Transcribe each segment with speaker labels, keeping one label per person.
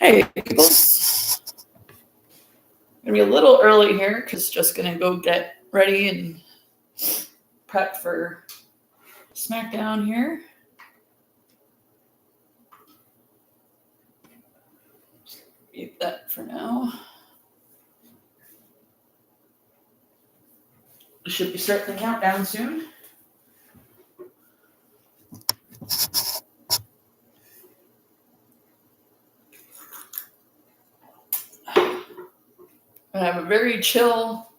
Speaker 1: Hey, people. Gonna be a little early here because just gonna go get ready and prep for Smackdown here. Mute that for now. We should be starting the countdown soon. I have a very chill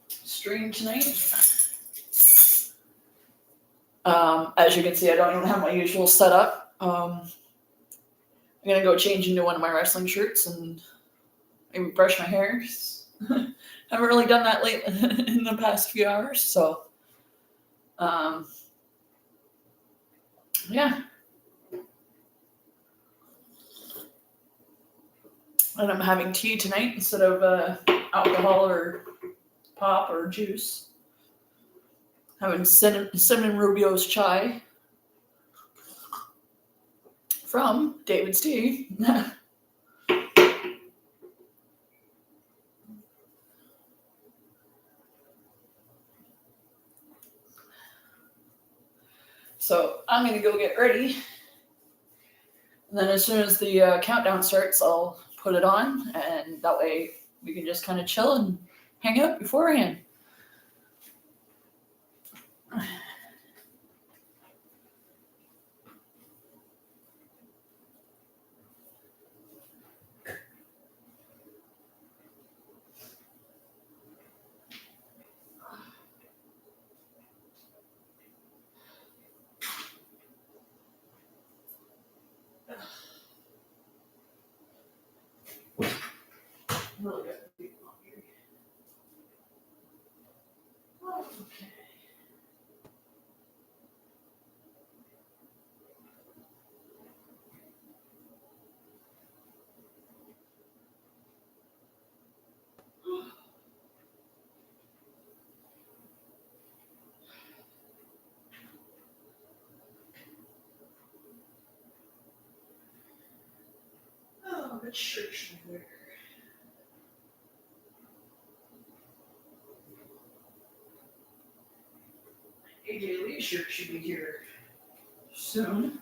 Speaker 1: stream tonight. As you can see, I don't even have my usual setup. I'm gonna go change into one of my wrestling shirts and maybe brush my hair. Haven't really done that late in the past few hours, so yeah. And I'm having tea tonight instead of alcohol or pop or juice. Having cinnamon Rubio's chai from David's Tea. So I'm going to go get ready. And then as soon as the countdown starts, I'll put it on. And that way we can just kind of chill and hang out beforehand. Really good. Okay. Oh, what shirt should I wear? AJ Lee shirt should be here soon.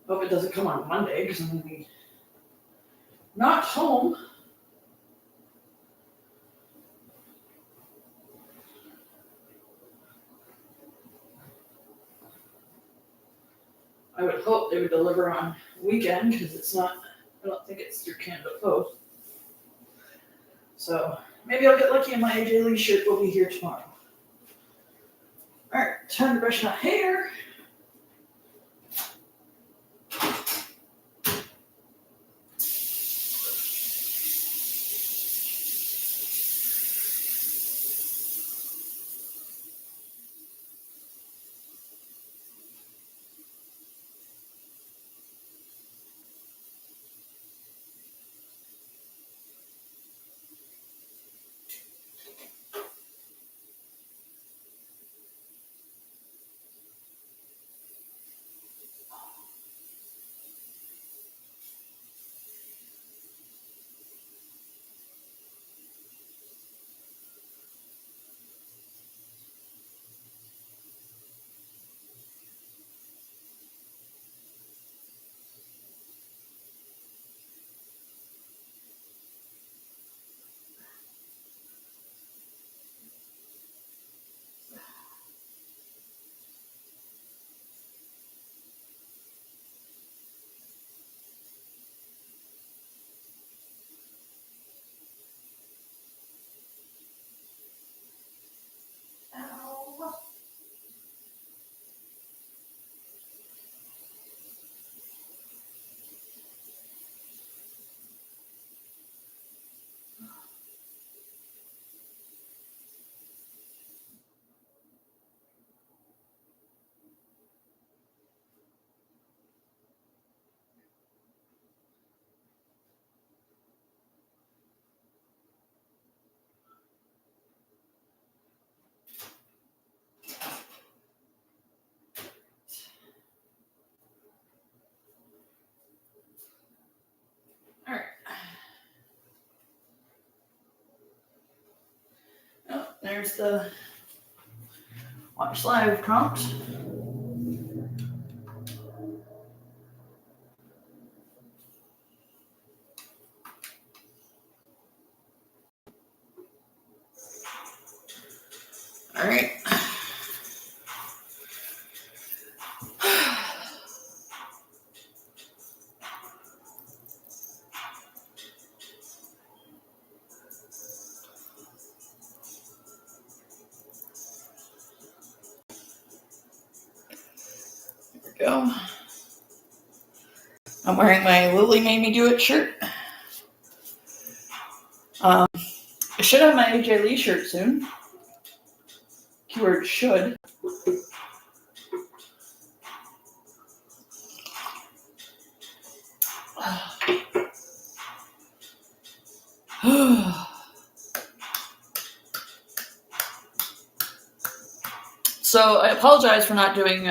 Speaker 1: Hope it doesn't come on Monday because I'm going to be not home. I would hope they would deliver on weekend because it's not, I don't think it's through Canada Post. So maybe I'll get lucky and my AJ Lee shirt will be here tomorrow. All right, time to brush my hair. there's the watch live prompt. All right. There we go. I'm wearing my Lily Made Me Do It shirt. I should have my AJ Lee shirt soon. Keyword should. So I apologize for not doing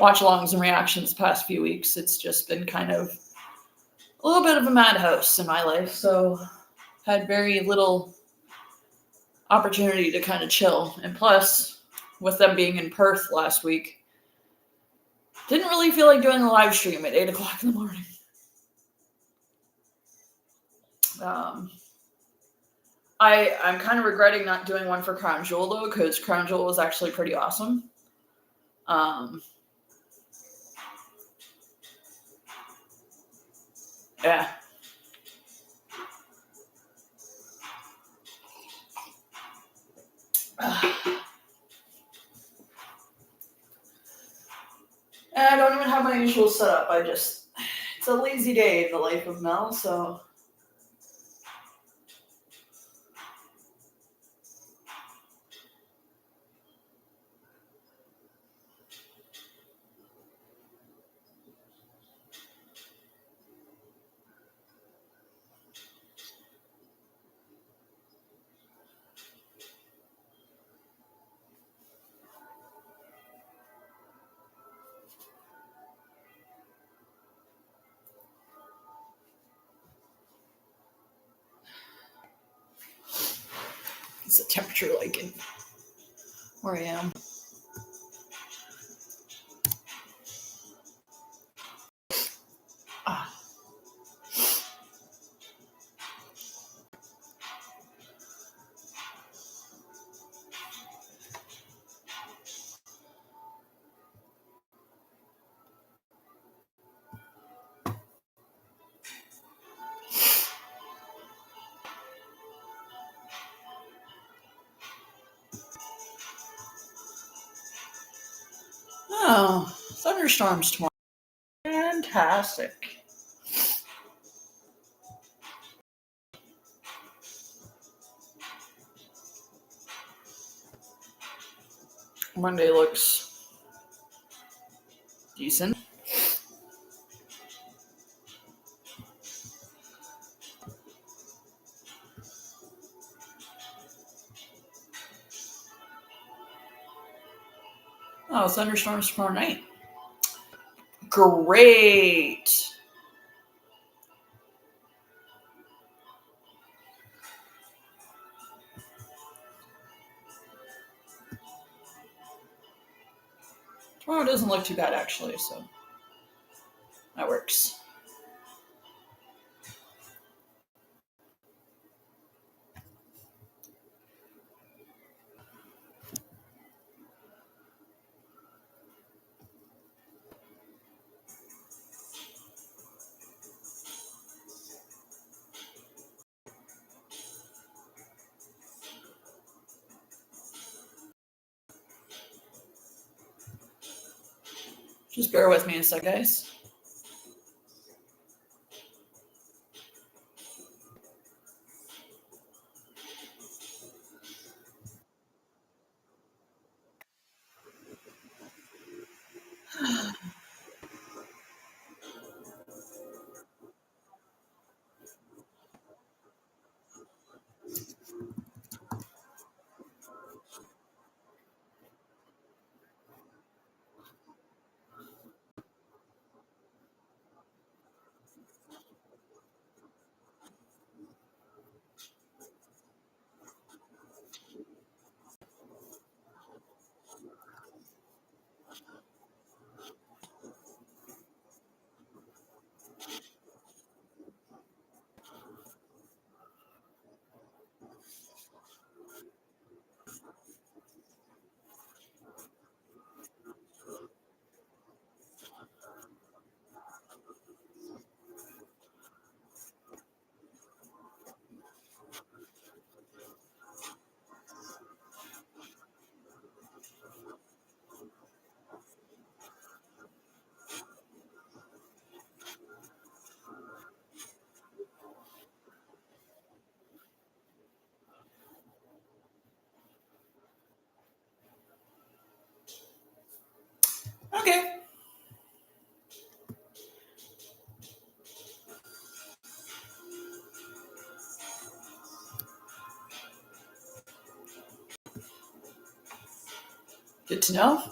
Speaker 1: watch-alongs and reactions the past few weeks. It's just been kind of a little bit of a madhouse in my life, so had very little opportunity to kind of chill. And plus, with them being in Perth last week, didn't really feel like doing a live stream at 8 o'clock in the morning. I'm kind of regretting not doing one for Crown Jewel, though, because Crown Jewel was actually pretty awesome. Yeah. And I don't even have my usual setup. It's a lazy day in the life of Mel, so. What's the temperature like in where I am? Oh, thunderstorms tomorrow. Fantastic. Monday looks decent. Oh, thunderstorms tomorrow night. Great. Tomorrow doesn't look too bad, actually, so that works. Just bear with me a sec, guys. Okay. Good to know.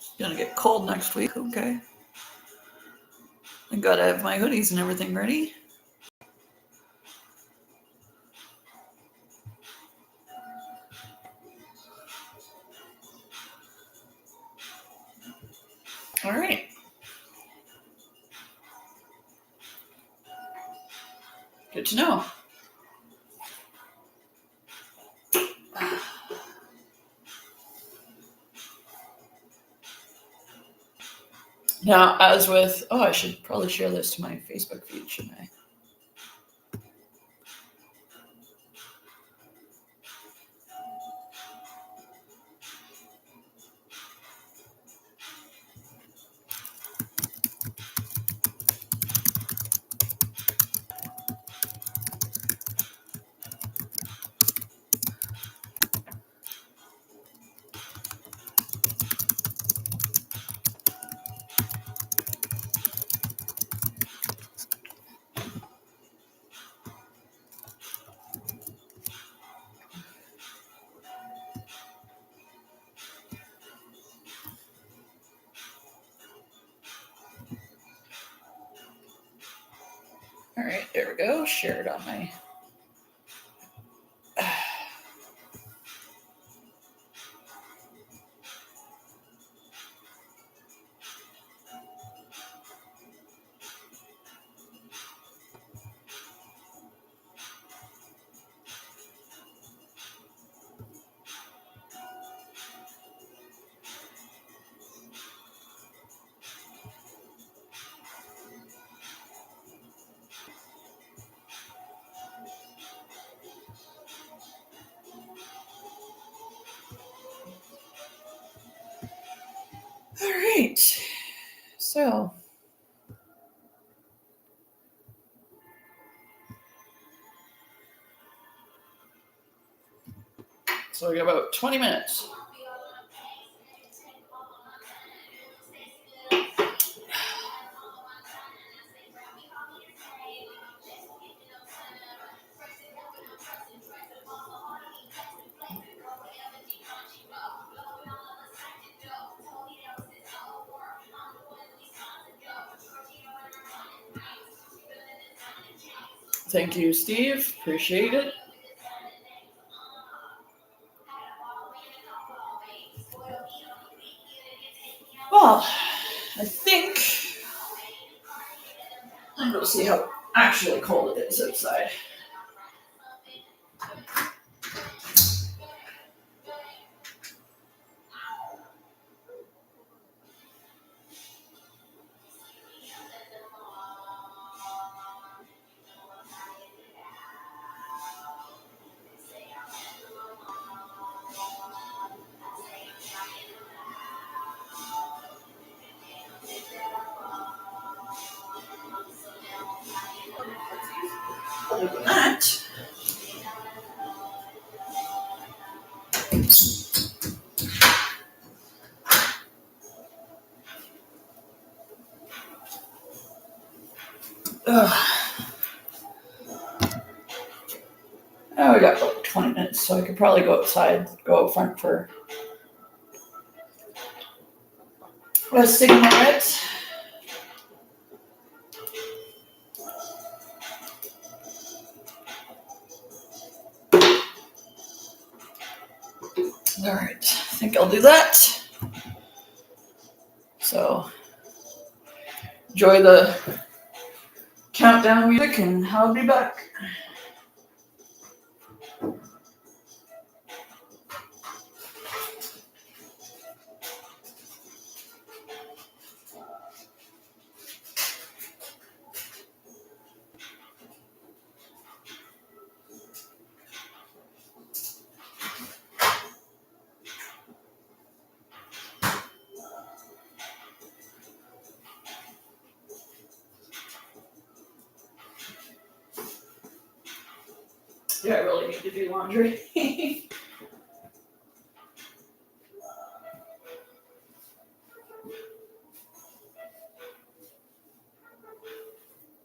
Speaker 1: It's gonna get cold next week. Okay. I gotta have my hoodies and everything ready. All right. Good to know. Now, as with, I should probably share this to my Facebook feed, shouldn't I? All right, there we go. Share it on my. All right. So we got about 20 minutes. Thank you, Steve. Appreciate it. Well, I think I'm going to see how actually cold it is outside. Other than that, we got about 20 minutes, so I could probably go outside, go out front for a cigarette. All right, I think I'll do that. So enjoy the countdown music, and I'll be back. Yeah, I really need to do laundry. I'm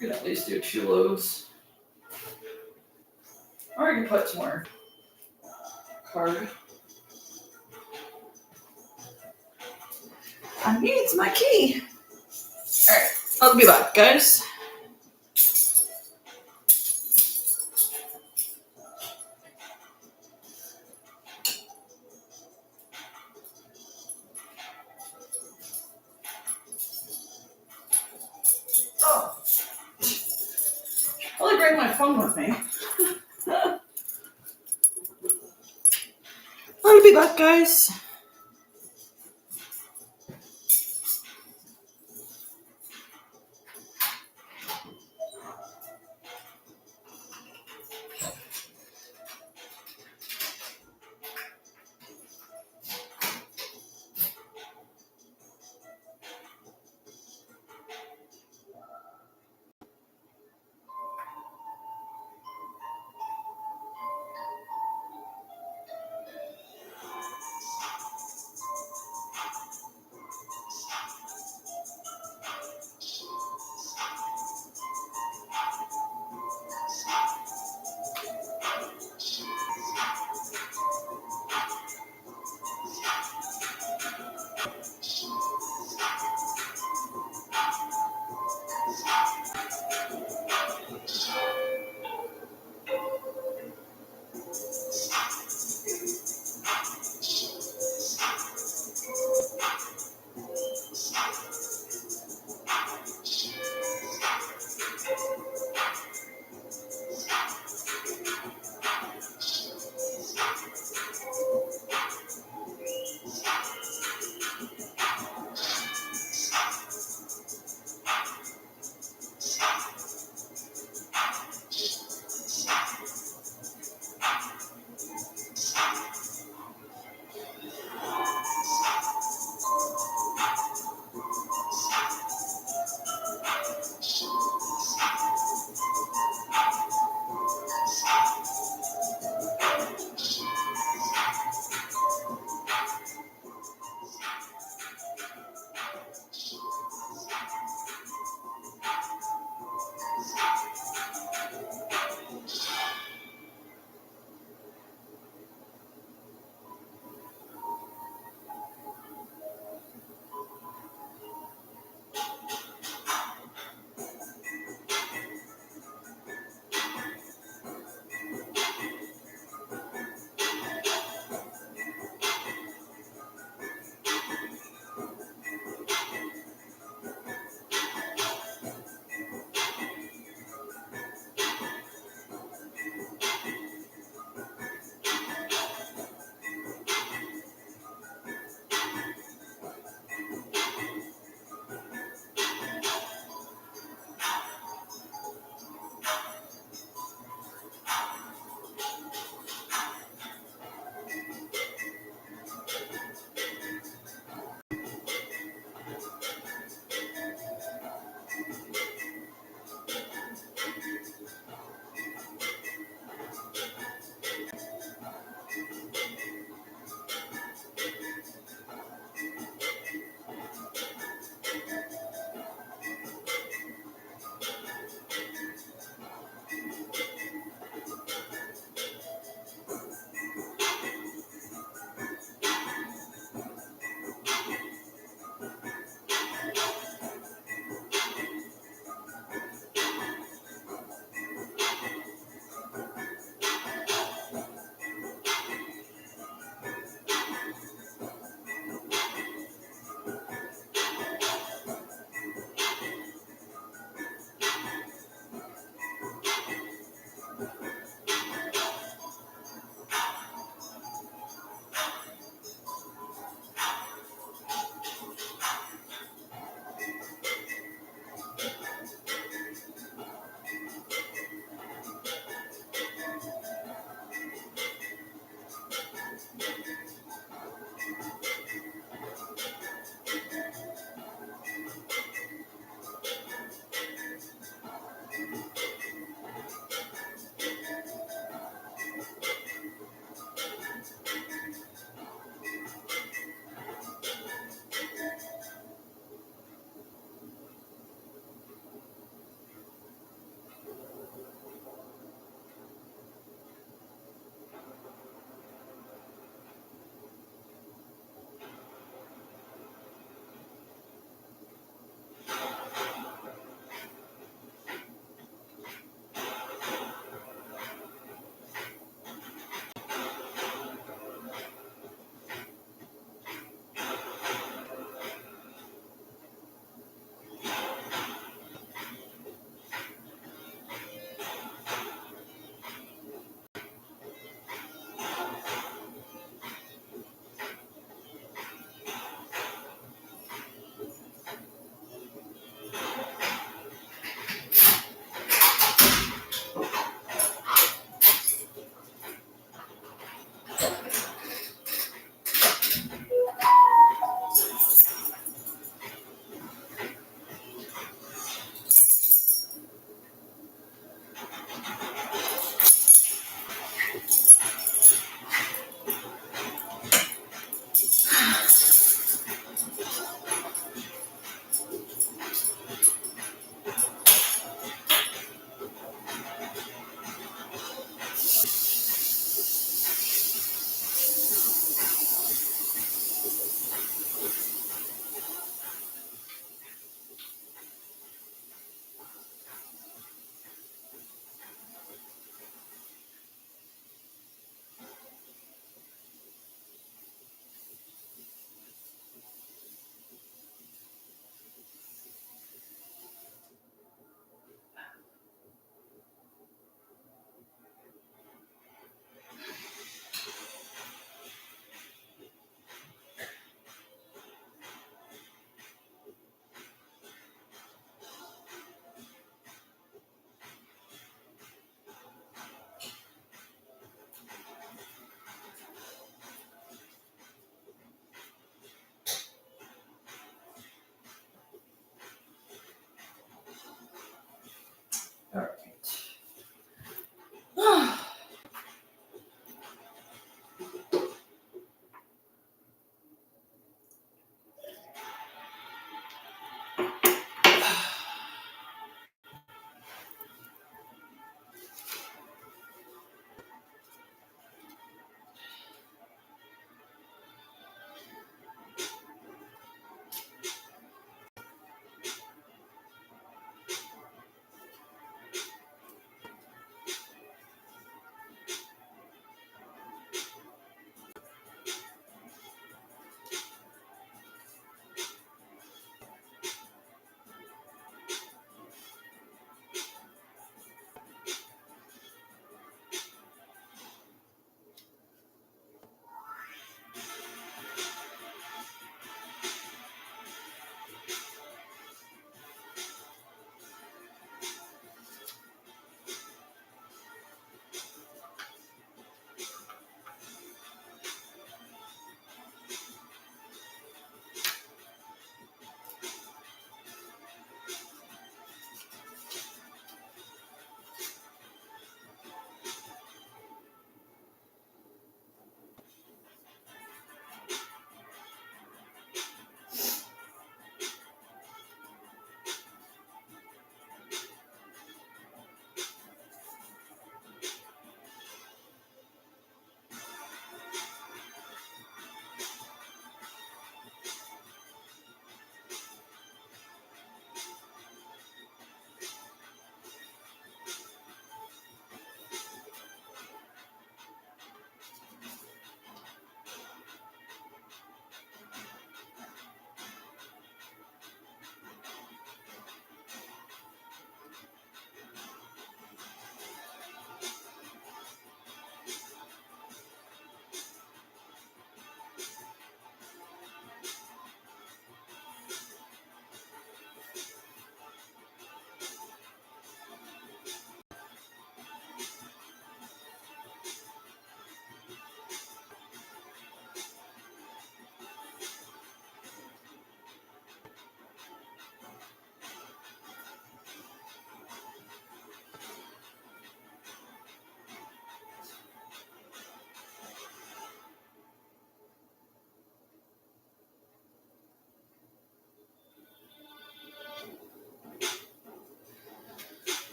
Speaker 1: gonna at least do 2 loads. Or I can put some more card. I need my key. Alright, I'll be back, guys. Oh. I'll bring my phone with me. I'll be back, guys.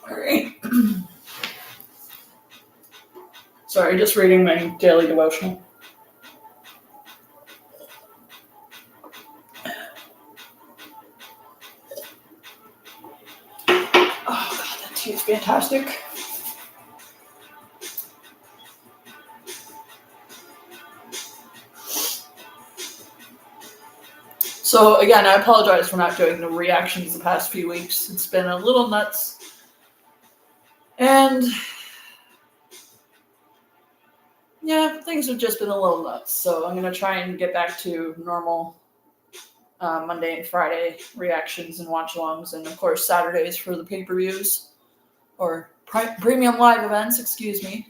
Speaker 1: All right. Sorry, just reading my daily devotional. Oh, God, that tea is fantastic. So, again, I apologize for not doing the reactions the past few weeks. It's been a little nuts. And, yeah, things have just been a little nuts. So, I'm going to try and get back to normal Monday and Friday reactions and watch-alongs. And, of course, Saturdays for the pay-per-views. Or premium live events, excuse me.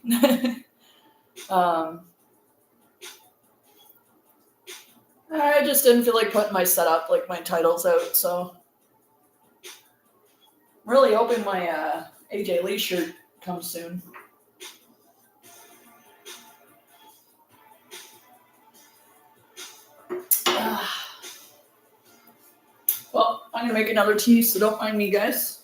Speaker 1: I just didn't feel like putting my setup, like my titles out, so I'm really hoping my AJ Lee shirt comes soon. Well, I'm gonna make another tea, so don't mind me, guys.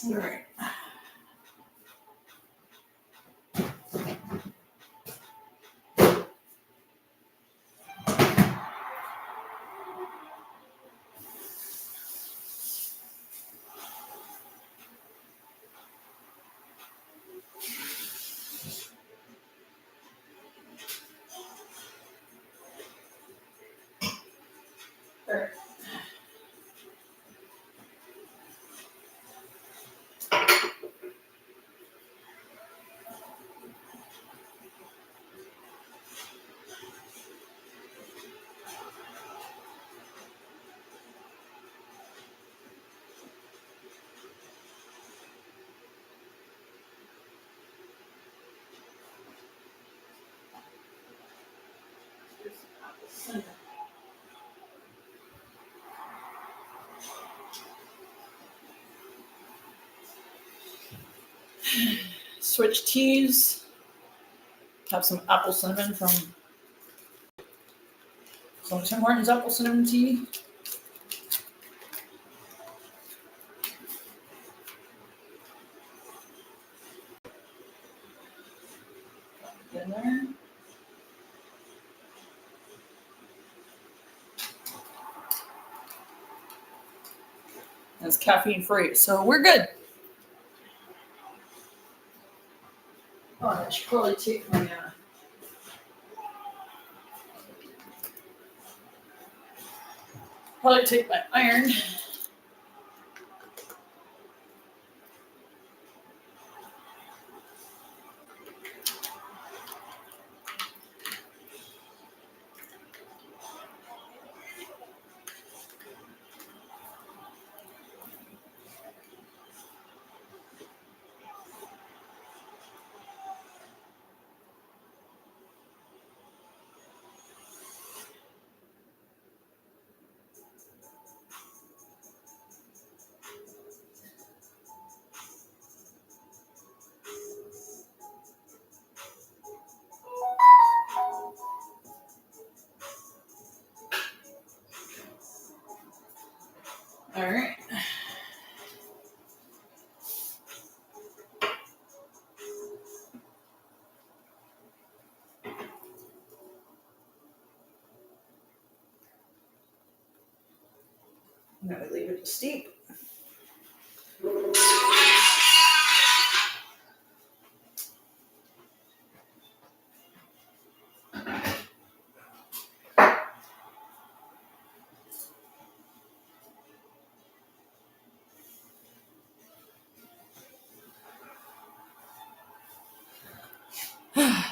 Speaker 1: All right. All right. Switch teas. Have some apple cinnamon from Tim Hortons apple cinnamon tea. In there. And it's caffeine free, so we're good. Oh, I should probably take my iron. I'm going to leave it to steep.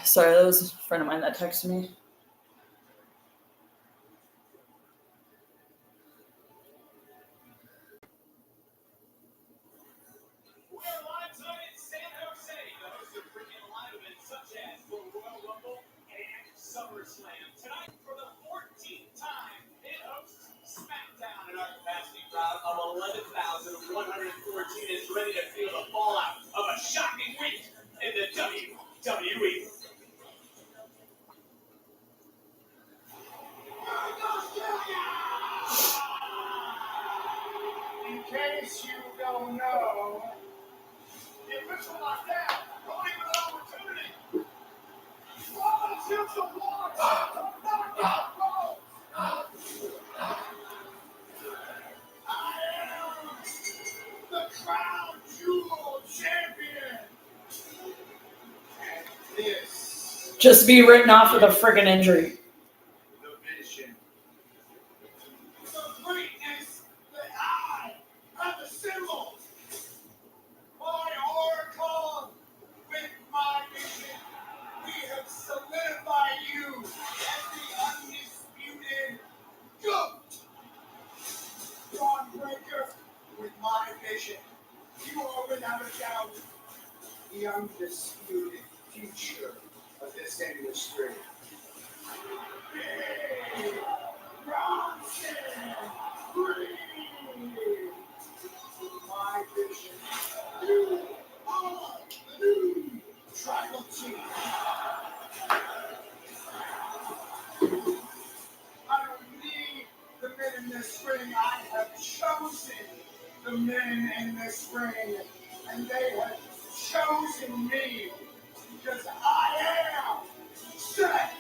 Speaker 1: Sorry, that was a friend of mine that texted me.
Speaker 2: SummerSlam tonight for the 14th time. It hosts Smackdown, and our capacity crowd of 11,114 is ready to feel the fallout of a shocking week in the WWE. In case you don't know, the official lockdown, only with an opportunity. Rollins hits the watch to knock out Rose. I am the Crown Jewel Champion. And this
Speaker 1: Just be written off with a friggin' injury.
Speaker 2: the vision. The greatness that I have assembled. My oracle with my vision. We have solidified you as the undisputed GOAT. Dawn Breaker, with my vision, you are without a doubt the undisputed future of this industry. Big Bronson Reed. My vision, you are the new tribal chief. I don't need the men in this ring. I have chosen the men in this ring, and they have chosen me because I am set.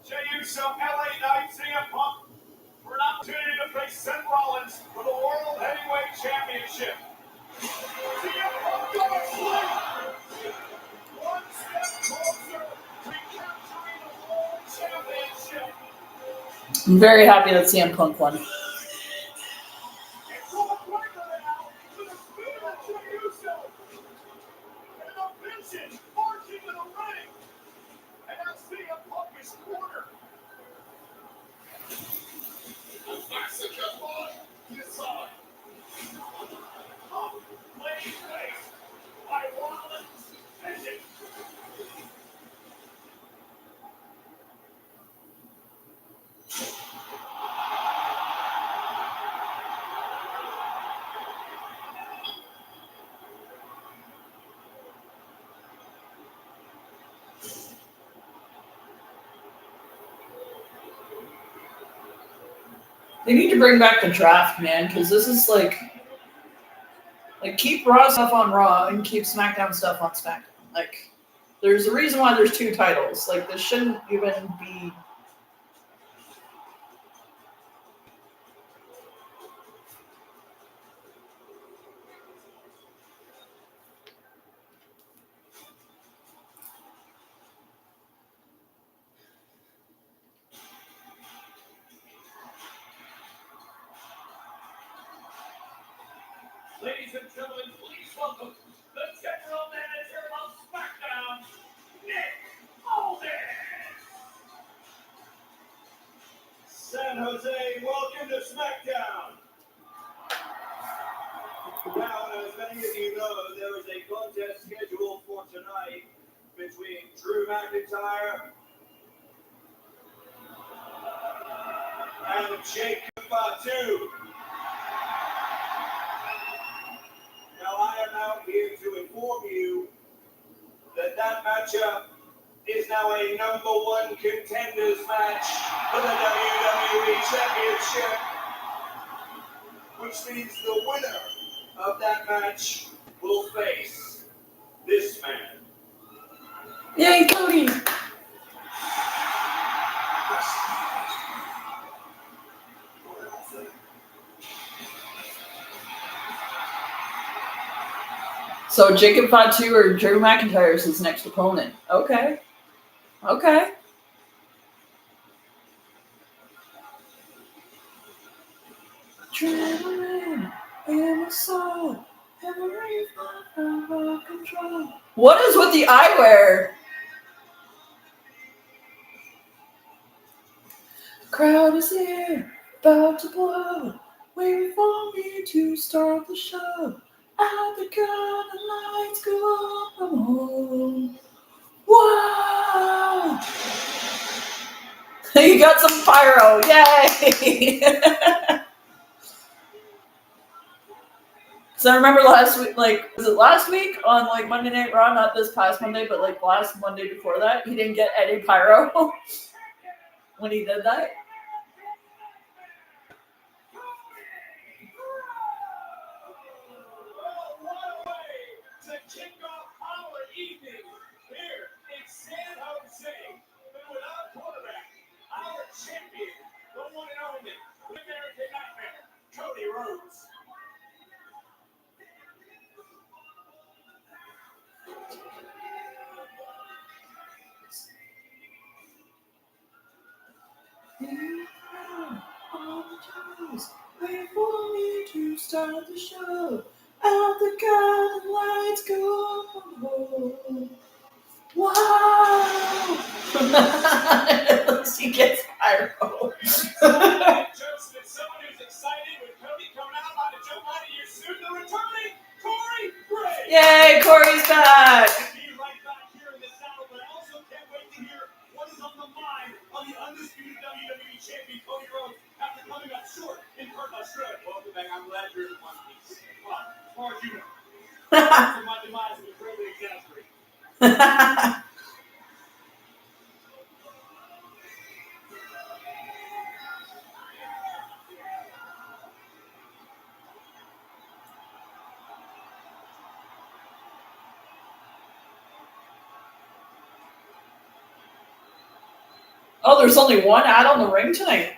Speaker 2: Jey Uso, LA Knight, CM Punk for an opportunity to face Seth Rollins for the World Heavyweight Championship. CM Punk going slate. One step closer to capturing the World Championship.
Speaker 1: I'm very happy that CM Punk won.
Speaker 2: It's all quicker now to the spirit of Jey Uso. And the vision marching to the ring. And now CM Punk is cornered. The massacre on his side. Punk laid waste by Rollins' vision.
Speaker 1: They need to bring back the draft, man, because this is like keep Raw stuff on Raw and keep SmackDown stuff on SmackDown. Like, there's a reason why there's two titles. Like, this shouldn't even be.
Speaker 2: Ladies and gentlemen, please welcome the General Manager of SmackDown, Nick Aldis. San Jose, welcome to SmackDown. Now, as many of you know, there is a contest scheduled for tonight between Drew McIntyre and Jacob Fatu. Now, I am out here to inform you that that matchup is now a number one contenders match for the WWE Championship, which means the winner of that match will face this man.
Speaker 1: Yay, Cody! So Jacob Fatu or Drew McIntyre is his next opponent. Okay. Okay. Adrenaline in my soul. Every thought control. What is with the eyewear? Crowd is here, about to blow. Waiting for me to start the show. Out the gun, the lights go on. Wow! You got some pyro, yay! So I remember last week, like, was it last week on like Monday Night Raw? Not this past Monday, but like last Monday before that, he didn't get any pyro when he did that.
Speaker 2: Well, what a way to kick off our evening here in San Jose. But without a quarterback, our champion, the one and only, the American Nightmare, Cody Rhodes.
Speaker 1: Wait for me to start the show. Out the gun, the lights go on. Wow! At least he gets pyro.
Speaker 2: Joseph, someone who's excited with Cody coming out, about to jump out of your suit, the returning Corey Gray.
Speaker 1: Yay, Corey's back!
Speaker 2: Be right back here in the saddle, but I also can't wait to hear what is on the mind of the undisputed WWE champion Cody Rhodes after coming up short in Perth, Australia. Welcome back. I'm glad you're in one piece. Well, as far as you know, my demise was greatly exaggerated.
Speaker 1: Oh, there's only one ad on the ring tonight.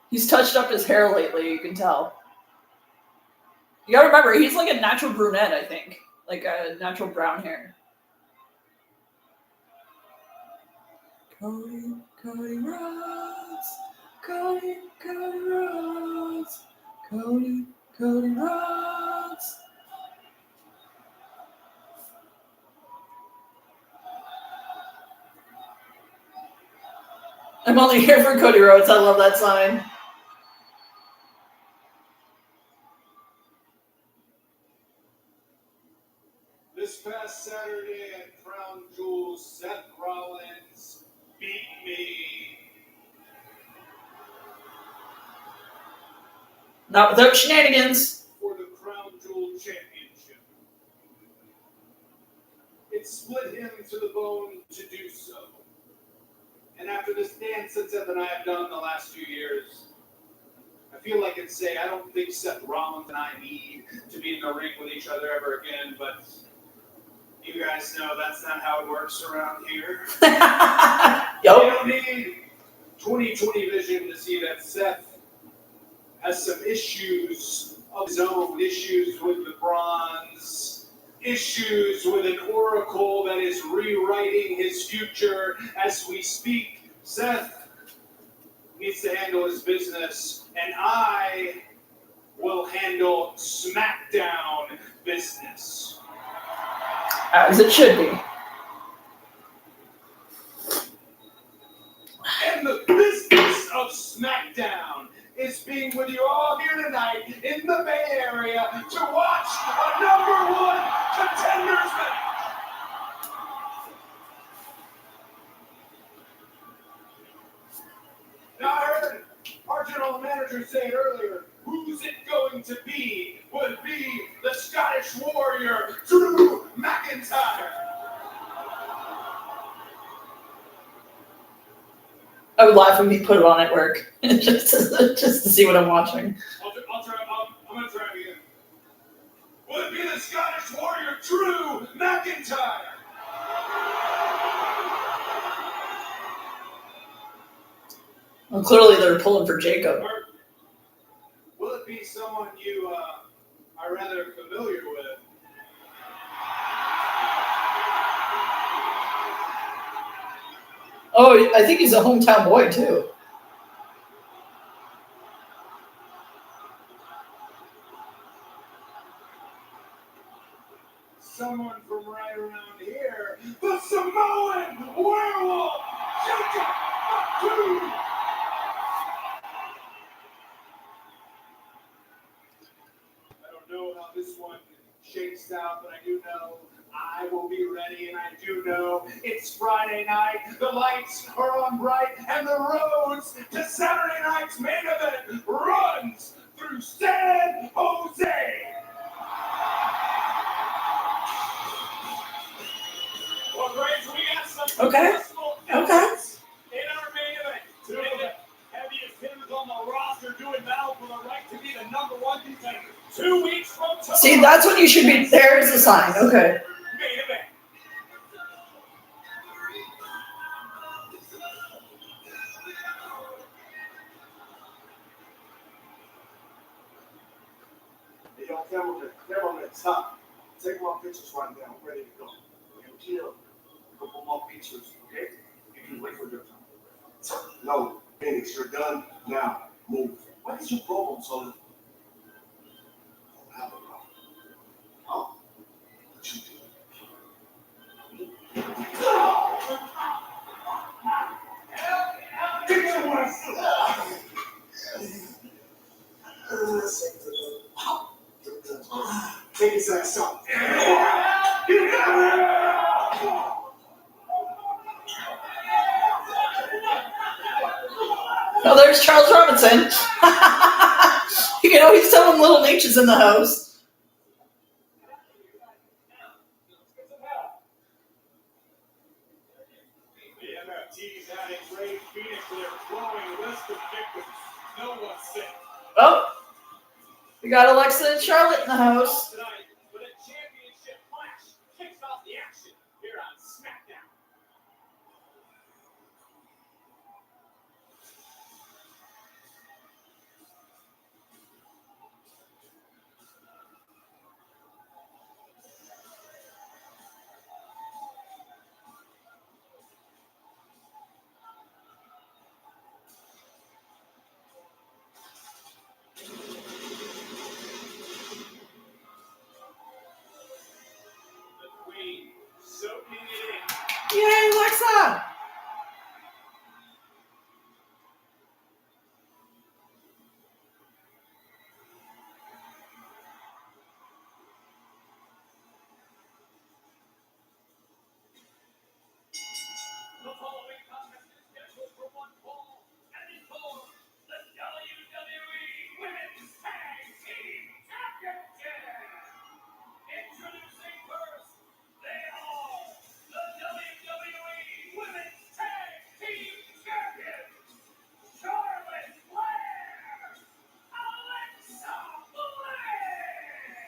Speaker 1: He's touched up his hair lately, you can tell. You gotta remember, he's like a natural brunette, I think. Like a natural brown hair. Cody Rhodes. Cody Rhodes. Cody Rhodes. I'm only here for Cody Rhodes. I love that sign.
Speaker 2: This past Saturday at Crown Jewel, Seth Rollins beat me.
Speaker 1: Not without shenanigans.
Speaker 2: For the Crown Jewel Championship. It split him to the bone to do so. And after this dance that Seth and I have done the last few years, I feel like it's say I don't think Seth Rollins and I need to be in the ring with each other ever again, but you guys know that's not how it works around here. You don't need 20/20 vision to see that Seth has some issues of his own, issues with the bronze, issues with an oracle that is rewriting his future as we speak. Seth needs to handle his business, and I will handle SmackDown business.
Speaker 1: As it should be.
Speaker 2: And the business of SmackDown is being with you all here tonight in the Bay Area to watch a #1 contenders match. Now I heard our general manager say it earlier. Who's it going to be? Would be the Scottish Warrior, Drew McIntyre.
Speaker 1: I would laugh when he put it on at work just to see what I'm watching.
Speaker 2: I'll try. I'm gonna try it again. Will it be the Scottish Warrior Drew McIntyre?
Speaker 1: Well, clearly they're pulling for Jacob.
Speaker 2: Or will it be someone you are rather familiar with?
Speaker 1: Oh, I think he's a hometown boy too.
Speaker 2: Someone from right around here, the Samoan Werewolf, Jacob McDougall. I don't know how this one shakes out, but I do know I will be ready, and I do know it's Friday night. The lights are on bright, and the roads to Saturday night's main event runs through San Jose. Well, Graves, we got some
Speaker 1: Okay. Okay.
Speaker 2: in our main event. Today, the heaviest hitters on the roster doing battle for the right to be the number one contender. 2 weeks from tomorrow.
Speaker 1: See, that's when you should be. There's a sign. Okay.
Speaker 2: Main event.
Speaker 3: Hey, yo, cameraman, stop. Take my pictures right now. I'm ready to go. You kill a couple more pictures, okay? You can wait for your time. No, Phoenix, you're done now. Move. What is your problem, son? I don't have a problem. Huh? What you do? Get your ass! Take his ass out.
Speaker 1: Oh, there's Charles Robinson. You know, he's telling little niches in the house.
Speaker 2: The MFT's adding Ray Phoenix to their growing list of victims. No one's sick.
Speaker 1: Oh, we got Alexa and Charlotte in the house.
Speaker 2: Tonight, with a championship clash, kicks off the action here on SmackDown. The Queen soaking it in.
Speaker 1: Yay, Alexa!
Speaker 2: The following contest is scheduled for one fall, and it's for the WWE Women's Tag Team Championship. Introducing first, they are the WWE Women's Tag Team Champions, Charlotte Flair, Alexa Bliss.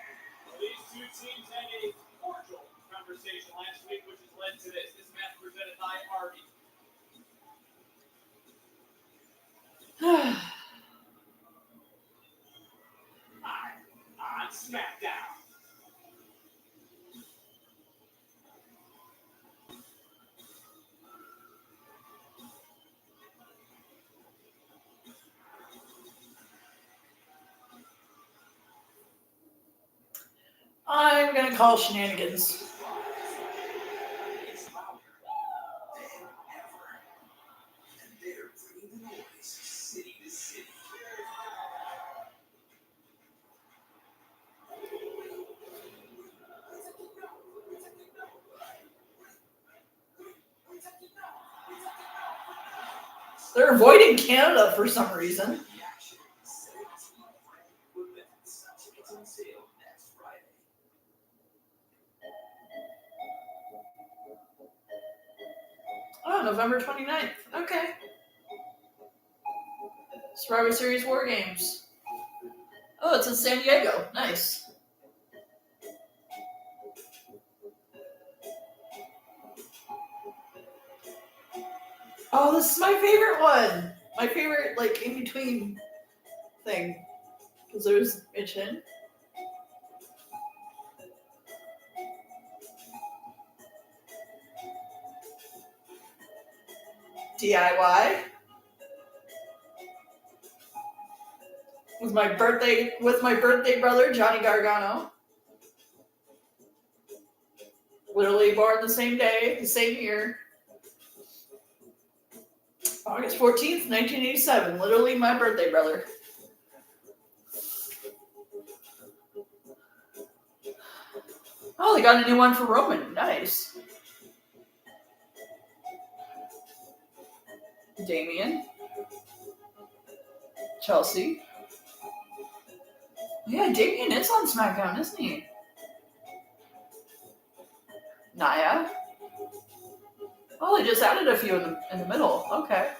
Speaker 2: Well, these two teams had a cordial conversation last week, which has led to this. This match presented by Arby. Live on SmackDown.
Speaker 1: I'm gonna call shenanigans.
Speaker 3: It's louder than ever. And they're bringing the noise city to city.
Speaker 1: They're avoiding Canada for some reason.
Speaker 3: The action is 17 brand new events. Tickets on sale next Friday.
Speaker 1: Oh, November 29th. Okay. Survivor Series War Games. Oh, it's in San Diego. Nice. Oh, this is my favorite one. My favorite, like, in between thing. Because there's Mitchin. DIY. With my birthday brother, Johnny Gargano. Literally born the same day, the same year. August 14th, 1987. Literally my birthday brother. Oh, they got a new one for Roman. Nice. Damien. Chelsea. Yeah, Damien is on SmackDown, isn't he? Nia. Oh, they just added a few in the middle. Okay.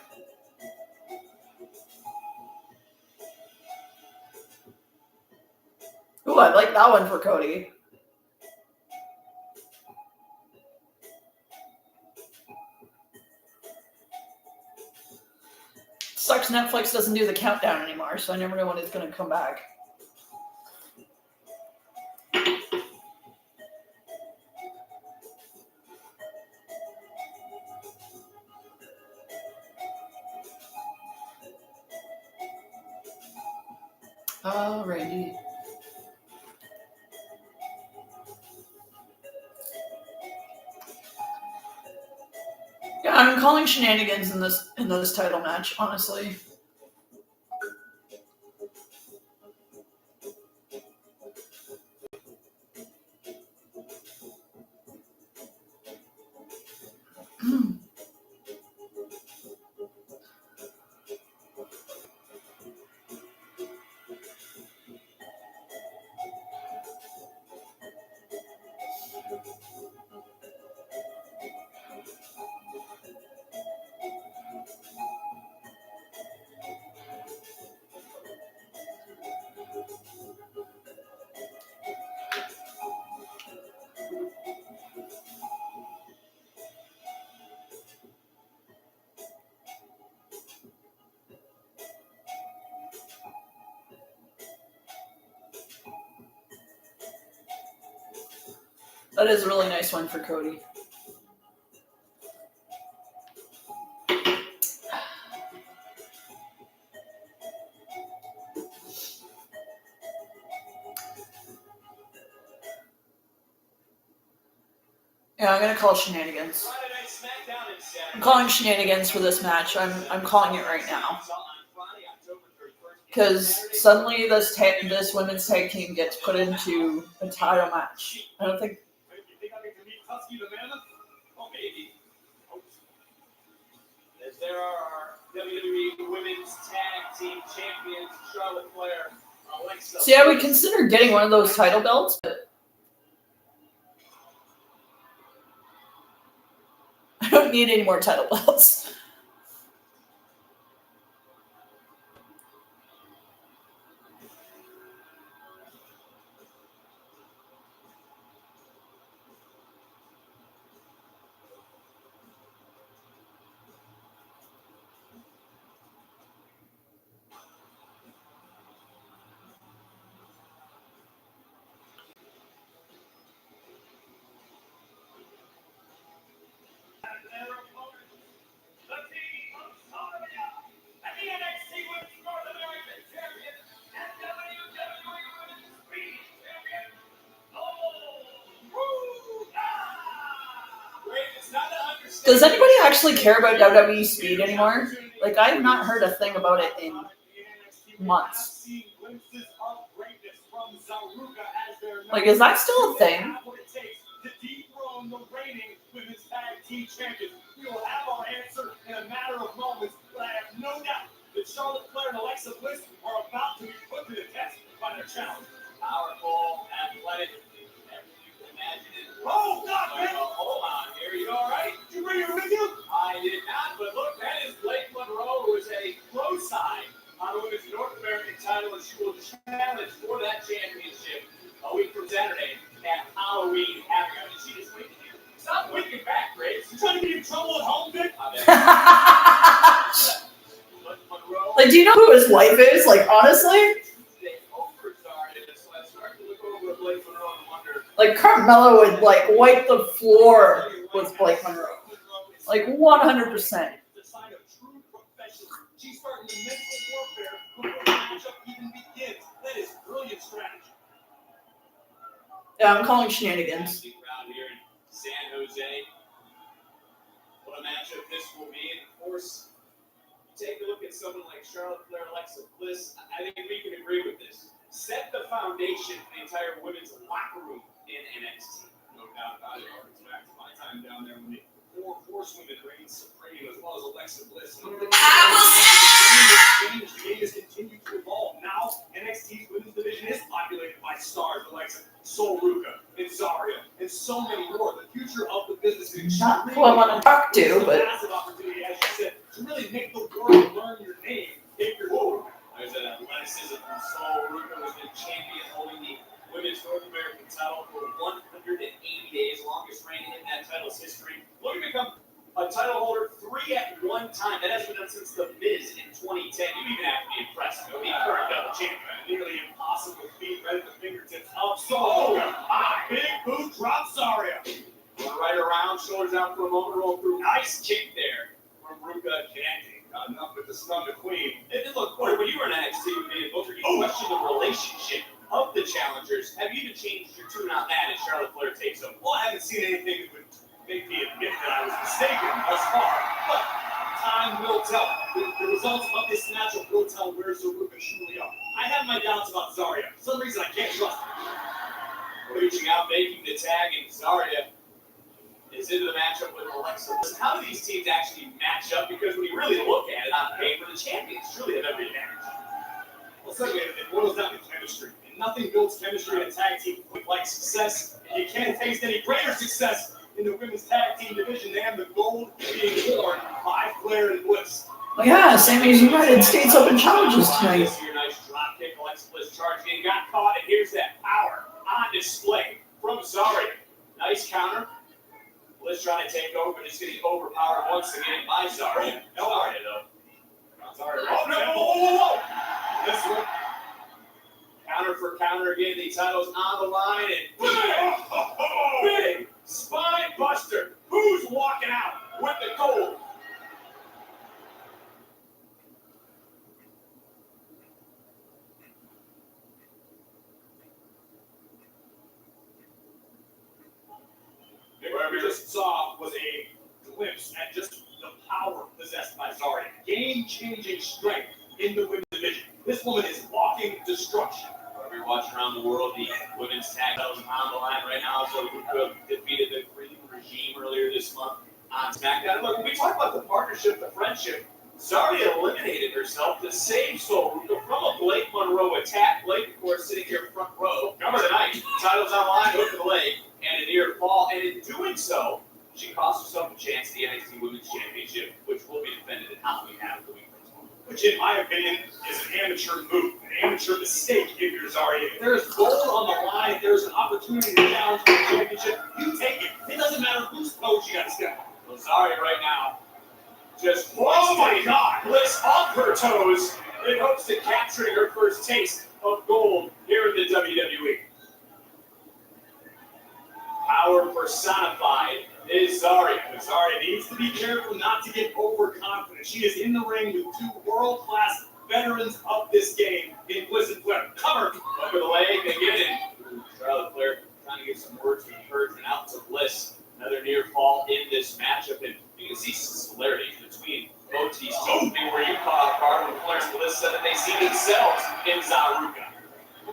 Speaker 1: Ooh, I like that one for Cody. Sucks Netflix doesn't do the countdown anymore, so I never know when it's going to come back. Alrighty. Yeah, I'm calling shenanigans in this title match, honestly. That is a really nice one for Cody. Yeah, I'm gonna call shenanigans. I'm calling shenanigans for this match. I'm calling it right now. Because suddenly this women's tag team gets put into a title match. I don't think.
Speaker 2: You think I get to meet Husky the Mammoth? Oh, maybe. As there are our WWE Women's Tag Team Champions, Charlotte Flair, Alexa.
Speaker 1: See, I would consider getting one of those title belts, but I don't need any more title belts. Does anybody actually care about WWE Speed anymore? Like, I have not heard a thing about it in months. Like, is that still a thing?
Speaker 2: We will have our answer in a matter of moments, but I have no doubt that Charlotte Flair and Alexa Bliss are about to be put to the test by their challenge. Powerful, athletic, everything you can imagine it. Oh, God, man! Hold on here. You all right? Did you bring her with you? I did not, but look, that is Blake Monroe, who is a pro side on
Speaker 1: do you know who his wife is? Like, honestly? Like, Carmella would, like, wipe the floor with Blake Monroe. Like, 100%.
Speaker 2: She's starting the mental warfare before the matchup even begins. That is brilliant strategy.
Speaker 1: Yeah, I'm calling shenanigans.
Speaker 2: Crowd here in San Jose. What a matchup this will be. And of course, take a look at someone like Charlotte Flair, Alexa Bliss. I think we can agree with this. Set the foundation for the entire women's locker room in NXT. No doubt about it. It's back to my time down there when the four horsewomen reigned supreme, as well as Alexa Bliss. The game has continued to evolve. Now, NXT's women's division is populated by stars Alexa, Sol Ruka, and Zarya, and so many more. The future of the business is
Speaker 1: Not who I want to talk to, but
Speaker 2: massive opportunity, as you said, to really make the world learn your name if you're Sol Ruka. There's that athleticism from Sol Ruka, who's been champion holding the women's North American title for 180 days, longest reign in that title's history. Looking to become a title holder 3 at one time. That has been done since The Miz in 2010. You even have to be impressed with the current double champion. Nearly impossible feat right at the fingertips of Sol Ruka. Big boot drop Zarya. Right around, shoulders out for a moment, roll through. Nice kick there from Ruka, connecting. Not enough with the stomach queen. And look, Corey, when you were in NXT with me and Booker, you questioned the relationship of the challengers. Have you even changed your tune on that as Charlotte Flair takes them? Well, I haven't seen anything that would make me admit that I was mistaken thus far, but time will tell. The results of this matchup will tell where Ruka truly are. I have my doubts about Zarya. For some reason, I can't trust her. Reaching out, making the tag, and Zarya is into the matchup with Alexa. How do these teams actually match up? Because when you really look at it on paper, the champions truly have every advantage. Well, secondly, it boils down to chemistry. And nothing builds chemistry in a tag team like success. And you can't taste any greater success in the women's tag team division than the gold being worn by Flair and Bliss.
Speaker 1: oh yeah, Sammy's United States Open challenges tonight.
Speaker 2: Nice drop kick. Alexa Bliss charging in, got caught, and here's that power on display from Zarya. Nice counter. Bliss trying to take over, but just getting overpowered once again by Zarya. No Zarya, though. Zarya. Oh, no. Whoa. This one. Counter for counter again. The title's on the line. And big spine buster. Who's walking out with the gold? What we just saw was a glimpse at just the power possessed by Zarya. Game-changing strength in the women's division. This woman is walking destruction. Wherever you're watching around the world, the women's tag titles on the line right now. So Ruka defeated the Green Regime earlier this month on SmackDown. Look, when we talk about the partnership, the friendship, Zarya eliminated herself to save Sol Ruka from a Blake Monroe attack. Blake, of course, sitting here front row. Number of the night, titles on the line, hook to the leg, and a near fall. And in doing so, she cost herself a chance at the NXT Women's Championship, which will be defended at Halloween half the week. Which, in my opinion, is an amateur move, an amateur mistake if you're Zarya. If there's gold on the line, if there's an opportunity to challenge for the championship, you take it. It doesn't matter whose toes you got to step on. So Zarya right now, just oh my God, Bliss off her toes in hopes of capturing her first taste of gold here in the WWE. Power personified is Zarya. But Zarya needs to be careful not to get overconfident. She is in the ring with two world-class veterans of this game in Bliss and Flair. Cover over the leg again. Charlotte Flair trying to get some words of encouragement out to Bliss. Another near fall in this matchup, and you can see some similarities between both these teams. Where you caught a card when Flair and Bliss said that they see themselves in Zaruka.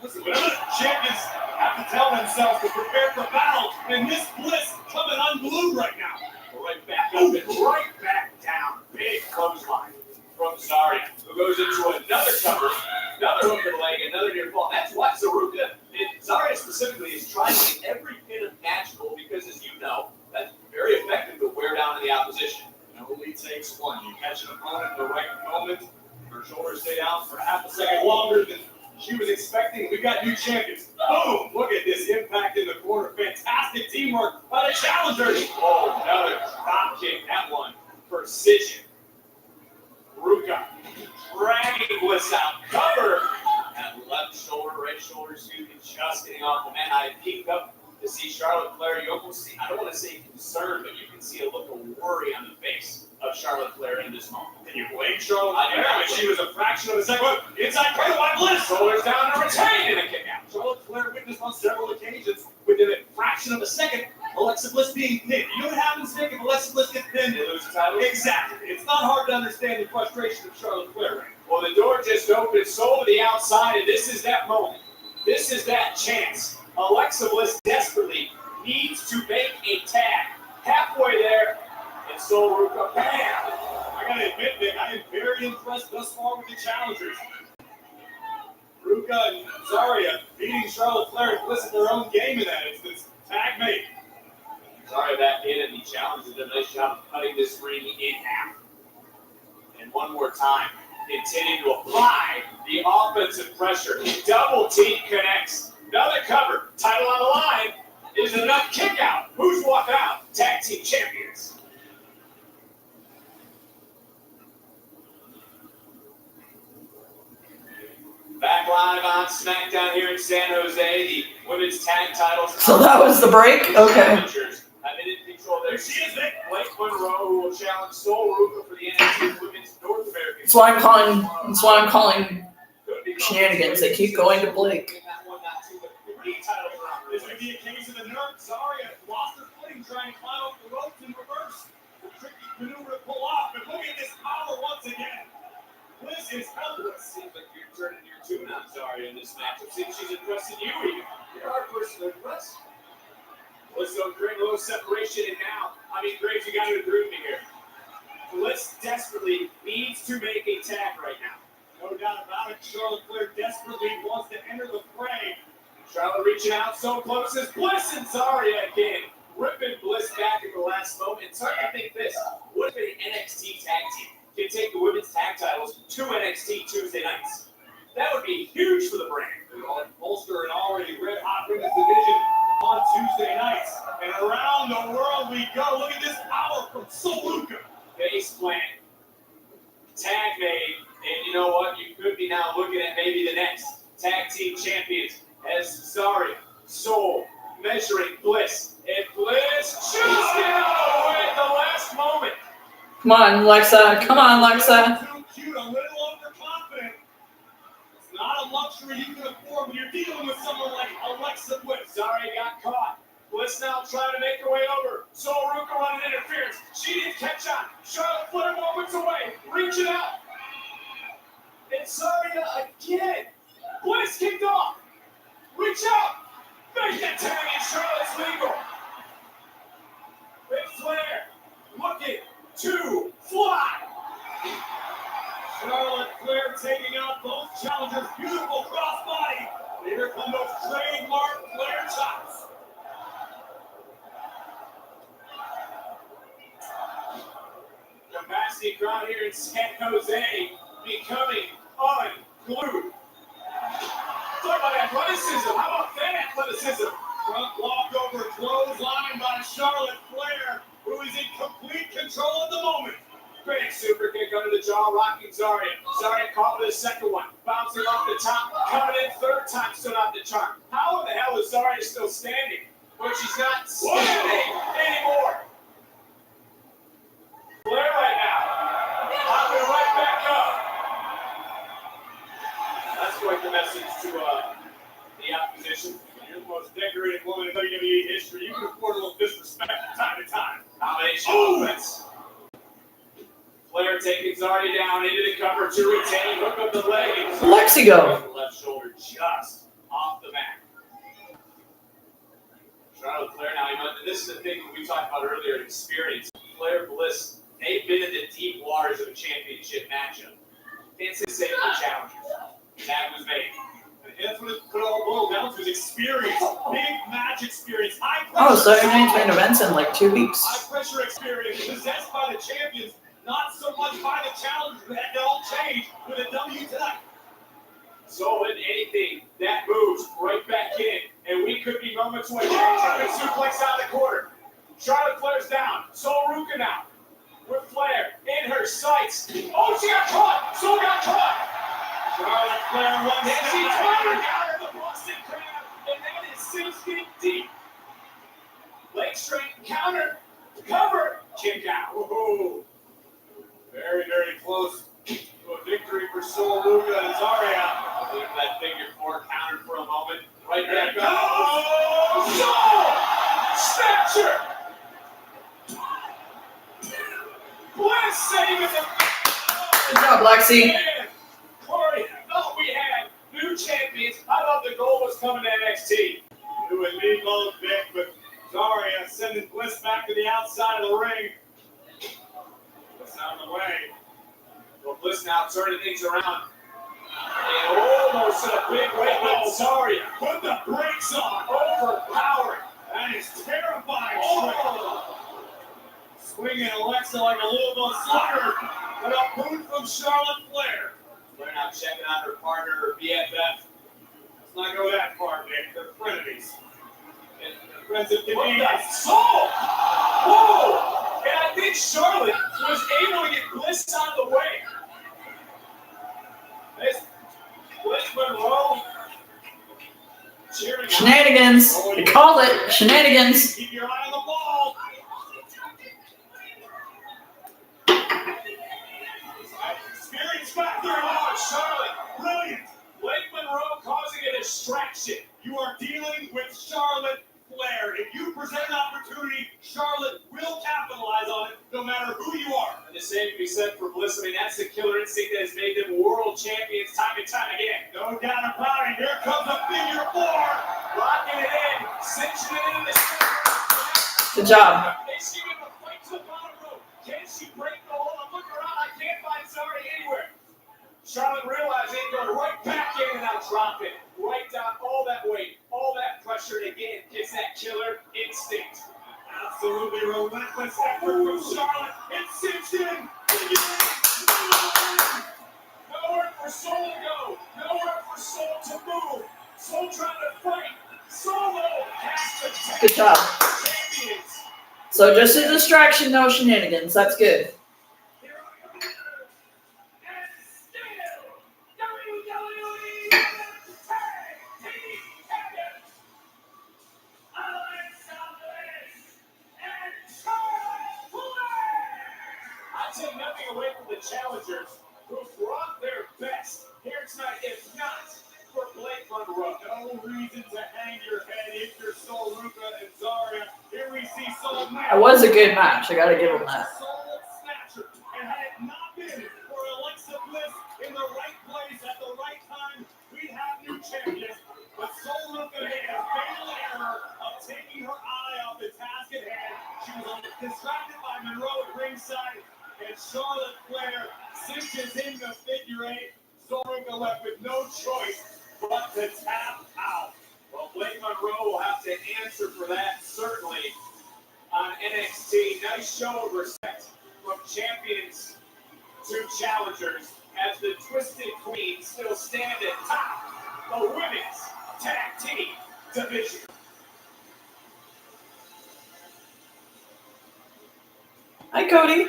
Speaker 2: Listen, whenever the champions have to tell themselves to prepare for battle, and this Bliss coming unglued right now. Right back up and right back down. Big clothesline from Zarya, who goes into another cover, another hook to the leg, another near fall. That's why Zaruka, and Zarya specifically, is trying to get every pin imaginable because, as you know, that's very effective to wear down the opposition. It only takes one. You catch an opponent at the right moment, her shoulders stay down for half a second longer than she was expecting. We've got new champions. Boom! Look at this impact in the corner. Fantastic teamwork by the challengers. Oh, another drop kick. That one, precision. Ruka dragging see Charlotte Flair, you almost see, I don't want to say concern, but you can see a look of worry on the face of Charlotte Flair in this moment.
Speaker 3: Can you blame Charlotte Flair?
Speaker 2: I mean, she was a fraction of a second. Inside cradle by Bliss. Shoulders down to retain in a kick out.
Speaker 3: Charlotte Flair witnessed on several occasions within a fraction of a second Alexa Bliss being pinned. You know what happens, Nick, if Alexa Bliss gets pinned?
Speaker 2: They lose the title.
Speaker 3: Exactly. It's not hard to understand the frustration of Charlotte Flair right now.
Speaker 2: Well, the door just opened, soul to the outside, and this is that moment. This is that chance. Alexa Bliss desperately needs to make a tag. Halfway there, and Sol Ruka, bam!
Speaker 3: I gotta admit, Nick, I am very impressed thus far with the challengers. Ruka and Zarya beating Charlotte Flair and Bliss at their own game in that instance. Tag mate.
Speaker 2: Zarya back in, and the challengers did a nice job of cutting this ring in half. And one more time, continuing to apply the offensive pressure. Double team connects. Another cover. Title on the line. Is enough kick out. Who's walking out? Tag team champions. Back live on SmackDown here in San Jose. The women's tag titles.
Speaker 1: So that was the break? Okay.
Speaker 2: Challengers have been in control. There she is, Nick. Blake Monroe, who will challenge Sol Ruka for the NXT Women's North American.
Speaker 1: That's why I'm calling shenanigans. They keep going to Blake.
Speaker 3: This would be a case of the nerve. Zarya lost her footing trying to climb up the ropes in reverse. A tricky maneuver to pull off, but look at this power once again. Bliss is helpless.
Speaker 2: Seems like you're turning your tune on Zarya in this matchup. Seems she's impressing you even. You're our person to impress. Bliss will create a little separation, and now, Graves, you got to agree with me here. Bliss desperately needs to make a tag right now.
Speaker 3: No doubt about it. Charlotte Flair desperately wants to enter the fray.
Speaker 2: Charlotte reaching out so close as Bliss and Zarya again. Ripping Bliss back at the last moment. Sorry, I think this. What if an NXT tag team can take the women's tag titles to NXT Tuesday nights? That would be huge for the brand.
Speaker 3: It will bolster an already red-hot women's division on Tuesday nights. And around the world we go. Look at this power from Sol Ruka.
Speaker 2: Face plant. Tag made. And you know what? You could be now looking at maybe the next tag team champions as Zarya, Sol, measuring Bliss. And Bliss just down away at the last moment.
Speaker 1: Come on, Lexa. Come on, Lexa.
Speaker 3: Too cute, a little overconfident. It's not a luxury you can afford when you're dealing with someone like Alexa Bliss.
Speaker 2: Zarya got caught. Bliss now trying to make her way over. Sol Ruka running interference. She didn't catch on. Charlotte Flair moments away. Reaching out. And Zarya again. Bliss kicked off. Reach out. Make that tag and Charlotte's legal. Ric Flair looking to fly.
Speaker 3: Charlotte Flair taking out both challengers. Beautiful crossbody. Here come those trademark Flair chops.
Speaker 2: Capacity crowd here in San Jose becoming unglued. Talk about athleticism. How about that athleticism?
Speaker 3: Front walkover clothesline by Charlotte Flair, who is in complete control at the moment.
Speaker 2: Great super kick under the jaw, rocking Zarya. Zarya caught with a second one. Bouncing off the top, coming in third time, stood off the charm. How in the hell is Zarya still standing? But she's not standing anymore. Flair right now. Hopping right back up. That's quite the message to the opposition.
Speaker 3: You're the most decorated woman in WWE history. You can afford a little disrespect from time to time.
Speaker 2: Combination offense. Flair taking Zarya down into the cover to retain. Hook up the leg.
Speaker 1: Lexi go.
Speaker 2: Left shoulder just off the mat. Charlotte Flair now, this is the thing we talked about earlier, experience. Flair, Bliss, they've been in the deep waters of a championship matchup. Can't say the same for challengers. That was made.
Speaker 3: And that's what it could all boil down to is experience. Big match experience. High
Speaker 1: Oh,
Speaker 3: pressure.
Speaker 1: so your name's main events in like 2 weeks.
Speaker 3: High pressure experience possessed by the champions, not so much by the challengers. That all changed with a W tonight.
Speaker 2: So in anything that moves right back in, and we could be moments away. German suplex out of the corner. Charlotte Flair's down. Sol Ruka now with Flair in her sights. Oh, she got caught. Sol got caught.
Speaker 3: Charlotte Flair runs
Speaker 2: And she
Speaker 3: down.
Speaker 2: turned out of the Boston Crab, and that is 6 feet deep. Counter. Cover. Kick out. Whoa. Very, very close to a victory for Sol Luca and Zarya. I think that figure four countered for a moment. Right there goes. Sol! Snatcher! Bliss saving the.
Speaker 1: Good job, Lexi.
Speaker 2: Man, Corey, I thought we had new champions. I thought the goal was coming to NXT. It would leave both Vic, but Zarya sending Bliss back to the outside of the ring. Bliss out of the way. Well, Bliss now turning things around. And almost a big way, but Zarya put the brakes on. Overpowering. That is terrifying. Oh. Swinging Alexa like a Louisville slugger. But a boot from Charlotte Flair. Flair now checking out her partner, her BFF. Let's not go that far, Nick. They're frenemies. And the friends of convenience. Whoa! And I think Charlotte was able to get Bliss out of the way. This Bliss Monroe cheering.
Speaker 1: Shenanigans. You called it. Shenanigans.
Speaker 2: Keep your eye on the ball. Experience factor on Charlotte. Brilliant. Blake Monroe causing a distraction. You are dealing with Charlotte Flair. If you present an opportunity, Charlotte will capitalize on it, no matter who you are. And the same can be said for Bliss. I mean, that's the killer instinct that has made them world champions time and time again. No doubt about it. Here comes a figure four. Locking it in. Cinching it into the center.
Speaker 1: Good job.
Speaker 2: Is she going to fight to the bottom rope? Can she break the hold? I'm looking around. I can't find Zarya anywhere. Charlotte realized they go right back in and now drop it. Right down all that weight, all that pressure, and again, gets that killer instinct. Absolutely relentless effort from Charlotte. It's cinched in. Nowhere for Sol to go. Nowhere for Sol to move. Sol trying to fight. Solo has to take
Speaker 1: Good job.
Speaker 2: champions.
Speaker 1: So just a distraction, no shenanigans. That's good.
Speaker 2: Take nothing away from the challengers who brought their best here tonight, if not for Blake Monroe. No reason to hang your head if you're Sol Luca and Zarya. Here we see Sol
Speaker 1: That was a good match. I gotta give him that.
Speaker 2: Sol Snatcher. And had it not been for Alexa Bliss in the right place at the right time, we'd have new champions. But Sol Luca made a fatal error of taking her eye off the task at hand. She was distracted by Monroe at ringside. And Charlotte Flair cinches in the figure eight. Sol Luca left with no choice but to tap out. Well, Blake Monroe will have to answer for that, certainly, on NXT. Nice show of respect from champions to challengers as the Twisted Queens still stand at top the women's tag team division.
Speaker 1: Hi, Cody.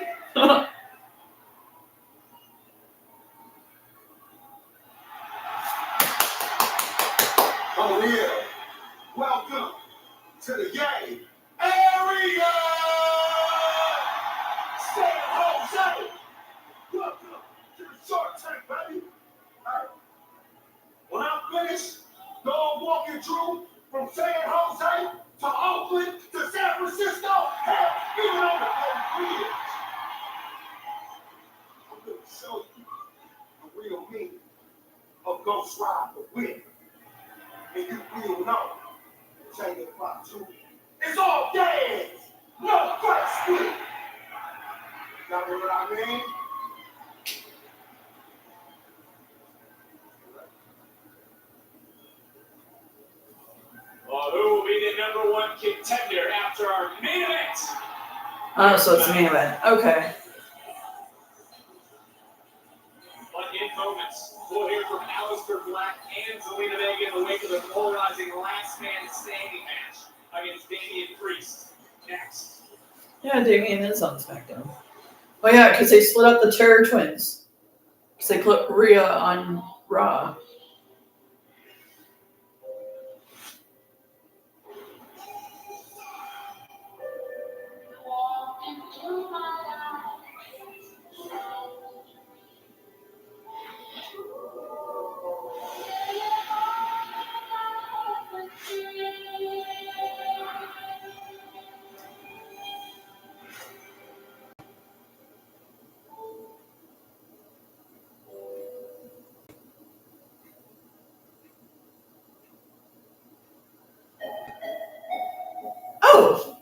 Speaker 3: Oh yeah. Welcome to the game area. San Jose. Welcome to the Shark Tank, baby. All right. When I'm finished, dog walking Drew from San Jose to Oakland to San Francisco, hell, even on the bridge. I'm gonna show you the real meaning of Ghost Ride the Wind. And you will know. Change the clock too. It's all gas, no first split. Y'all know what I mean?
Speaker 2: Well, who will be the number one contender after our main event?
Speaker 1: Oh, so it's the main event. Okay.
Speaker 2: But in moments, we'll hear from Aleister Black and Zelina Vega in the wake of the polarizing last man standing match against Damian Priest. Next.
Speaker 1: Yeah, Damien is on SmackDown. Oh yeah, because they split up the Terror Twins. Because they put Rhea on Raw.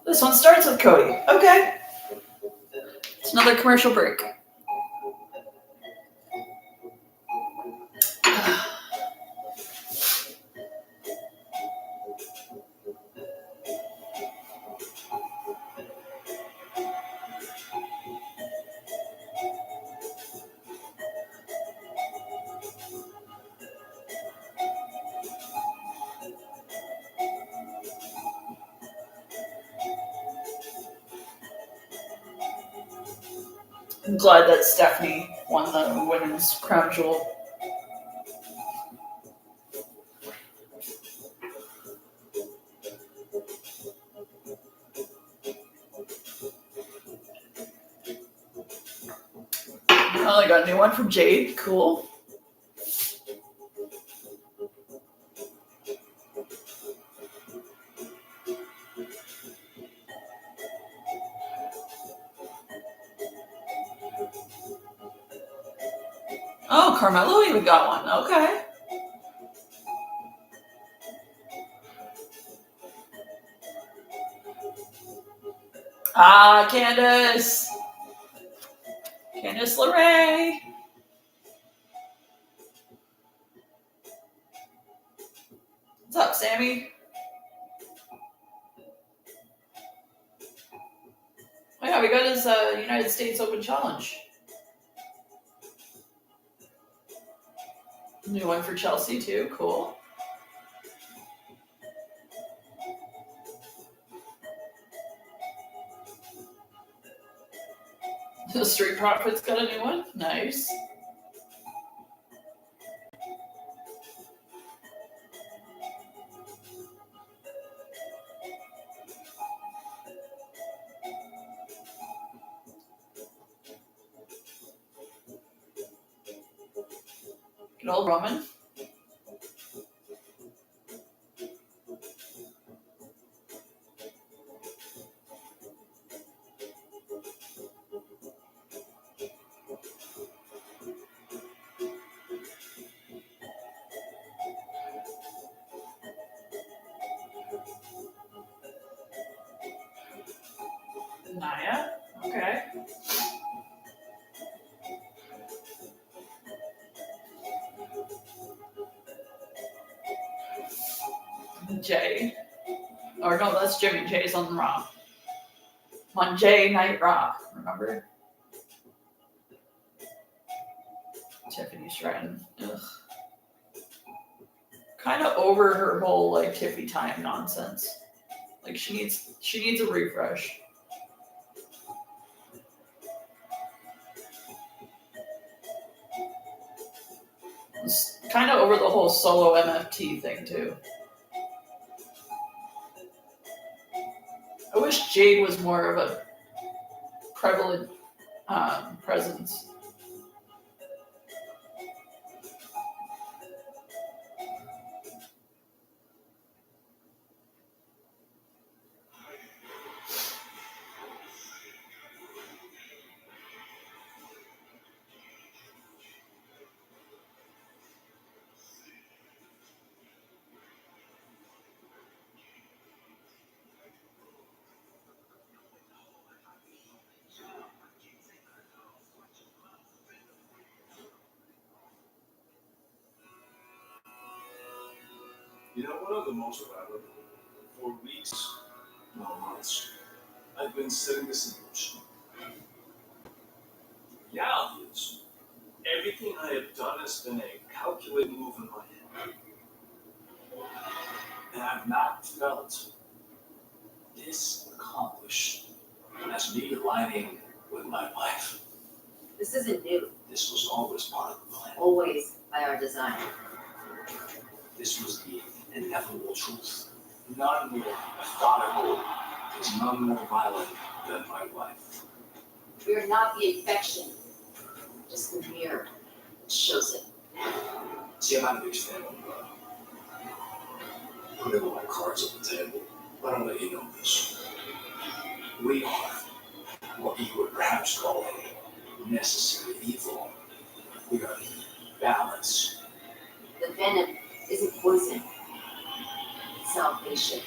Speaker 1: This one starts with Cody. Okay. It's another commercial break. I'm glad that Stephanie won the women's crown jewel. Oh, I got a new one from Jade. Cool. Oh, Carmelo even got one. Okay. Ah, Candace. Candice LeRae. What's up, Sammy? Oh yeah, we got his United States Open Challenge. New one for Chelsea too. Cool. The Street Profits got a new one. Nice. Good old Roman. Naya. Okay. Jay. Or no, that's Jimmy. Jay's on Raw. On Jay Night Raw. Remember? Tiffany Stratton. Ugh. Kind of over her whole like Tiffy time nonsense. Like she needs a refresh. It's kind of over the whole solo MFT thing too. I wish Jade was more of a prevalent presence.
Speaker 2: You know what I'm the most proud of? For weeks, no months, I've been setting this in motion. Reality is, everything I have done has been a calculated move in my head. And I've not felt this accomplished as me aligning with my life.
Speaker 4: This isn't new.
Speaker 2: This was always part of the plan.
Speaker 4: Always by our design.
Speaker 2: This was the inevitable truth. None more methodical, is none more violent than my wife.
Speaker 4: We are not the infection. Just the mirror that shows it.
Speaker 2: See, I'm not a big fan of putting all my cards on the table, but I'll let you know this. We are what you would perhaps call a necessary evil. We are the balance.
Speaker 4: The venom isn't poison. It's salvation.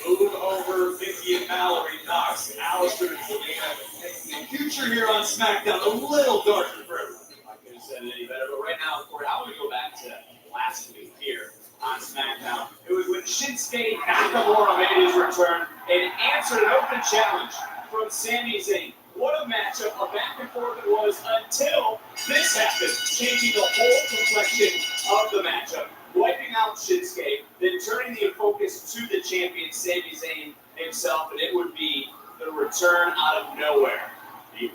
Speaker 2: Move over 50 and Mallory knocks Alistair and Selena, making the future here on SmackDown a little darker for everyone. I couldn't have said it any better, but right now, Corey, I want to go back to last week here on SmackDown. It was when Shinsuke Nakamura made his return and answered an open challenge from Sami Zayn. What a matchup, a back and forth it was until this happened, changing the whole complexion of the matchup, wiping out Shinsuke, then turning the focus to the champion, Sami Zayn himself, and it would be the return out of nowhere. The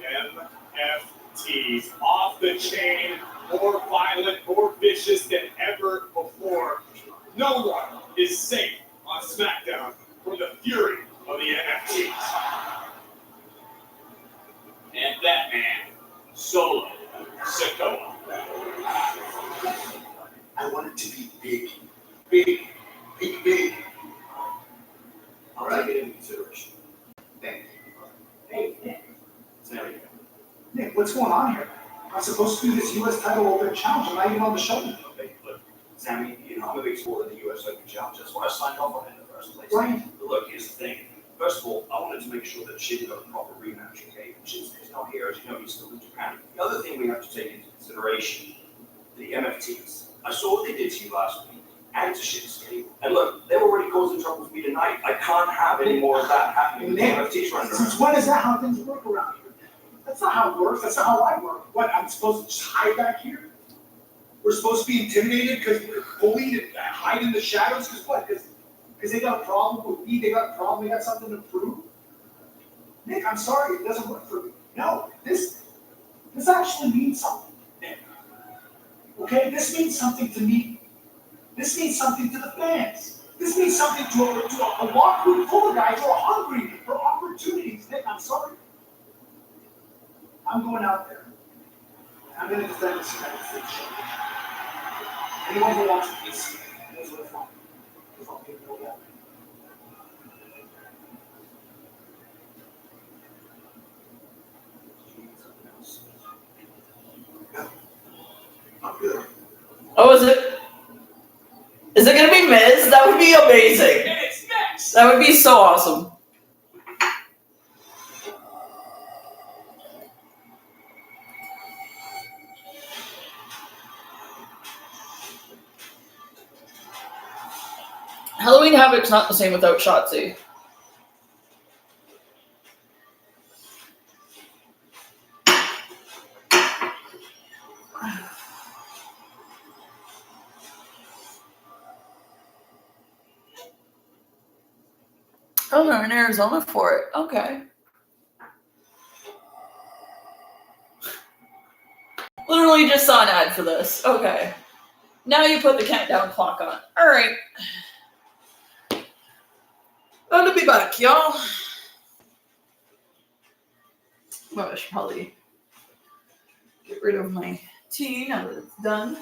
Speaker 2: MFTs off the chain, more violent, more vicious than ever before. No one is safe on SmackDown from the fury of the MFTs. And that man, Solo Sikoa.
Speaker 3: I want it to be big. Big. Big, big. I'll take it into consideration. Thank you.
Speaker 2: Hey, Nick. There we go.
Speaker 5: Nick, what's going on here? I'm supposed to do this U.S. title open challenge. I'm not even on the show.
Speaker 3: Okay, look, Sammy, I'm a big supporter of the U.S. Open Challenge. That's why I signed off on it in the first place.
Speaker 5: Right.
Speaker 3: But look, here's the thing. First of all, I wanted to make sure that Shin got a proper rematch, okay? Shinsuke's not here, as you know, he's still in Japan. The other thing we have to take into consideration, the MFTs. I saw what they did to you last week, and to Shinsuke. And look, they're already causing trouble for me tonight. I can't have any more of that happening with the MFTs running around.
Speaker 5: Since when is that how things work around here? That's not how it works. That's not how I work. What, I'm supposed to just hide back here? We're supposed to be intimidated because we're bullied and hide in the shadows? Because what? Because they got a problem with me? They got a problem? They got something to prove? Nick, I'm sorry. It doesn't work for me. No, this actually means something. Okay? This means something to me. This means something to the fans. This means something to a locker room full of guys who are hungry for opportunities. Nick, I'm sorry. I'm going out there. I'm going to defend this United States champion. Anyone who wants a piece knows what it's like. Because I'll give no more.
Speaker 3: No, I'm good.
Speaker 1: Oh, is it? Is it gonna be Miz? That would be amazing.
Speaker 2: And it's next.
Speaker 1: That would be so awesome. Halloween Havoc's not the same without Shotzi. Oh, they're in Arizona for it. Okay. Literally just saw an ad for this. Okay. Now you put the countdown clock on. All right. Good to be back, y'all. Well, I should probably get rid of my tea now that it's done.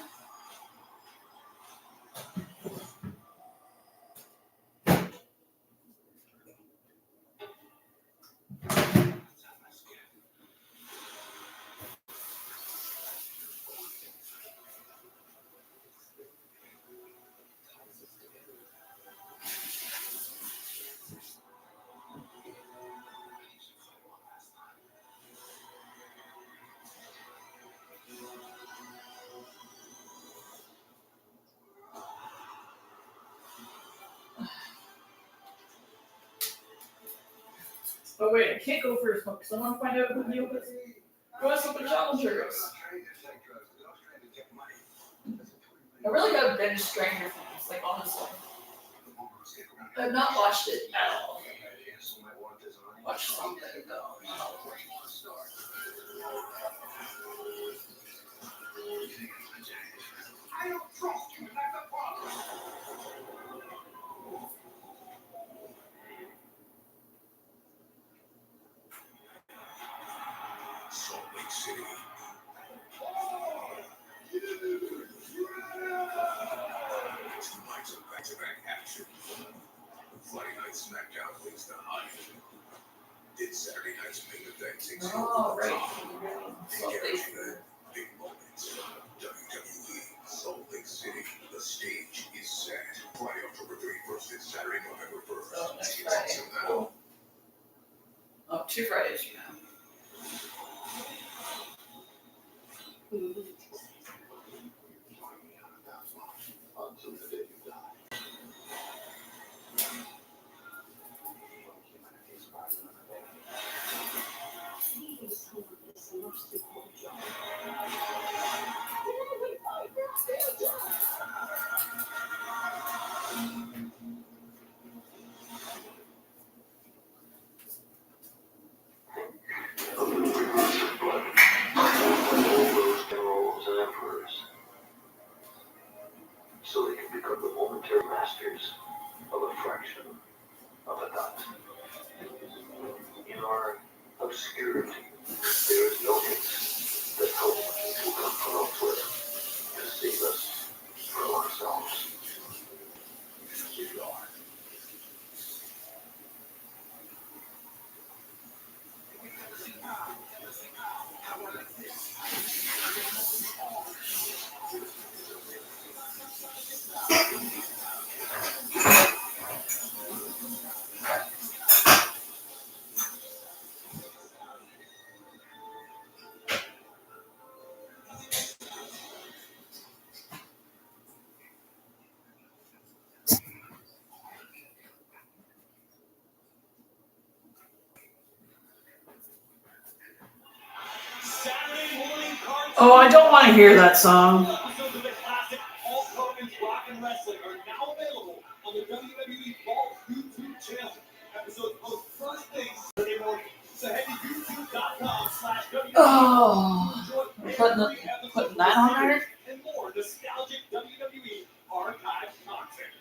Speaker 1: Oh wait, I can't go for a smoke because I want to find out who the US Open Challenger is. I really got to binge Stranger Things, like honestly. I've not watched it at all. Watch something though.
Speaker 3: I don't trust you, that's the problem. Salt Lake City. Two nights of back-to-back action. Friday Night Smackdown leads the high. Did Saturday night's main event takes you over the top. Big energy, big moments. WWE
Speaker 2: Salt Lake City, the stage is set. Friday, October 31st and Saturday, November 1st.
Speaker 1: Oh, next
Speaker 2: Tickets
Speaker 1: Friday.
Speaker 2: on sale now.
Speaker 1: Cool. Oh, 2 Fridays from now.
Speaker 3: Until the day you die.
Speaker 6: Generals and emperors, so they can become the momentary masters of a fraction of a dot. In our obscurity, there is no hint that hope will come from elsewhere to save us from ourselves. Here you are.
Speaker 2: Saturday morning cards.
Speaker 1: Oh, I don't want to hear that song.
Speaker 2: Episodes of the classic Hulk Hogan's Rock and Wrestling are now available on the WWE Vault YouTube channel. Episodes post first thing Saturday morning. So head to youtube.com/WWE.
Speaker 1: Oh, putting that on there?
Speaker 2: And more nostalgic WWE archive content.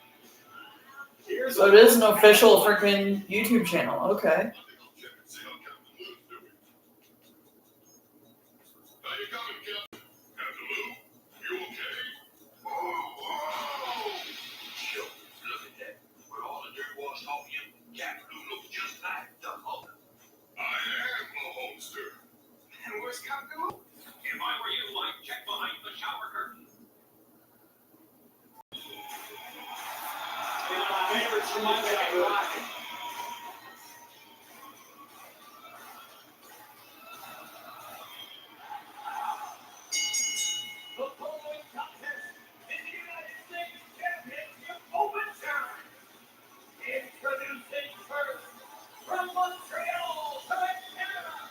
Speaker 2: Here's
Speaker 1: So it is an official freaking YouTube channel. Okay.
Speaker 2: How you coming, Captain? Captain Lou? You okay? Whoa! Yo, look at that. With all the dirt washed off you, Captain Lou looks just like the Hulk. I am a Hulkster. And where's Captain Lou? If I were you, I'd check behind the shower curtain. One of my favorites from my childhood. The following contest is the United States Championship Open Challenge. Introducing first, from Montreal, Canada,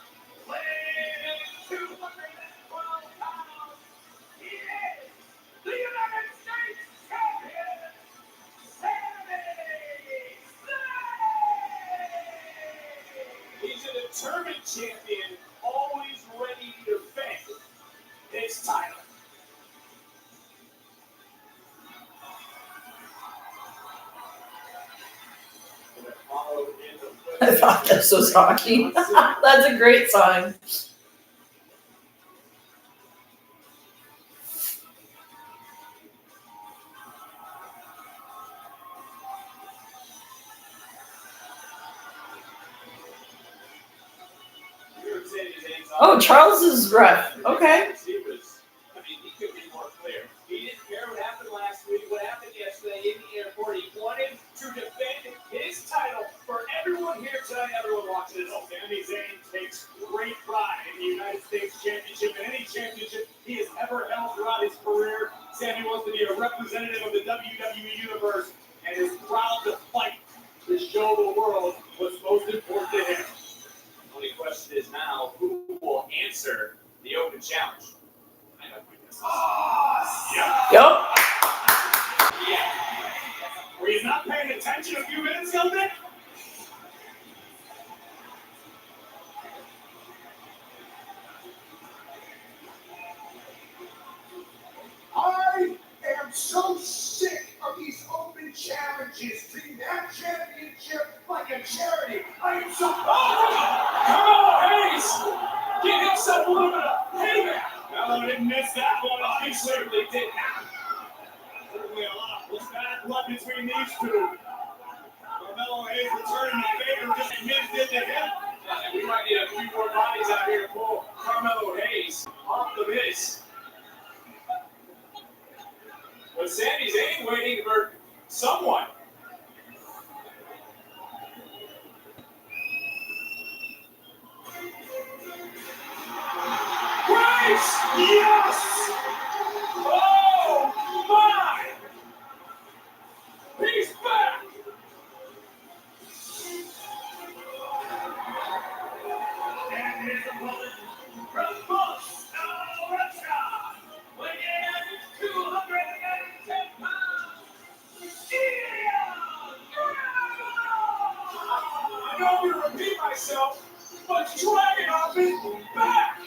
Speaker 2: weighing 212 pounds, he is the United States Champion, Sammy Zayn! He's a determined champion, always ready to defend his title.
Speaker 1: I thought this was hockey. That's a great song. Oh, Charles is ref. Okay.
Speaker 2: He could be more clear. He didn't care what happened last week, what happened yesterday in the airport. He wanted to defend his title for everyone here tonight, everyone watching at home. Sami Zayn takes great pride in the United States Championship and any championship he has ever held throughout his career. Sami wants to be a representative of the WWE Universe and is proud to fight to show the world what's most important to him. The only question is now, who will answer the open challenge? I know who this is.
Speaker 1: Yup.
Speaker 2: Yeah. Were you not paying attention a few minutes ago, Nick?
Speaker 5: I am so sick of these open challenges. Treating that championship like a charity. I am so.
Speaker 2: Carmelo Hayes! Give himself a little bit of payback! Carmelo didn't miss that one. He certainly did not. Certainly a lot of bad blood between these two. Carmelo Hayes returning the favor just like Miz did to him. And we might need a few more bodies out here to pull Carmelo Hayes off the Miz. waiting for someone. Grace! Yes! Oh my! He's back! And his opponent from Boston, Russia, weighing in 210 pounds, I know I'm going to repeat myself, but Dragunov is back!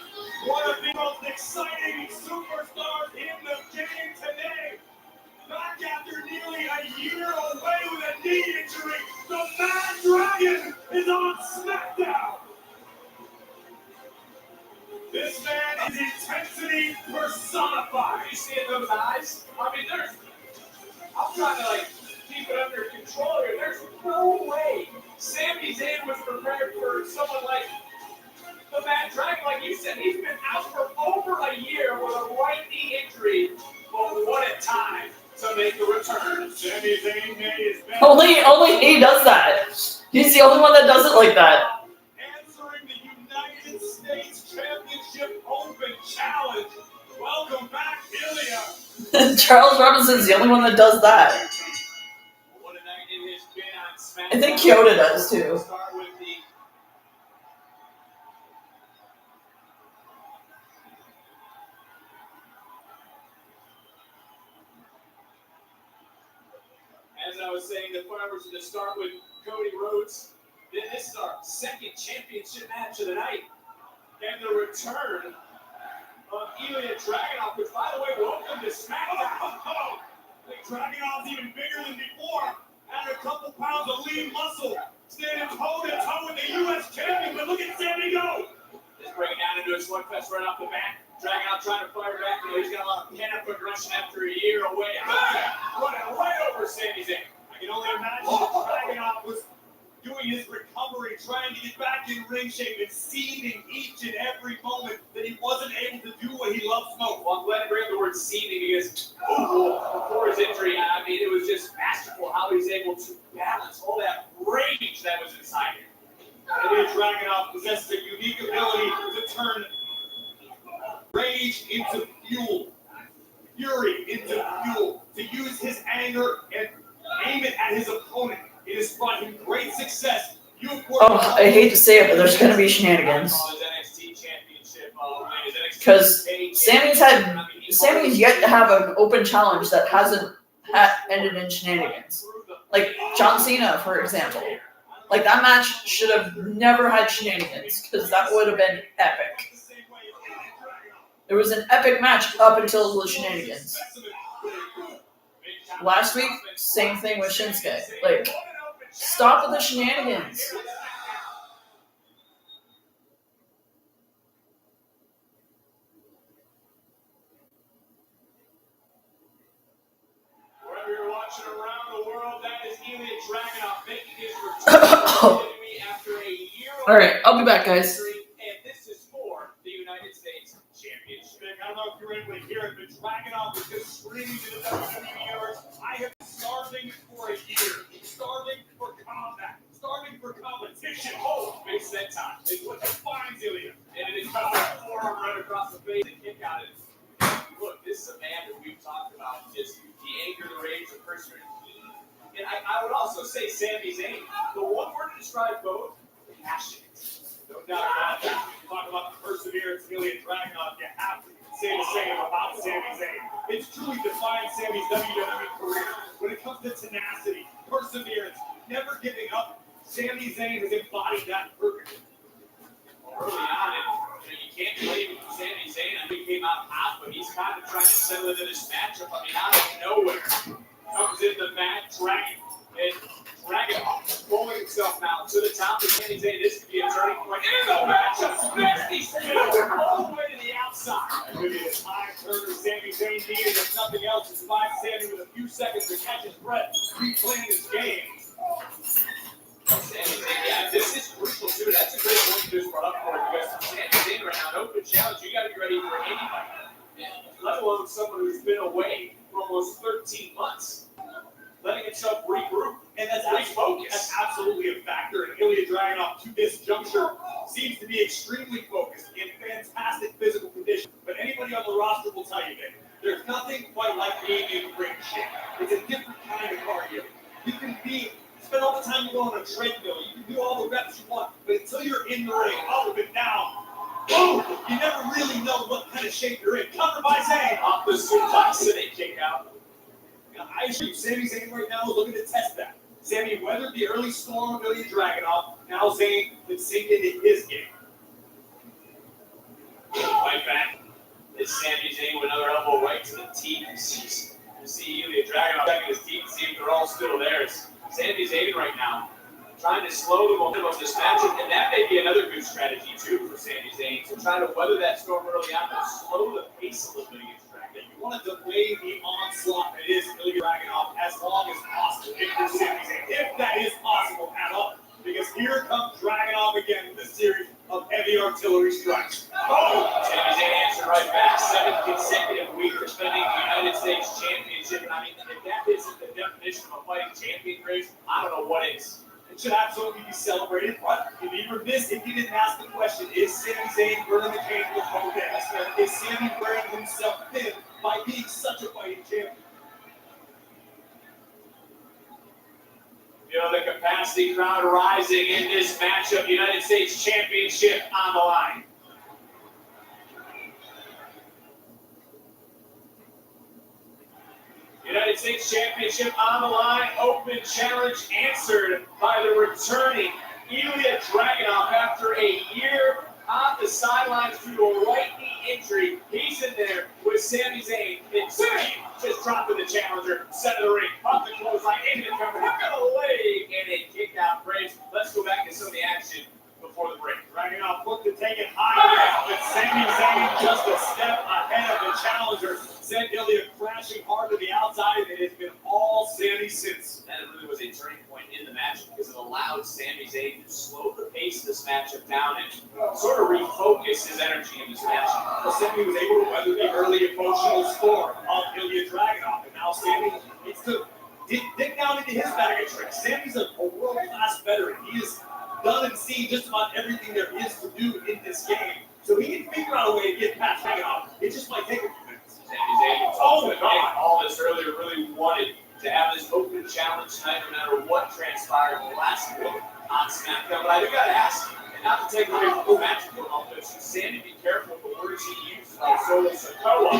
Speaker 2: One of the most exciting superstars in the game today. Back after nearly a year away with a knee injury, the Mad Dragon is on Smackdown. This man is intensity personified. You see in those eyes? I mean, I'm trying to keep it under control here. There's no way Sami Zayn was prepared for someone like the Mad Dragon. Like you said, he's been out for over a year with a right knee injury. But what a time to make the return. Sami Zayn made his best.
Speaker 1: Only he does that. He's the only one that does it like that.
Speaker 2: Answering the United States Championship Open Challenge. Welcome back, Ilya.
Speaker 1: Charles Robinson's the only one that does that.
Speaker 2: What a night it has been on SmackDown.
Speaker 1: I think Kyoto does too.
Speaker 2: Start with the as I was saying, the Farmers are to start with Cody Rhodes. Then this is our second championship match of the night. And the return of Ilya Dragunov, which, by the way, welcome to SmackDown. I think Dragunov's even bigger than before. Added a couple pounds of lean muscle. Standing toe-to-toe with the U.S. champion, but look at Sami go. Just breaking down into a slugfest right off the bat. Dragunov trying to fire back. He's got a lot of pent-up aggression after a year away. Running right over Sami Zayn. I can only imagine that Dragunov was doing his recovery, trying to get back in ring shape and seething each and every moment that he wasn't able to do what he loves most. Well, I'm glad to bring up the word seething because before his injury, I mean, it was just masterful how he's able to balance all that rage that was inside him. And Dragunov possesses a unique ability to turn rage into fuel, fury into fuel, to use his anger and aim it at his opponent. It has brought him great success.
Speaker 1: Oh, I hate to say it, but there's going to be shenanigans. Because Sammy's yet to have an open challenge that hasn't ended in shenanigans. Like John Cena, for example. Like that match should have never had shenanigans, because that would have been epic. It was an epic match up until the shenanigans. Last week, same thing with Shinsuke. Like, stop with the shenanigans.
Speaker 2: Wherever you're watching around the world, that is Ilya Dragunov making his return after a year.
Speaker 1: All right, I'll be back, guys.
Speaker 2: And this is for the United States Championship. I don't know if you're able to hear it, but Dragunov is just screaming to the WWE universe. I have been starving for a year, starving for combat, starving for competition. Oh, makes that time. It's what defines Ilya. And it is about a forearm right across the face and kick out of it. Look, this is a man that we've talked about, just the anger, the rage, the perseverance. And I would also say Sami Zayn. The one word to describe both, passionate. No doubt about that. Talk about the perseverance of Ilya Dragunov. You have to say the same about Sami Zayn. It's truly defined Sami's WWE career. When it comes to tenacity, perseverance, never giving up, Sami Zayn has embodied that perfectly. Early on, you can't blame Sami Zayn. I think he came out hot, but he's kind of trying to settle into this matchup. I mean, out of nowhere comes in the Mad Dragon. And Dragunov pulling himself now to the top of Sami Zayn. This could be a turning point in the matchup. Nasty spin all the way to the outside. That could be the time turner Sami Zayn needed. If nothing else, to provide Sami with a few seconds to catch his breath, replaying his game. Sami Zayn, yeah, this is crucial too. That's a great point you just brought up for it, because Sami Zayn right now, an open challenge. You got to be ready for anybody, let alone someone who's been away for almost 13 months. catch up, regroup, and that's absolutely a factor. And Ilya Dragunov, to this juncture, seems to be extremely focused in fantastic physical condition. But anybody on the roster will tell you that there's nothing quite like being in ring shape. It's a different kind of cardio. You can spend all the time you go on a treadmill. You can do all the reps you want, but until you're in the ring, up and down, boom, you never really know what kind of shape you're in. Covered by Zayn. Off the suplex and a kick out. Now, I assure you, Sami Zayn right now is looking to test that. Sami weathered the early storm of Ilya Dragunov. Now Zayn can sink into his game. Right back. It's Sami Zayn with another elbow right to the teeth. You see Ilya Dragunov checking his teeth to see if they're all still there. It's Sami Zayn right now, trying to slow the momentum of this matchup, and that may be another good strategy too for Sami Zayn, to try to weather that storm early on, but slow the pace a little bit against Dragunov. You want to delay the onslaught that is Ilya Dragunov as long as possible if you're Sami Zayn, if that is possible at all. Because here comes Dragunov again with a series of heavy artillery strikes. Oh! Sami Zayn answered right back. 7th consecutive week for defending the United States Championship. And I mean, if that isn't the definition of a fighting champion race, I don't know what is. It should absolutely be celebrated. But you'd be remiss if you didn't ask the question, is Sami Zayn burning the candle with both ends? Is Sami wearing himself thin by being such a fighting champion? You know, the capacity crowd rising in this matchup. United States Championship on the line. United States Championship on the line. Open challenge answered by the returning Ilya Dragunov after a year on the sidelines due to a right knee injury. He's in there with Sami Zayn. And Zayn just dropping the challenger, center of the ring, up the clothesline, into the cover, hook of the leg, and a kick out breaks. Let's go back to some of the action before the break. Dragunov looked to take it higher, but Sami Zayn just a step ahead of the challenger. Sent Ilya crashing hard to the outside, and it has been all Sami since. That really was a turning point in the match because it allowed Sami Zayn to slow the pace of this matchup down and sort of refocus his energy in this match. Well, Sami was able to weather the early emotional storm of Ilya Dragunov, and now Sami needs to dig down into his bag of tricks. Sami's a world-class veteran. He has done and seen just about everything there is to do in this game, so he can figure out a way to get past Dragunov. It just might take a few minutes. Sami Zayn, all this earlier, really wanted to have this open challenge tonight, no matter what transpired in the last week on SmackDown. But I do got to ask, and not to take away from the match for a moment, but should Sami be careful with the words he uses about Solo Sikoa?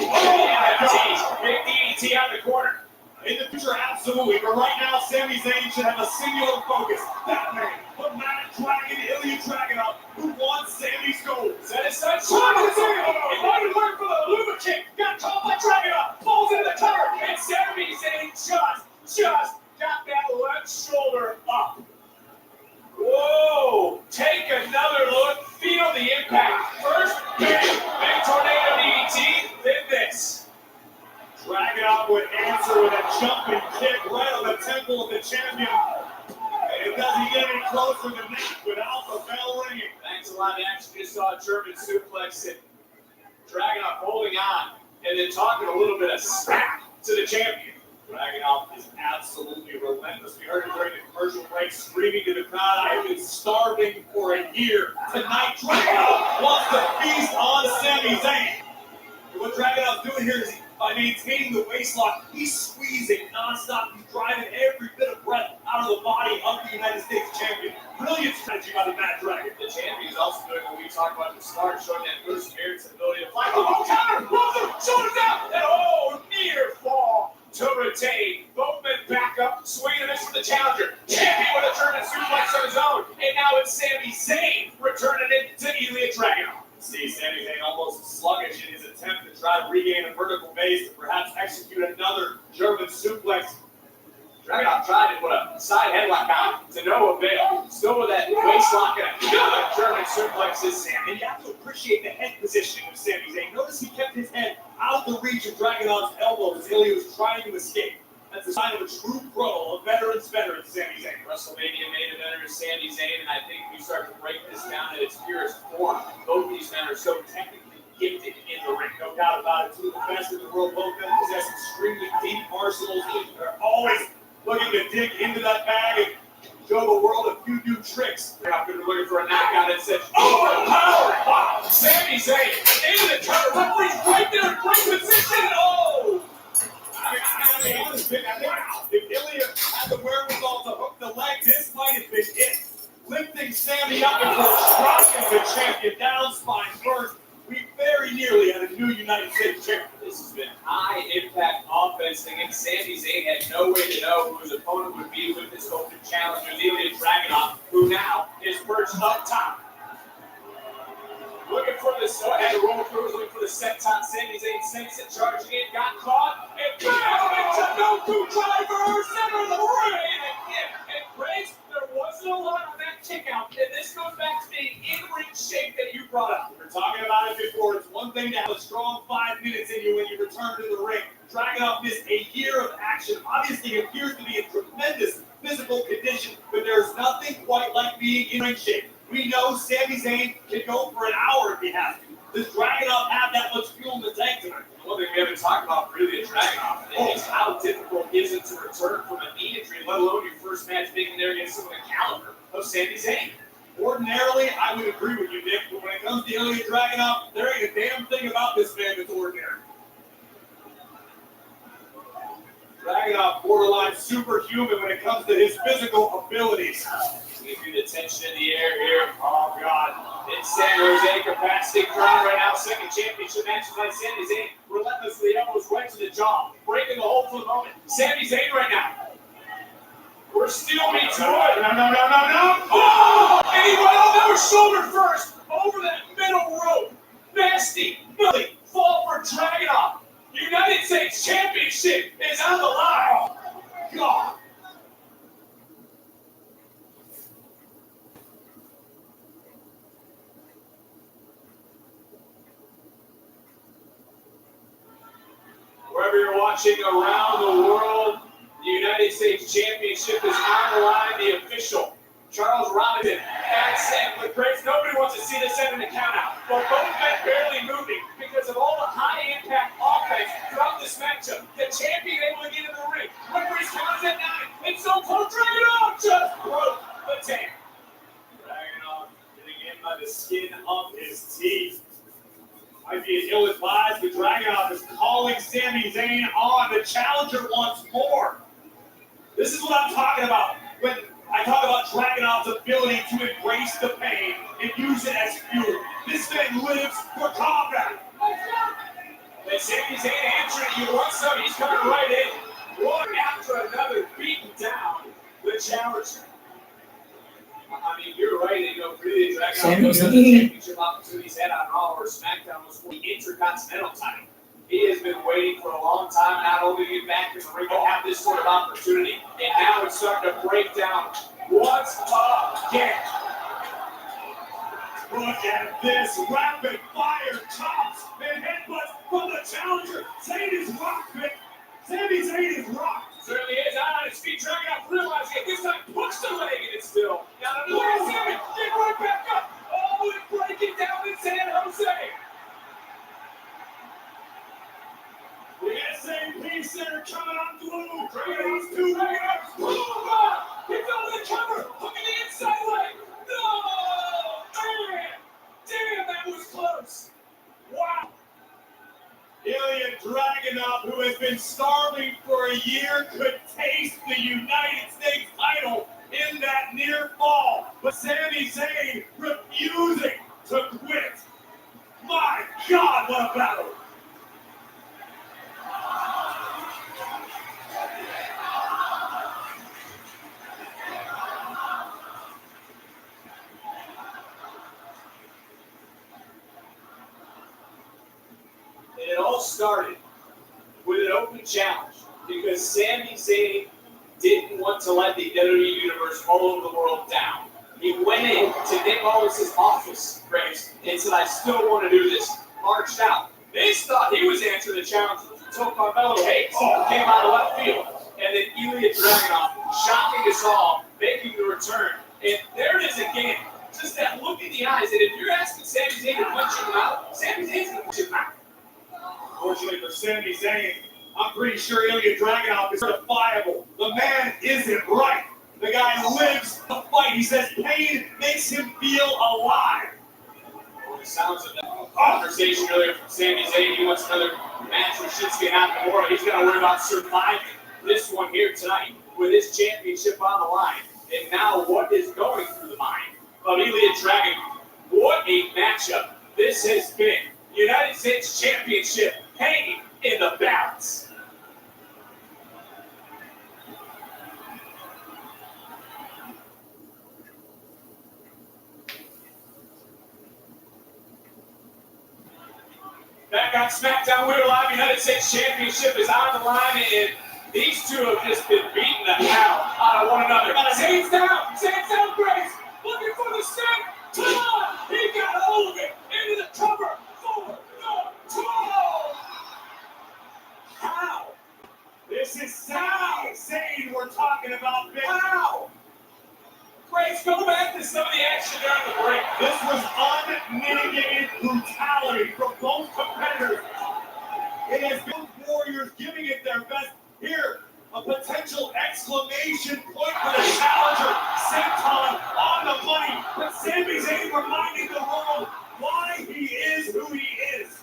Speaker 2: Big DDT on the corner. In the future, absolutely. But right now, Sami Zayn should have a singular focus. That man, the Mad Dragon, Ilya Dragunov, who wants Sami's gold. Set aside. He wanted to work for the Luba kick. Got caught by Dragunov. Falls into the cover. And Sami Zayn just got that left shoulder up. Whoa! Take another look. Feel the impact. First, big tornado DDT. Then this. Dragunov would answer with a jumping kick right on the temple of the champion. And it doesn't get any closer than that without the bell ringing. Thanks a lot, Action. Just saw a German suplex and Dragunov holding on and then talking a little bit of smack to the champion. Dragunov is absolutely relentless. We heard him during the commercial break screaming to the crowd, I have been starving for a year. Tonight, Dragunov wants to feast on Sami Zayn. And what Dragunov's doing here is by maintaining the waist lock, he's squeezing nonstop. He's driving every bit of breath out of the body of the United States champion. Brilliant strategy by the Mad Dragon. The champion is also doing what we talked about at the start, showing that perseverance and ability to fly. Oh, counter! Shoulders down! And near fall to retain. Both men back up, swinging a miss from the challenger. Champion with a German suplex on his own. And now it's Sami Zayn returning it to Ilya Dragunov. See Sami Zayn almost sluggish in his attempt to try to regain a vertical base to perhaps execute another German suplex. Dragunov tried to put a side headlock on to no avail. Still with that waist lock and another German suplex is Sami. And you have to appreciate the head positioning of Sami Zayn. Notice he kept his head out of the reach of Dragunov's elbows as Ilya was trying to escape. That's a sign of a true pro, a veteran's veteran, Sami Zayn. WrestleMania main eventer Sami Zayn, and I think we start to break this down at its purest form. Both these men are so technically gifted in the ring, no doubt about it. Two of the best in the world, both men possess extremely deep arsenals. They're always looking to dig into that bag and show the world a few new tricks. They're out there looking for a knockout and said, overpowered! Wow! Sami Zayn into the cover. Referee's right there in great position. Oh! I mean, honestly, I think if Ilya had the wherewithal to hook the leg, this might have been it. Lifting Sami up before dropping the champion down spine first. We very nearly had a new United States champion. This has been high-impact offense against Sami Zayn. Had no way to know who his opponent would be with this open challenge. There's Ilya Dragunov, who now is perched up top. Looking for this, and the roll through, looking for the set top. Sami Zayn sends it, charging in, got caught, and bam! It's a no-two driver, center of the ring, and again, and Grace, there wasn't a lot on that kick out, and this goes back to the in-ring shape that you brought up. We were talking about it before. It's one thing to have a strong 5 minutes in you when you return to the ring. Dragunov missed a year of action. Obviously, he appears to be in tremendous physical condition, but there's nothing quite like being in ring shape. We know Sami Zayn can go for an hour if he has to. Does Dragunov have that much fuel in the tank tonight? One thing we haven't talked about really at Dragunov is how difficult is it to return from a knee injury, let alone your first match being there against someone the caliber of Sami Zayn. Ordinarily, I would agree with you, Nick, but when it comes to Ilya Dragunov, there ain't a damn thing about this man that's ordinary. Dragunov borderline superhuman when it comes to his physical abilities. Give you the tension in the air here. Oh, God. It's San Jose capacity crowd right now. Second championship match tonight. Sami Zayn relentlessly elbows right to the jaw. Breaking the hold for the moment. Sami Zayn right now. We're still me to it. No. Oh! And he went on that shoulder first. Over that middle rope. Nasty. Billy. Fall for Dragunov. United States Championship is on the line. Oh, God. Wherever you're watching around the world, the United States Championship is on the line. The official, Charles Robinson, at Sam Grace. Nobody wants to see this end in the count out. But both men barely moving because of all the high-impact offense throughout this matchup. The champion able to get in the ring. Referee's counts at 9. It's so close. Dragunov just broke the tape. Dragunov getting in by the skin of his teeth. Might be ill-advised, but Dragunov is calling Sami Zayn on the challenger once more. This is what I'm talking about when I talk about Dragunov's ability to embrace the pain and use it as fuel. This man lives for combat. And Sami Zayn answering, you want some, he's coming right in. One after another, beating down the challenger. I mean, you're right. Really, Dragunov championship opportunities had on Raw or SmackDown was for the Intercontinental title. He has been waiting for a long time, not only to get back in the ring, but have this sort of opportunity. And now it's starting to break down once again. Look at this rapid fire chops and headbutts from the challenger. Zayn is rocked, man. Sami Zayn is rocked. Certainly is. On his feet, Dragunov realizing it this time, push the leg, and it's still down. Look at Sami, get right back up. Oh, and breaking down in San Jose. The SAP Center coming on blue. Dragunov's 2 Dragunov's. Oh, God. He's over the cover. Hooking the inside leg. No. Damn, that was close. Wow. Ilya Dragunov, who has been starving for a year, could taste the United States title in that near fall. But Sami Zayn refusing to quit. My God, what a battle. It all started with an open challenge because Sami Zayn didn't want to let the WWE Universe all over the world down. He went in to Nick Aldis' office, Grace, and said, I still want to do this. Marched out. They thought he was answering the challenge until Carmelo Hayes came out of left field. And then Ilya Dragunov shocking us all, making the return. And there it is again. Just that look in the eyes. And if you're asking Sami Zayn to punch him out, Sami Zayn's going to punch him out. Fortunately for Sami Zayn,
Speaker 5: I'm pretty sure Ilya Dragunov is certifiable. The man isn't right. The guy lives the fight. He says pain makes him feel alive.
Speaker 2: Well, the sounds of that conversation earlier from Sami Zayn, he wants another match with Shinsuke Nakamura. He's got to worry about surviving this one here tonight with his championship on the line. And now what is going through the mind of Ilya Dragunov? What a matchup this has been. United States Championship hanging in the balance. Back on Smackdown, we're live. United States Championship is on the line, and these two have just been beating the hell out of one another. Zayn's down, Grace, looking for the stick. Come on, he got hold of it into the cover for the 12. How?
Speaker 5: This is Sami Zayn we're talking about, Vic.
Speaker 2: How? Grace, go back to some of the action during the break.
Speaker 5: This was unmitigated brutality from both competitors. It has been warriors giving it their best. Here, a potential exclamation point for the challenger. Senton on the money. But Sami Zayn reminding the world why he is who he is.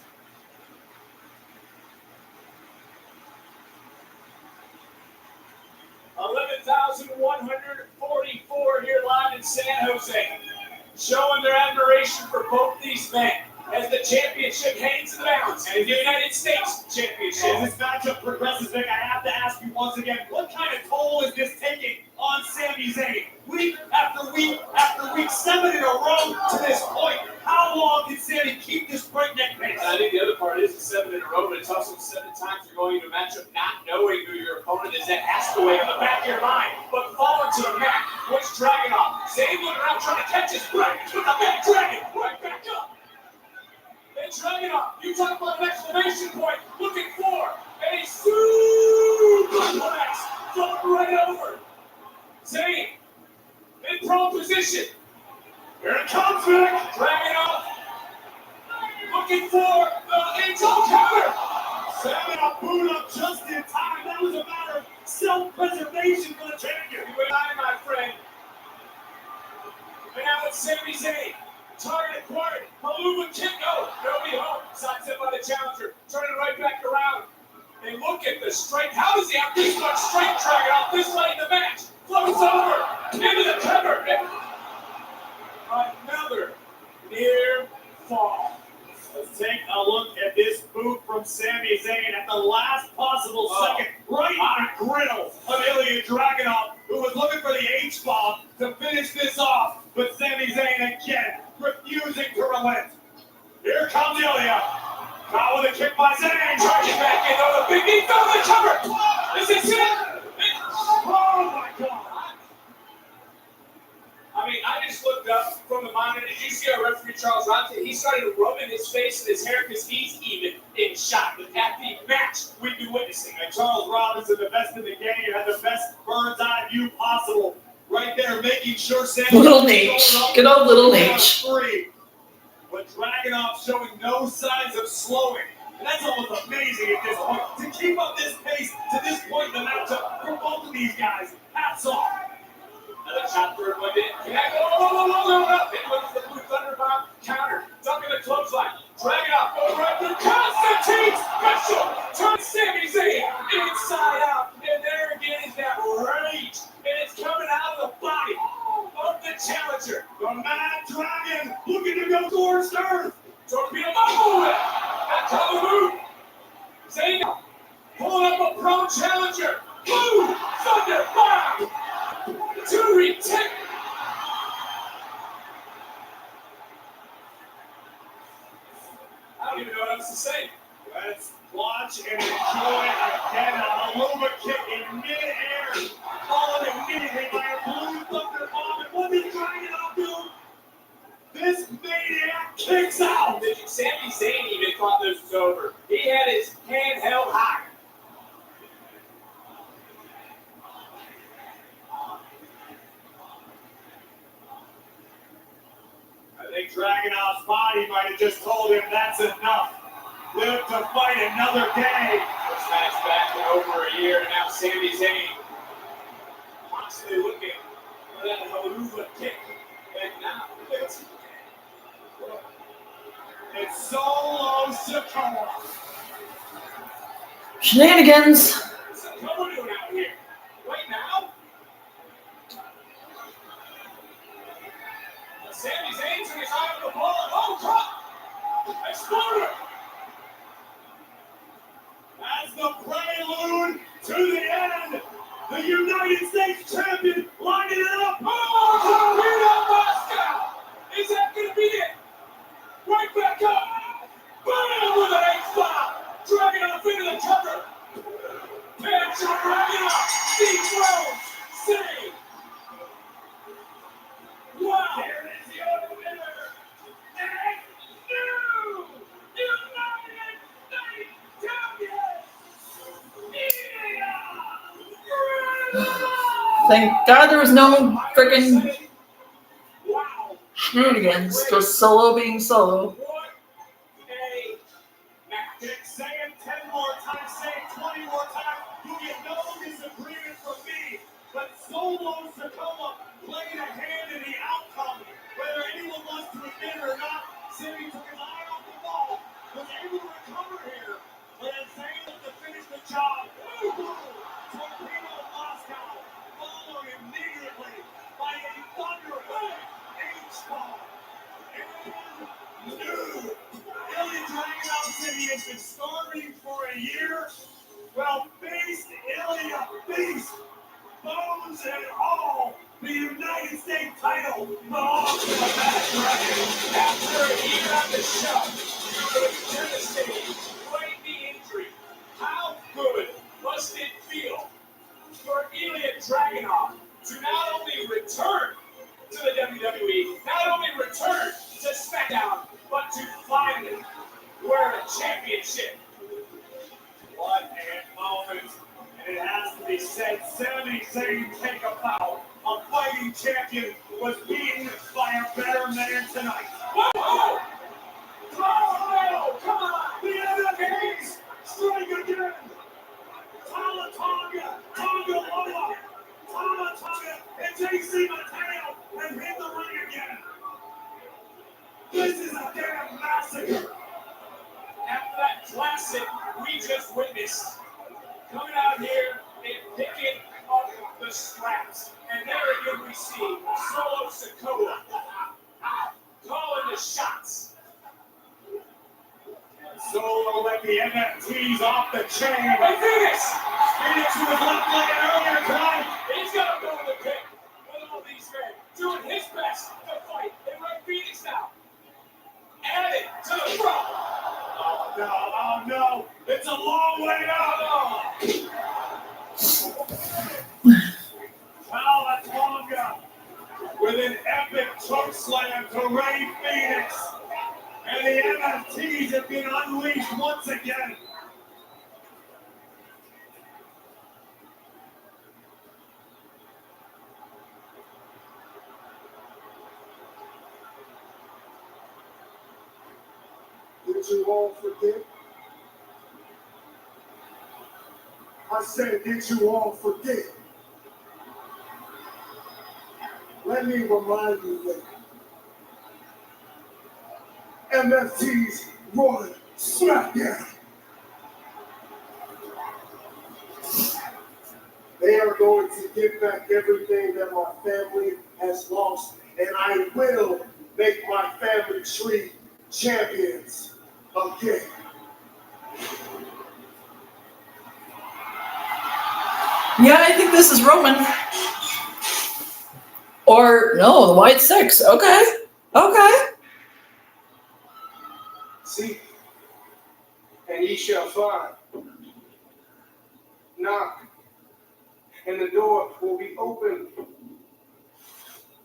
Speaker 2: $11,144 here live in San Jose, showing their admiration for both these men as the championship hangs in the balance and the United States Championship.
Speaker 5: As this matchup progresses, Vic, I have to ask you once again, what kind of toll is this taking on Sami Zayn? Week after week after week, 7 in a row to this point. How long can Sami keep this breakneck pace?
Speaker 2: I think the other part is the 7 in a row, but it's also 7 times you're going into a matchup not knowing who your opponent is. That has to weigh on the back of your mind. But falling to the mat, what's Dragunov? Zayn looking around trying to catch his breath with the big dragon right back up. And Dragunov, you talk about an exclamation point, looking for a suplex thrown right over. Zayn in prone position.
Speaker 5: Here it comes, Vic.
Speaker 2: Dragunov looking for the angel counter.
Speaker 5: Sami got booed up just in time. That was a matter of self-preservation for the champion.
Speaker 2: You and I, my friend. And now it's Sami Zayn. Target acquired. Maluva kick. No, nobody home. Sidestep by the challenger. Turning right back around. And look at the strength. How does he have this much strength, Dragunov this late in the match? Floats over into the cover. Another near fall.
Speaker 5: Let's take a look at this boot from Sami Zayn at the last possible second, right on the griddle of Ilya Dragunov, who was looking for the H-bomb to finish this off, but Sami Zayn again refusing to relent. Here comes Ilya. Now with a kick by Zayn.
Speaker 2: Charging back in on the big knee. Fell the cover. Is this it?
Speaker 5: Oh my God.
Speaker 2: I mean, I just looked up from the monitor. Did you see our referee, Charles Ronte? He started rubbing his face and his hair because he's even in shock. But at the match we've been witnessing,
Speaker 5: And Charles Robinson, the best in the game, had the best bird's eye view possible. Right there, making sure Sami
Speaker 1: Little Nate. Good old little Nate.
Speaker 5: Free. But Dragunov showing no signs of slowing. And that's almost amazing at this point. To keep up this pace to this point in the matchup for both of these guys, hats off.
Speaker 2: another shot through one in. Connect. Oh, it looks the Blue Thunder Bomb counter. Ducking the clothesline. Drag it up. Goes right through Constantine. Special. Turns Sami Zayn inside out. And there again is that rage. And it's coming out of the body of the challenger.
Speaker 5: The Mad Dragon looking to go towards Earth.
Speaker 2: Torpedo. Oh, that cover move. Zayn pulling up a pro challenger. Blue Thunder Bomb to retake. I don't even know what else to say.
Speaker 5: Let's watch and enjoy again a Maluva kick in mid-air, followed immediately by a Blue Thunder Bomb. And what did Dragunov do? This maniac kicks out.
Speaker 2: Sami Zayn even thought this was over. He had his hand held high.
Speaker 5: I think Dragunov's body might have just told him that's enough. Live to fight another day.
Speaker 2: First match back in over a year, and now Sami Zayn constantly looking for that Haluva kick. And now it's Solo Sikoa.
Speaker 1: Shenanigans.
Speaker 2: What's Sikoa doing out here? Right now? Sami Zayn took his eye off the ball. Oh, drop! Exploder! As the prelude to the end, the United States champion lining it up. Oh, Moscow! Is that going to be it? Right back up! Bam! With an H-bomb! Dragging off into the cover! Pants are dragging up! Deep Rose! Save! Wow! Here is your winner! And new United States champion!
Speaker 1: Thank God there was no freaking
Speaker 2: Wow!
Speaker 1: shenanigans. Just Solo being Solo.
Speaker 2: What a match. Say it 10 more times, say it 20 more times. You get no disagreement from me. But Solo Sikoa played a hand in the outcome. Whether anyone wants to admit it or not, Sami took his eye off the ball, was able to recover here. But as Zayn looked to finish the job, Torpedo Moscow followed immediately by a thunderbolt H-bomb. And new Ilya Dragunov City has been starving for a year. Well, beast, Ilya, beast, bones and all, the United States title belongs to the Bad Dragon. After a year on the show, due to a devastating right knee injury, how good must it feel for Ilya Dragunov to not only return to the WWE, not only return to SmackDown, but to finally wear a championship? What a moment. And it has to be said, Sami Zayn take a bow. A fighting champion was beaten by a better man tonight. Whoa! Oh, come on! The NFTs strike again! Tonga, Tonga Lola, Tonga, and JC Mateo have hit the ring again. This is a damn massacre. After that classic we just witnessed, coming out here and picking up the scraps. And there again we see Solo Sikoa calling the shots. Solo let the NFTs off the chain. Hey, Phoenix! Phoenix who was left laying earlier tonight. He's got to go to the pit with all these men, doing his best to fight. They run Phoenix now. Add it to the front. Oh no, it's a long way out. Tonga with an epic choke slam to Ray Phoenix. And the MFTs have been unleashed once again.
Speaker 3: Did you all forget? I said, did you all forget? Let me remind you that MFT's run SmackDown. They are going to get back everything that my family has lost, and I will make my family tree champions again.
Speaker 1: Yeah, I think this is Roman. Or, no, the White Six. Okay.
Speaker 3: See, and ye shall find. Knock, and the door will be open.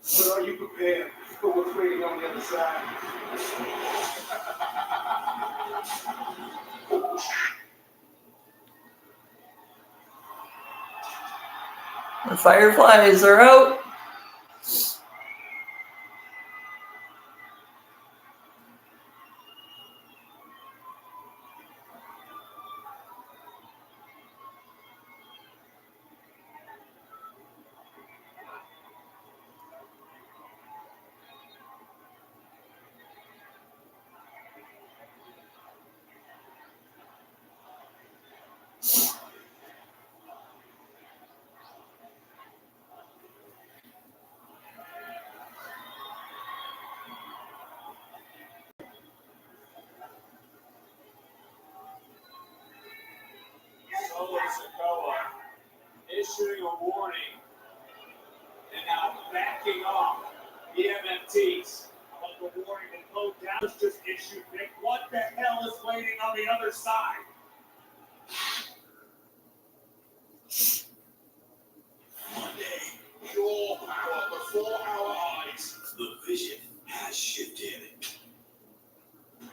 Speaker 3: But are you prepared for what's waiting on the other side?
Speaker 1: The Fireflies are out.
Speaker 2: backing off the MFTs. But the warning and low down was just issued, Nick. What the hell is waiting on the other side?
Speaker 7: Monday, pure power before our eyes. The vision has shifted.
Speaker 2: Wait a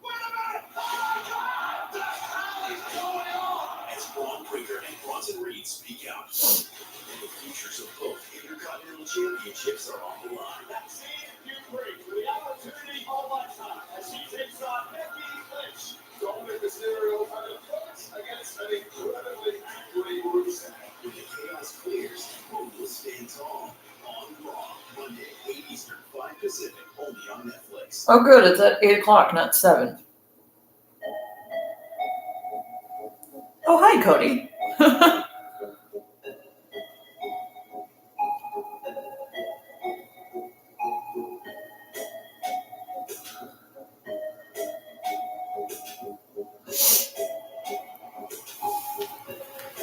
Speaker 2: minute! Oh my God! What the hell is going on?
Speaker 7: As Braun Breaker and Bronson Reed speak out, the futures of both Intercontinental Championships are on the line.
Speaker 2: That's Q3 for the opportunity of a lifetime as he takes on Becky Lynch.
Speaker 3: Dominic Mysterio had a punch against an incredibly angry Rusev.
Speaker 7: When the chaos clears, who will stand tall? On Raw, Monday, 8 Eastern, 5 Pacific, only on Netflix.
Speaker 1: Oh, good. It's at 8 o'clock, not 7. Oh, hi, Cody.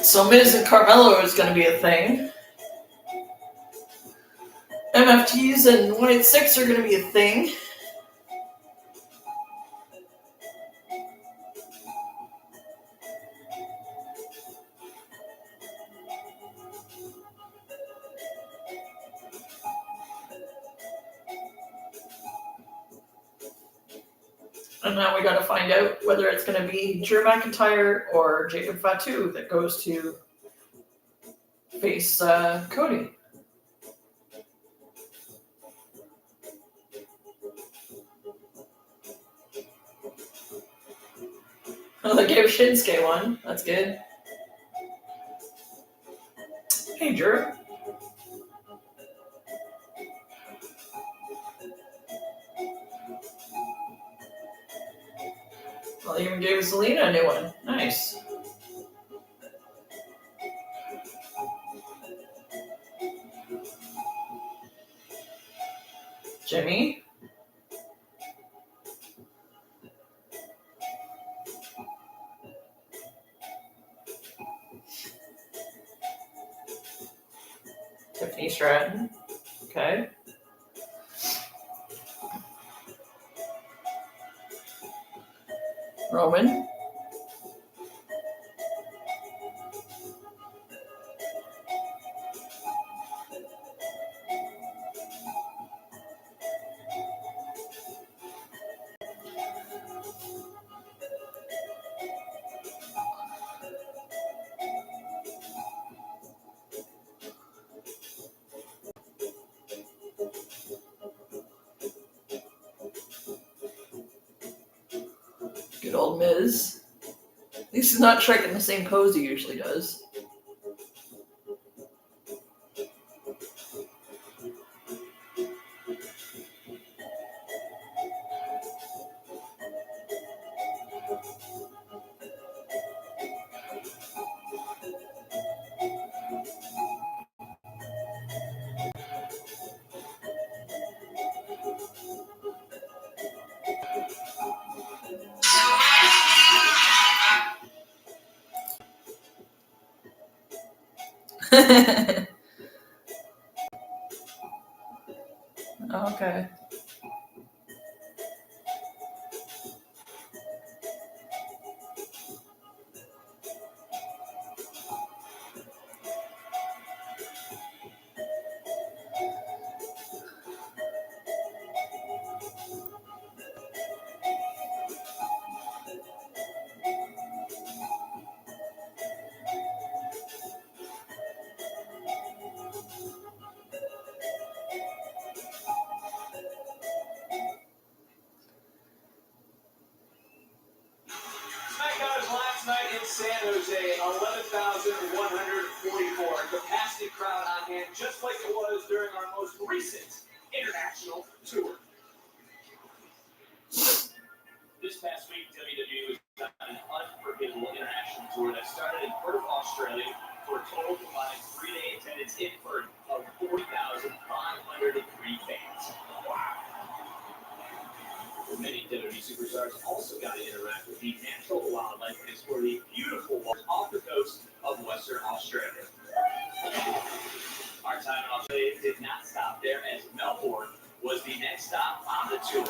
Speaker 1: So Miz and Carmelo is going to be a thing. MFTs and 186 are going to be a thing. And now we got to find out whether it's going to be Drew McIntyre or Jacob Fatu that goes to face Cody. Oh, they gave Shinsuke one. That's good. Hey, Drew. Well, they even gave Zelina a new one. Nice. Jimmy. Tiffany Stratton. Okay. Roman. Good old Miz. At least he's not striking the same pose he usually does. Okay.
Speaker 2: Smackdown is last night in San Jose, 11,144. Capacity crowd on hand, just like it was during our most recent international tour. This past week, WWE was on an unforgettable international tour that started in Perth, Australia, for a total combined 3-day attendance in Perth of 40,503 fans. Wow. Many WWE superstars also got to interact with the natural wildlife and explore the beautiful waters off the coast of Western Australia. Our time in Australia
Speaker 8: It did not stop there, as Melbourne was the next stop on the tour.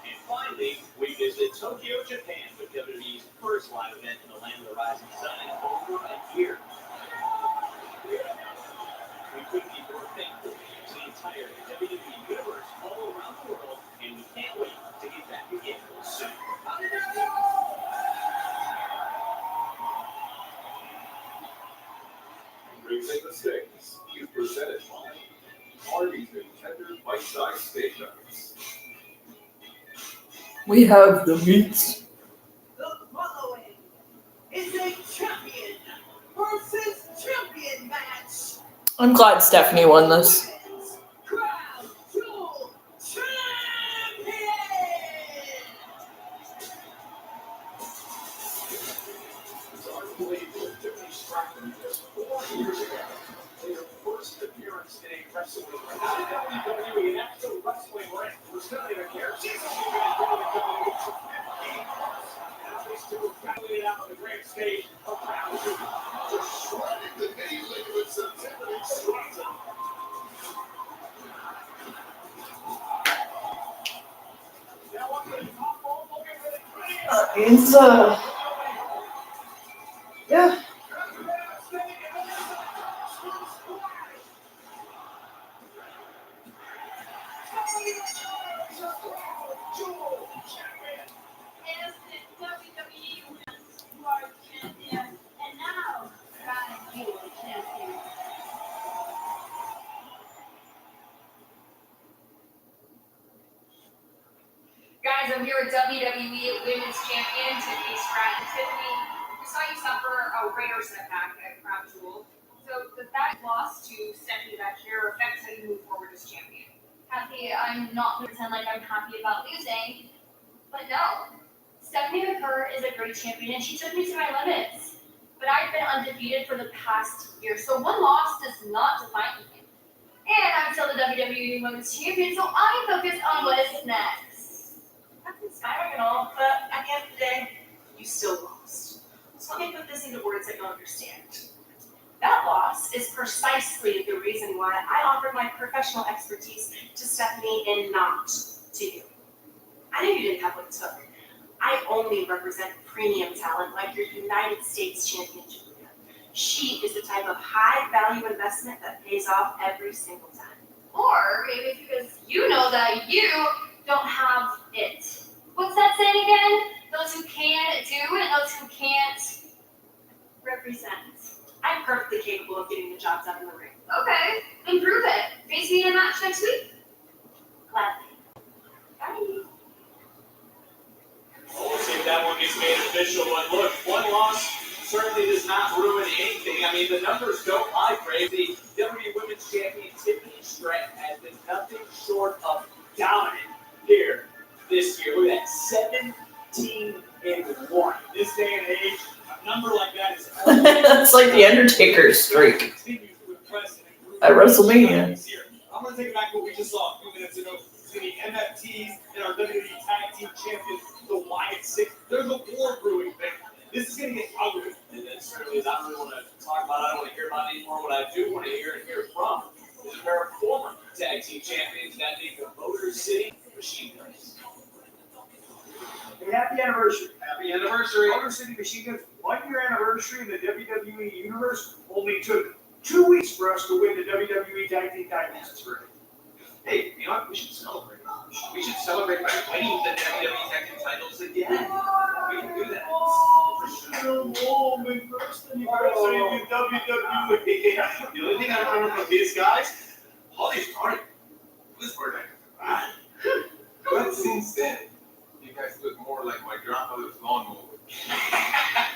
Speaker 8: And finally, we visit Tokyo, Japan, with WWE's first live event in the land of the rising sun in over a year. We couldn't be more thankful to the entire WWE universe all around the world, and we can't wait to get back again soon.
Speaker 2: Raising the stakes. You presented by Arby's and tender bite-sized steak nuggets.
Speaker 1: We have the meats.
Speaker 9: The following is a champion versus champion match.
Speaker 1: I'm glad Stephanie won this.
Speaker 9: Crown Jewel Champion!
Speaker 2: It's unbelievable. Tiffany Stratton just 4 years ago. Their first appearance in a wrestling ring. WWE, an actual wrestling ring. Was not even here. She's only been in WWE for 15 months. Now they still battling it out on the grand stage of Crown Jewel. Destroying the knee ligaments of Tiffany Stratton. Now up to the top rope, looking for the prettiest.
Speaker 1: Yeah.
Speaker 4: Is the WWE Women's World Champion, and now Crown Jewel Champion.
Speaker 10: Guys, I'm here with WWE Women's Champion Tiffany Stratton. Tiffany, we saw you suffer a rare setback at Crown Jewel. So does that loss to Stephanie back here affect how you move forward as champion?
Speaker 11: Happy, I'm not going to pretend like I'm happy about losing, but no. Stephanie McCurr is a great champion and she took me to my limits. But I've been undefeated for the past year, so one loss does not define me. And I'm still the WWE Women's Champion, so I'm focused on what is next.
Speaker 12: That's inspiring and all, but at the end of the day, you still lost. So let me put this into words that you'll understand. That loss is precisely the reason why I offered my professional expertise to Stephanie and not to you. I knew you didn't have what it took. I only represent premium talent like your United States champion, Julia. She is the type of high-value investment that pays off every single time.
Speaker 11: Or maybe because you know that you don't have it. What's that saying again? Those who can do and those who can't represent.
Speaker 12: I'm perfectly capable of getting the job done in the ring.
Speaker 11: Okay, then prove it. Face me in a match next week.
Speaker 12: Gladly. Bye.
Speaker 8: Well, we'll see if that one gets made official. But look, one loss certainly does not ruin anything. I mean, the numbers don't lie, Brave. The WWE Women's Champion Tiffany Stratton has been nothing short of dominant here this year. Look at that, 17-1. This day and age, a number like that is
Speaker 1: That's like the Undertaker's streak at WrestleMania.
Speaker 5: I'm going to take back what we just saw a few minutes ago. To the MFTs and our WWE Tag Team Champions, the Wyatt Six. There's a war brewing thing. This is going to get ugly.
Speaker 8: And that certainly is. I don't really want to talk about it. I don't want to hear about it anymore. What I do want to hear and hear from is a pair of former tag team champions, that being the Motor City Machine Guns.
Speaker 5: Hey, happy anniversary.
Speaker 8: Happy anniversary.
Speaker 5: Motor City Machine Guns' 1-year anniversary in the WWE Universe only took 2 weeks for us to win the WWE Tag Team titles.
Speaker 8: That's right. Hey, you know what? We should celebrate. We should celebrate by winning the WWE Tag Team titles again. We can do that.
Speaker 5: First thing you gotta say in WWE.
Speaker 3: The only thing I remember from these guys, Holly's party. This birthday.
Speaker 13: But since then, you guys look more like my grandmother's lawnmower.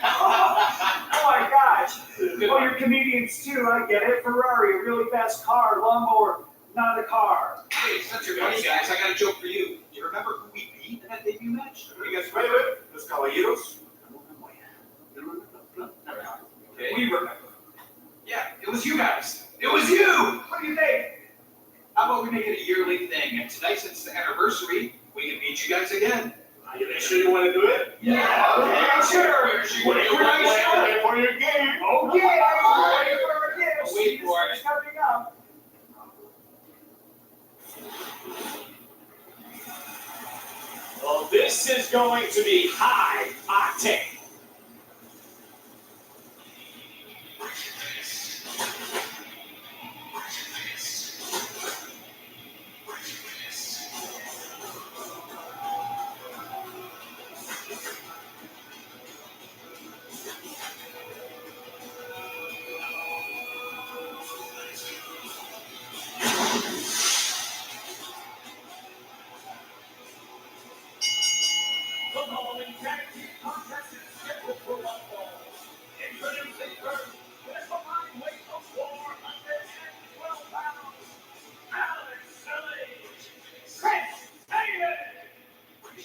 Speaker 5: Oh my gosh. Well, you're comedians too. I get it. Ferrari, a really fast car, lawnmower, not a car.
Speaker 8: Hey, shut your mouth, guys. I got a joke for you. Do you remember who we beat in that debut match?
Speaker 3: You guys ready with it? Los Caballeros.
Speaker 8: Okay.
Speaker 5: We remember.
Speaker 8: Yeah, it was you guys. It was you!
Speaker 5: What do you think?
Speaker 8: How about we make it a yearly thing? And tonight, since it's the anniversary, we can meet you guys again.
Speaker 2: Are you sure you want to do it?
Speaker 8: Yeah, okay, sure.
Speaker 2: What are you waiting for your game?
Speaker 5: Oh, yeah. Wait for it.
Speaker 8: I'll wait for it.
Speaker 5: It's coming up.
Speaker 2: Well, this is going to be high octane. The following tag team contest is scheduled for one fall. Introducing first, with a body weight of 412 pounds, Alex Shelley, Chris David,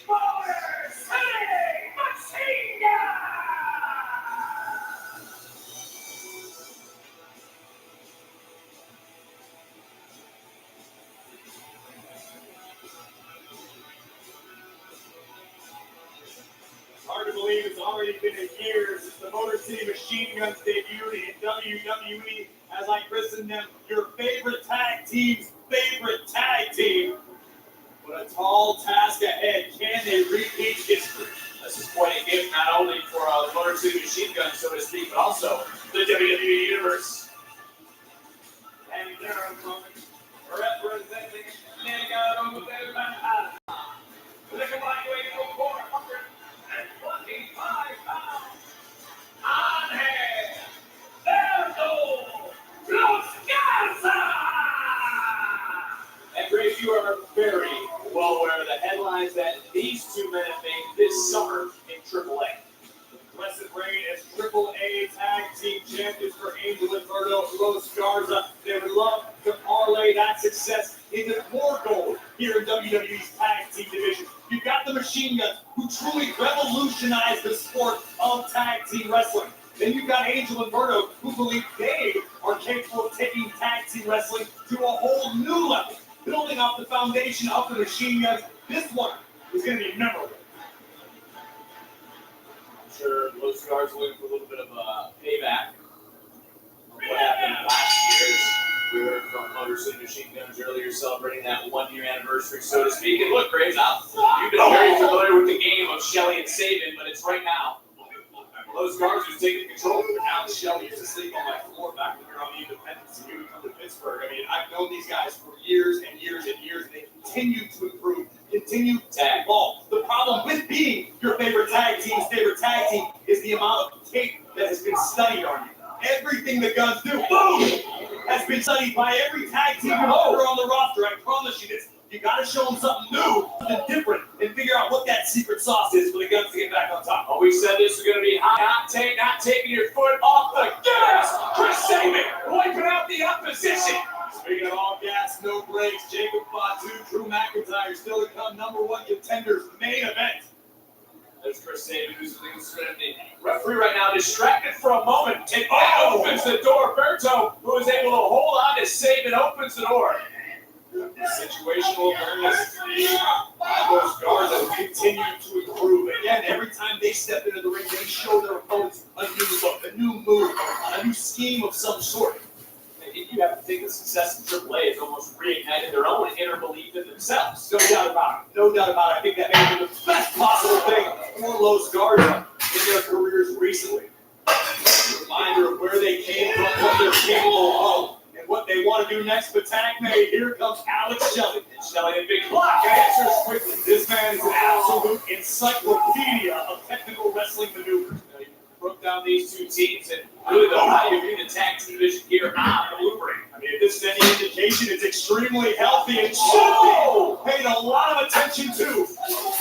Speaker 2: Motor City Machine Gun! Hard to believe it's already been a year since the Motor City Machine Guns debuted in WWE, as I christened them your favorite tag team's favorite tag team. But a tall task ahead. Can they repeat history?
Speaker 8: This is quite a gift, not only for the Motor City Machine Gun, so to speak, but also the WWE Universe.
Speaker 2: And there are moments representing Mega with a combined weight of 425 pounds. On hand, Berto Los Garza!
Speaker 8: And Grace, you are very well aware of the headlines that these two men have made this summer in AAA.
Speaker 2: Blessed reign as AAA Tag Team Champions for Angel and Berto Los Garza. They would love to parlay that success into more gold here in WWE's Tag Team division. You've got the Machine Guns, who truly revolutionized the sport of Tag Team Wrestling. Then you've got Angel and Berto, who believe they are capable of taking Tag Team Wrestling to a whole new level. Building off the foundation of the Machine Guns, this one is going to be memorable.
Speaker 8: I'm sure Los Garza looking for a little bit of a payback on what happened last year. We heard from Motor City Machine Guns earlier celebrating that 1 year anniversary, so to speak. And look, Graves, you've been very familiar with the game of Shelley and Sabin, but it's right now. Los Garza is taking control, but now Shelley used to sleep on my floor back when we were on the Independence and he would come to Pittsburgh. I mean, I've known these guys for years and years and years, and they continue to improve, continue to evolve. The problem with being your favorite tag team's favorite tag team is the amount of tape that has been studied on you. Everything the Guns do, boom, has been studied by every tag team member on the roster. I promise you this. You got to show them something new, something different, and figure out what that secret sauce is for the Guns to get back on top. Oh, we said this was going to be high octane, not taking your foot off the gas. Chris Sabin wiping out the opposition.
Speaker 2: Speaking of all gas, no brakes, Jacob Fatu, Drew McIntyre still to come, #1 contenders, main event.
Speaker 8: There's Chris Sabin, who's the referee right now, distracted for a moment, and opens the door. Berto, who is able to hold on to Sabin, opens the door.
Speaker 2: Situational awareness. Those guards have continued to improve. Again, every time they step into the ring, they show their opponents a new look, a new move, a new scheme of some sort.
Speaker 8: You have to think the success in AAA has almost reignited their own inner belief in themselves.
Speaker 2: No doubt about it. No doubt about it. I think that may have been the best possible thing for Los Garza in their careers recently. A reminder of where they came from, what they're capable of, and what they want to do next. But tag mate, here comes Alex Shelley.
Speaker 8: And Shelley and Big Block answers quickly.
Speaker 2: This man is an absolute encyclopedia of technical wrestling maneuvers.
Speaker 8: You broke down these two teams and really the how you view the tag team division here on the Blueprint.
Speaker 2: I mean, if this is any indication, it's extremely healthy and Shelley paid a lot of attention to.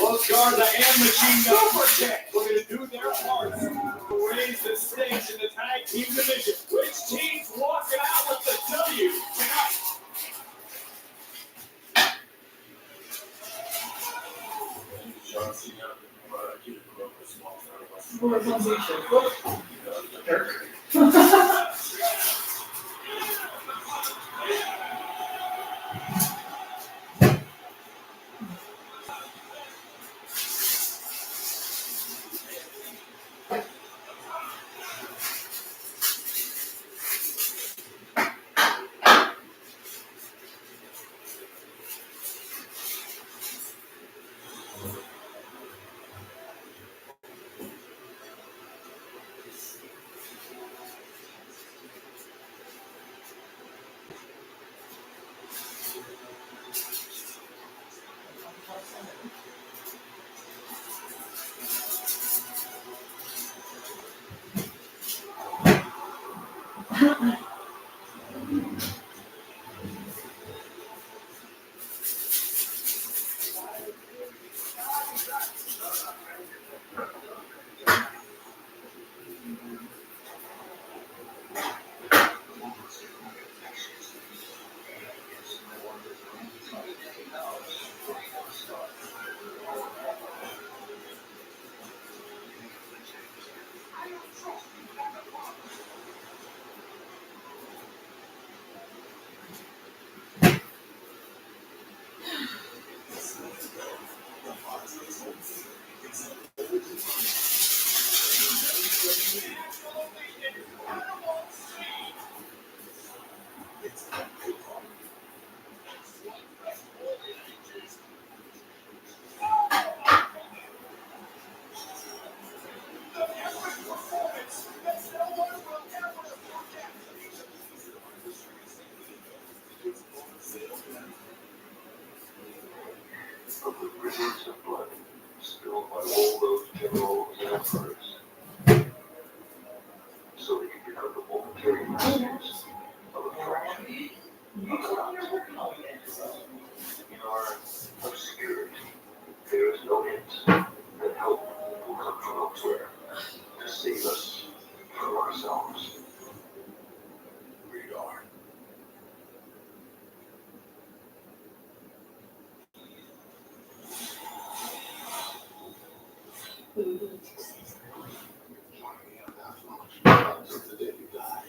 Speaker 2: Los Garza and Machine Gun Superkick were going to do their parts to raise the stakes in the tag team division. Which team's walking out with the W tonight?
Speaker 6: by all those generals and emperors, so they could become the momentary masters of a fraction of a dot. In our obscurity, there is no hint that help will come from elsewhere to save us from ourselves. Read on.
Speaker 7: The day you die.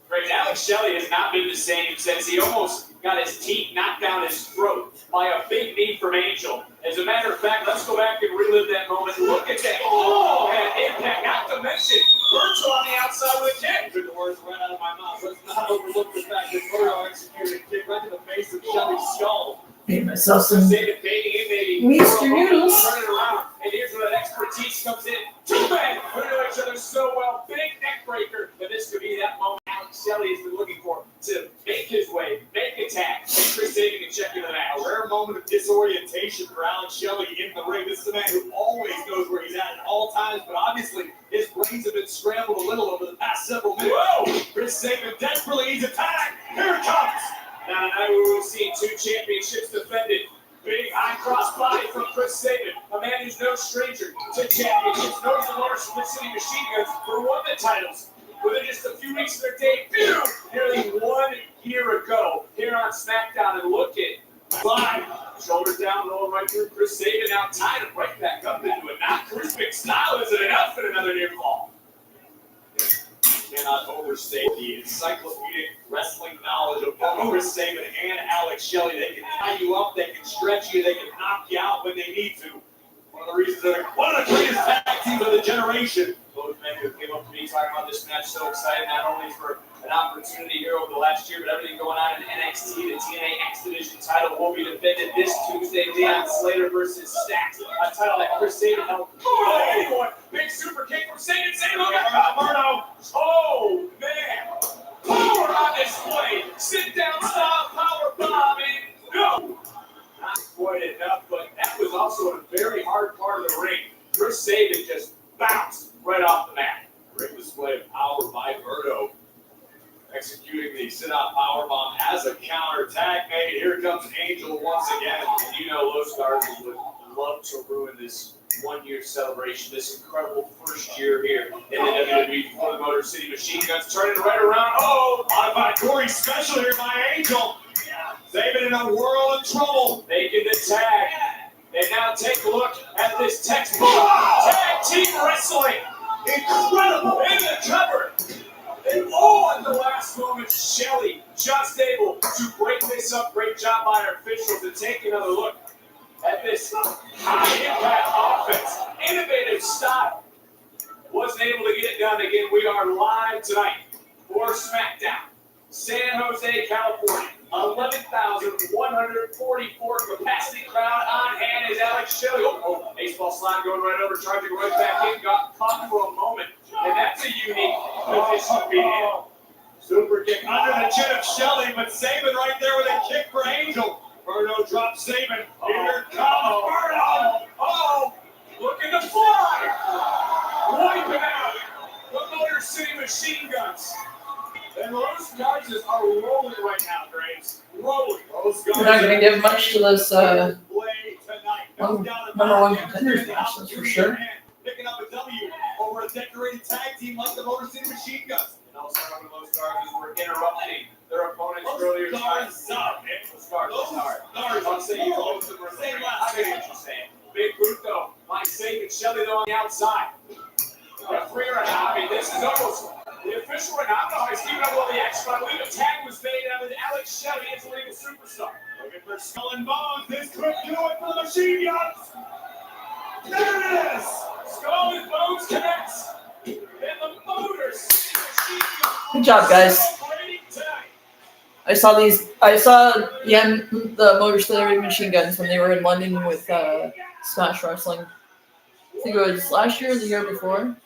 Speaker 8: Great. Alex Shelley has not been the same since he almost got his teeth knocked down his throat by a big knee from Angel. As a matter of fact, let's go back and relive that moment. Look at that. Oh, and impact. Not to mention, Virgil on the outside with a kick. Took the words right out of my mouth. Let's not overlook the fact that Virgil executed a kick right to the face of Shelley's skull.
Speaker 1: Made myself some
Speaker 8: David baiting in, maybe.
Speaker 1: Mr. Noodles.
Speaker 8: Turn it around. And here's where that expertise comes in. Two men who know each other so well. Big neck breaker. But this could be that moment Alex Shelley has been looking for to make his way, make attack, make Chris Sabin can check into that. A rare moment of disorientation for Alex Shelley in the ring. This is a man who always knows where he's at all times, but obviously his brains have been scrambled a little over the past several minutes. Whoa! Chris Sabin desperately needs attack. Here it comes. Now tonight we will see two championships defended. Big high cross body from Chris Sabin, a man who's no stranger to championships, knows the Motor City Machine Guns for won the titles within just a few weeks of their debut, nearly 1 year ago, here on SmackDown. And look at Clyde, shoulders down, rolling right through Chris Sabin, now tied him right back up into it. Not Chris McStyle, is it enough for another near fall? Cannot overstate the encyclopedic wrestling knowledge of both Chris Sabin and Alex Shelley. They can tie you up, they can stretch you, they can knock you out when they need to. One of the reasons they're one of the greatest tag teams of the generation. Both men who came up to me talking about this match, so excited not only for an opportunity here over the last year, but everything going on in NXT. The TNA X Division title will be defended this Tuesday. Deion Slater versus Stacks, a title that Chris Sabin held. Oh, big super kick from Sabin. Sabin, look at Murdo. Oh, man. Power on display. Sit down style power bomb. And no. Not quite enough, but that was also a very hard part of the ring. Chris Sabin just bounced right off the mat. Great display of power by Murdo. Executing the sit-out powerbomb as a counterattack. Made. Here comes Angel once again. And you know Los Stars would love to ruin this 1 year celebration, this incredible first year here in the WWE for the Motor City Machine Guns. Turning right around. Oh, modified Corey special here by Angel. They've been in a world of trouble. Making the tag. And now take a look at this textbook tag team wrestling. Incredible in the cover. And all in the last moment, Shelley just able to break this up. Great job by our officials to take another look at this high-impact offense. Innovative style. Wasn't able to get it done again. We are live tonight for SmackDown. San Jose, California. 11,144 capacity crowd on hand is Alex Shelley. Oh, baseball slide going right over, charging right back in. Got caught for a moment. And that's a unique position to be in. Super kick under the chin of Shelley, but Sabin right there with a kick for Angel. Murdo drops Sabin. Here comes Murdo. Oh, looking to fly. Wiping out the Motor City Machine Guns. And those guys are rolling right now, Graves. Rolling. Those guys
Speaker 1: We're not going to give much to this
Speaker 8: number
Speaker 1: one contenders match, that's for sure.
Speaker 8: Picking up a W over a decorated tag team like the Motor City Machine Guns. And also, those stars as we're interrupting their opponent's earlier
Speaker 2: Guards up, man.
Speaker 8: Guards, sorry. I'm saying you both of them. I get what you're saying. Big boot though. Mike safe and Shelly though on the outside. Referee right now. I mean, this is almost the official right now. I don't know how he's keeping up with all the action, but I believe a tag was made out of Alex Shelley as a legal superstar.
Speaker 2: Looking for Skull and Bones. This could do it for the Machine Guns. There it is.
Speaker 8: Skull and Bones connects. And the Motors.
Speaker 1: Good job, guys. I saw the Motor City Machine Guns when they were in London with Smash Wrestling. I think it was last year or the year before.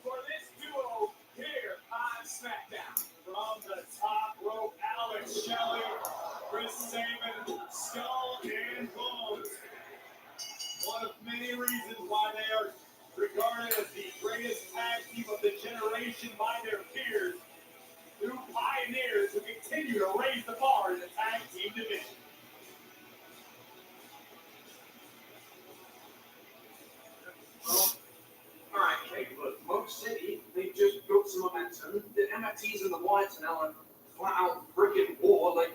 Speaker 2: For this duo here on SmackDown. From the top rope, Alex Shelley, Chris Sabin, Skull and Bones. One of many reasons why they are regarded as the greatest tag team of the generation by their peers. Two pioneers who continue to raise the bar in the tag team division.
Speaker 5: All right, Kate, look, Motor City, they just built some momentum. The MFTs and the Whites are now on flat-out freaking war. Like,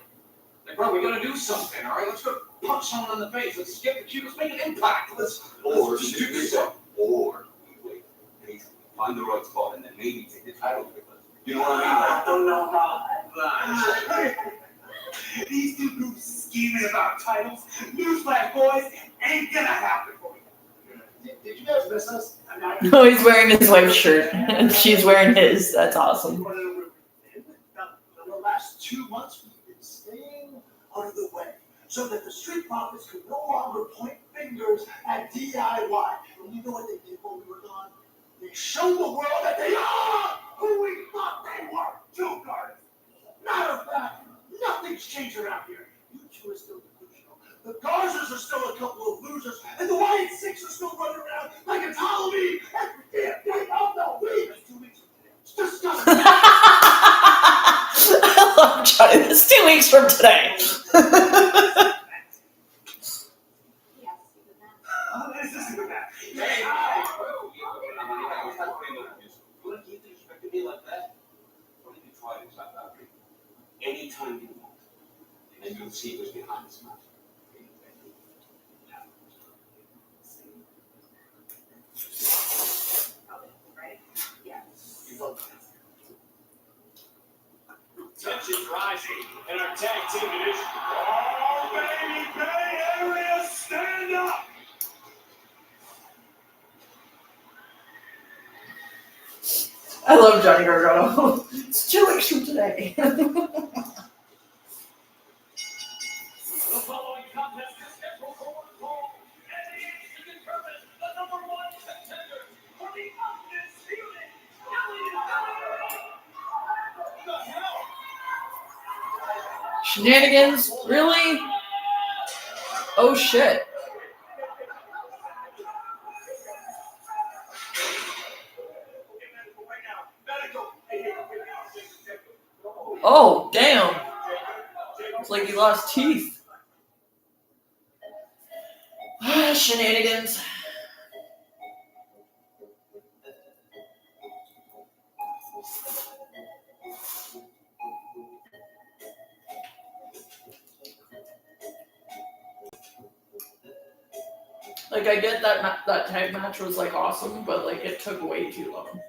Speaker 5: bro, we gotta do something, all right? Let's go punch someone in the face. Let's skip the cue. Let's make an impact. Let's just do this.
Speaker 3: Or we wait, patiently, find the right spot, and then maybe take the title with us. You know what I mean?
Speaker 5: I don't know about that. These two groups scheming about titles. Newsflash, boys, ain't gonna happen for you. Did you guys miss us?
Speaker 1: No, he's wearing his wife's shirt, and she's wearing his. That's awesome.
Speaker 5: The last 2 months, we've been staying out of the way so that the Street Profits could no longer point fingers at DIY. And you know what they did while we were gone? They showed the world that they are who we thought they were. Joe Garden. Matter of fact, nothing's changed around here. You two are still delusional. The Garzers are still a couple of losers, and the Wyatt Six are still running around like it's Halloween every damn day of the week. That's 2 weeks from today. It's disgusting.
Speaker 1: I love Johnny. It's 2 weeks from today.
Speaker 5: This isn't that.
Speaker 3: Hey, what do you expect to be like that? What if you try this out there? Anytime you want. And then you'll see who's behind this mask.
Speaker 12: Right? Yeah.
Speaker 2: Tension rising in our tag team division. Oh, baby, Bay Area, stand up!
Speaker 1: I love Johnny Gargano. It's 2 weeks from today.
Speaker 2: The following contest is scheduled for one fall, and the age to determine the number one contender for the undisputed WWE. What the hell?
Speaker 1: Shenanigans? Really? Oh shit. Oh, damn. It's like he lost teeth. Shenanigans. Like, I get that tag match was, like, awesome, but, like, it took way too long.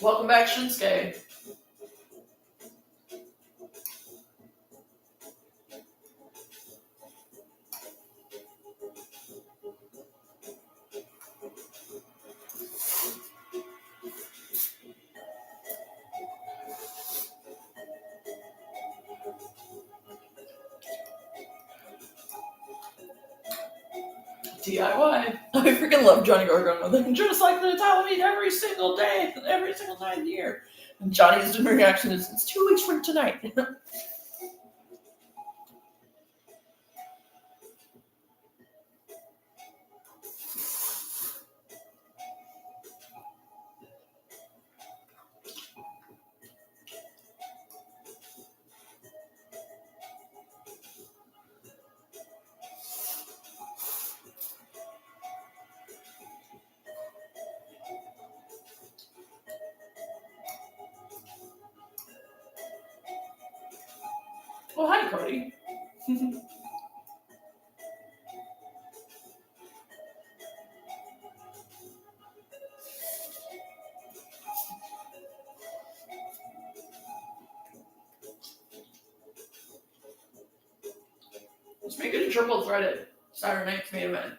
Speaker 1: Welcome back, Shinsuke. DIY. I freaking love Johnny Gargano. They're just like the Halloween every single day, every single night of the year. And Johnny's reaction is, it's 2 weeks from tonight. Oh, hi, Cody. Let's make it a triple threat at Saturday night's main event.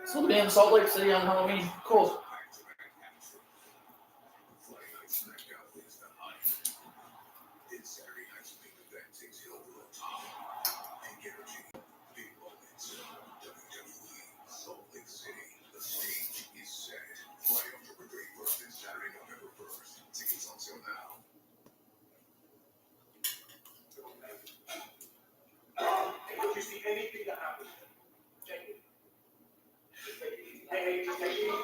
Speaker 1: So we'll be in Salt Lake City on Halloween. Cool.
Speaker 7: Smackdown is the hype. This Saturday night's main event takes it over the top. Big energy, big moments. WWE Salt Lake City. The stage is set. Fly October 31st and Saturday, November 1st. Tickets on sale now.
Speaker 5: Did you see anything that happened? Take it. Hey, just take it. Right.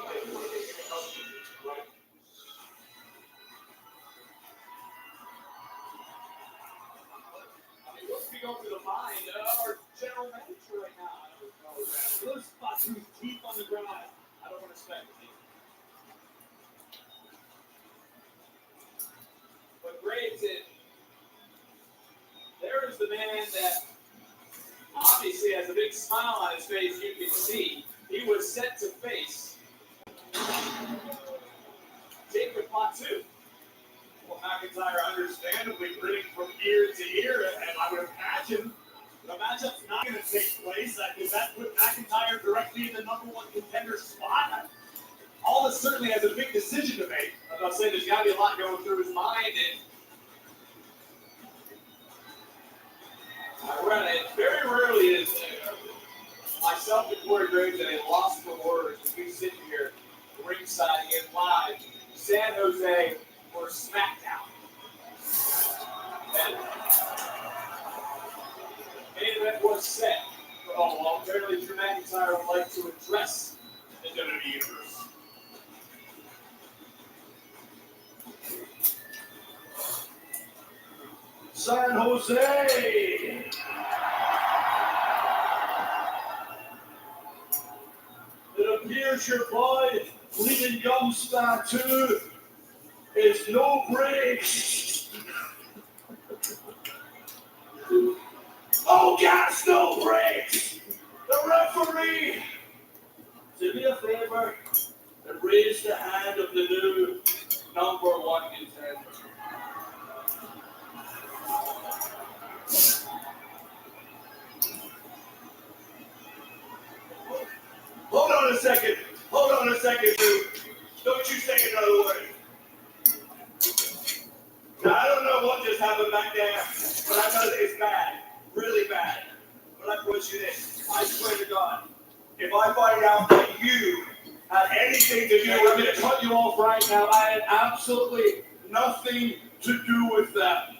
Speaker 8: I mean, what's going on through the mind of our general manager right now? I don't know that. Those spots who's deep on the ground. I don't want to speculate. But Graves, there is the man that obviously has a big smile on his face. You can see he was set to face Jacob Fatu.
Speaker 2: Well, McIntyre understandably grinning from ear to ear, and I would imagine the matchup's not going to take place. Does that put McIntyre directly in the number one contender spot? Aldis certainly has a big decision to make.
Speaker 8: I'll say there's got to be a lot going through his mind. And very rarely is myself and Corey Graves at a loss for words as we sit here ringside again live, San Jose or SmackDown. And main event was set. Oh, well, apparently Drew McIntyre would like to address the WWE Universe.
Speaker 5: San Jose! It appears your boy, Bleeding Gum Fatu, is no breaks. Oh, gas, no breaks! The referee, do me a favor and raise the hand of the new number one contender. Hold on a second, dude. Don't you say another word. Now, I don't know what just happened back there, but I know that it's bad. Really bad. But I promise you this. I swear to God, if I find out that you had anything to do with it, I'm going to cut you off right now. I had absolutely nothing to do with that.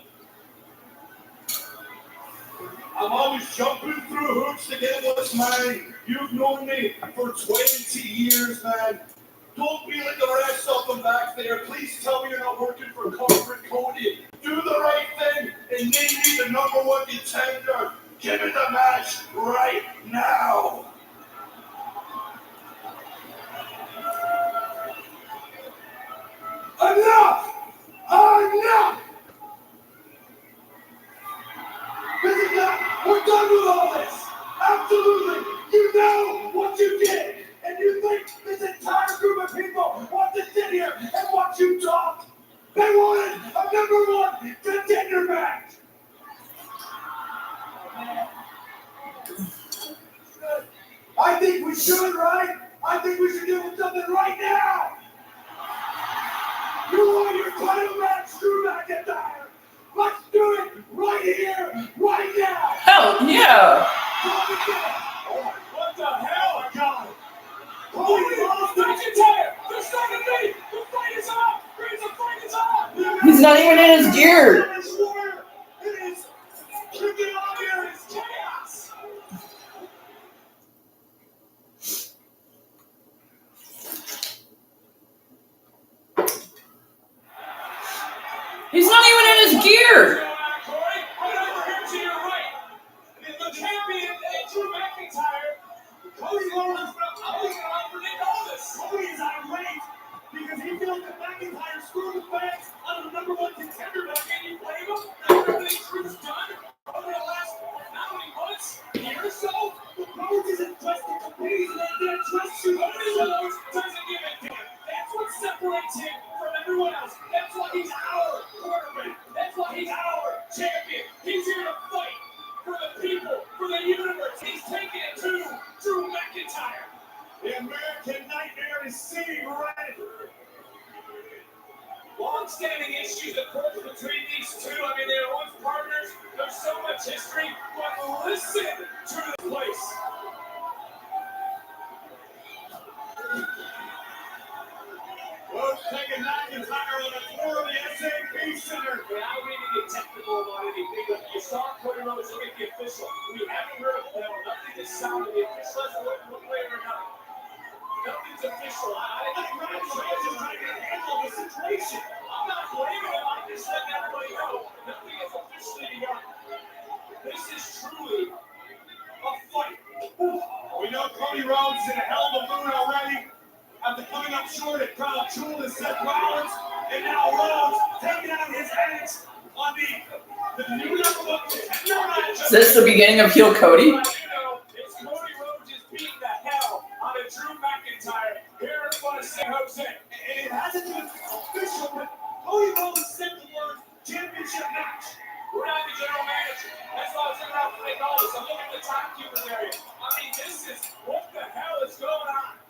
Speaker 5: I'm always jumping through hoops to get what's mine. You've known me for 20 years, man. Don't be like the rest of them back there. Please tell me you're not working for corporate Cody. Do the right thing and name me the number one contender. Give me the match right now. Enough! Enough! This is not, we're done with all this. Absolutely. You know right here, right now.
Speaker 1: Hell yeah!
Speaker 2: What the hell? Oh my God. Holy lost McIntyre! They're starting to be! The fight is on! The fight is on!
Speaker 1: He's not even in his gear.
Speaker 2: It is kicking off here. It's chaos!
Speaker 1: He's not even in his gear.
Speaker 2: Corey, right over here to your right. The champion, Drew McIntyre. Cody Rhodes, Cody's going to operate all this.
Speaker 5: Cody is irate because he feels that McIntyre screwed the fans on the number one contender back.
Speaker 2: Can you blame him for everything Drew's done over the last how many months, year or so?
Speaker 5: Rhodes isn't dressed to compete. He's in that dress suit.
Speaker 2: Cody Rhodes doesn't give a damn. That's what separates him from everyone else. That's why he's our quarterback. That's why he's our champion. He's here to fight for the people, for the universe. He's taking it to Drew McIntyre.
Speaker 5: The American Nightmare is seeing red.
Speaker 2: Long-standing issues, of course, between these two. I mean, they were once partners. There's so much history. But listen to the place.
Speaker 5: Rhodes taking McIntyre on a tour of the SAP Center.
Speaker 2: And I don't mean to get technical about anything, but you saw Cody Rhodes look at the official. We haven't heard nothing to sound of the official as one way or another. Nothing's official. I think Rhodes is trying to handle the situation. I'm not blaming him. I'm just letting everybody know nothing is officially done. This is truly a fight.
Speaker 5: We know Cody Rhodes is in a hell of a mood already after coming up short at Crown Jewel and Seth Rollins, and now Rhodes taking out his edge on the new number one contender match.
Speaker 1: Is this the beginning of heel Cody?
Speaker 2: You know, it's Cody Rhodes just beating the hell out of Drew McIntyre here in front of San Jose.
Speaker 5: And it hasn't been official, but Cody Rhodes said the word championship match.
Speaker 2: We're not the general manager. That's why I was figuring out what they call this. I'm looking at the timekeepers area. I mean, this is what the hell is going on?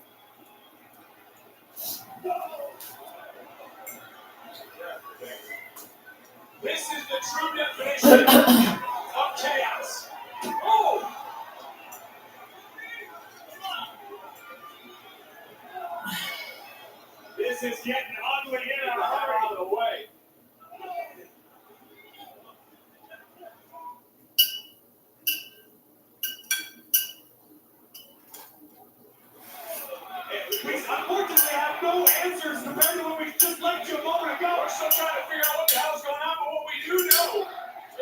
Speaker 2: This is the true definition of chaos. Oh!
Speaker 5: This is getting ugly in a hurry.
Speaker 2: Out of the way.
Speaker 5: Unfortunately, I have no answers compared to what we just left you a moment ago.
Speaker 2: We're still trying to figure out what the hell's going on, but what we do know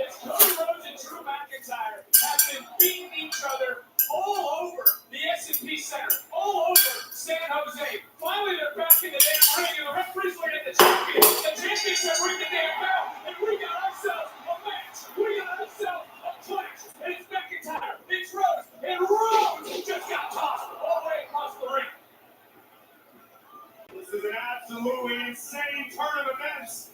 Speaker 2: is Cody Rhodes and Drew McIntyre have been beating each other all over the S&P Center, all over San Jose. Finally, they're back in the damn ring, and the referee's looking at the champion. The champion said, ring the damn bell, and we got ourselves a match. We got ourselves a clash. And it's McIntyre, it's Rhodes, and Rhodes just got tossed all the way across the ring.
Speaker 5: This is an absolutely insane turn of events.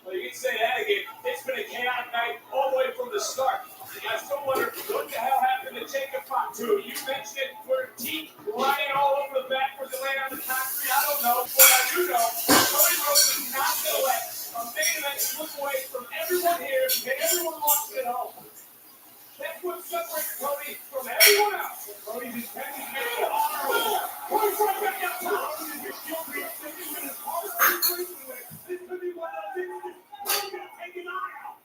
Speaker 2: Well, you can say that again. It's been a chaotic night all the way from the start. I still wonder what the hell happened to Jacob Fatu. You mentioned it, where teeth lying all over the backwards and laying on the concrete. I don't know. What I do know, Cody Rhodes is not going to let a main event slip away from everyone here and everyone watching at home. That's what separates Cody from everyone else. Cody's intended to make it honorable. Cody's right back up top.
Speaker 5: This could be one of the things that's going to take his eye out.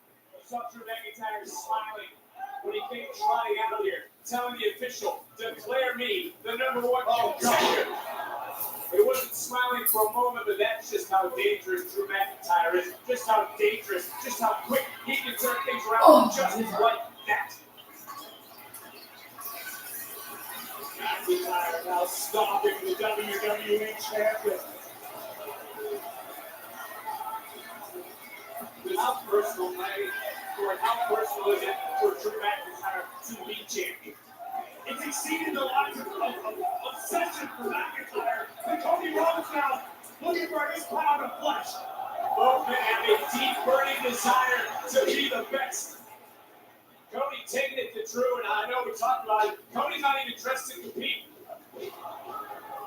Speaker 2: Saw Drew McIntyre smiling when he came trotting out here, telling the official, declare me the number one contender. He wasn't smiling for a moment, but that's just how dangerous Drew McIntyre is. Just how dangerous, just how quick he can turn things around just like that.
Speaker 5: McIntyre now stopping the WWE champion.
Speaker 2: How personal, Larry, or how personal is it for Drew McIntyre to be champion?
Speaker 5: It's exceeded the lines of obsession for McIntyre. And Cody Rhodes now looking for his pound of flesh.
Speaker 2: Both men have a deep burning desire to be the best. Cody taking it to Drew, and I know we talked about it. Cody's not even dressed to compete.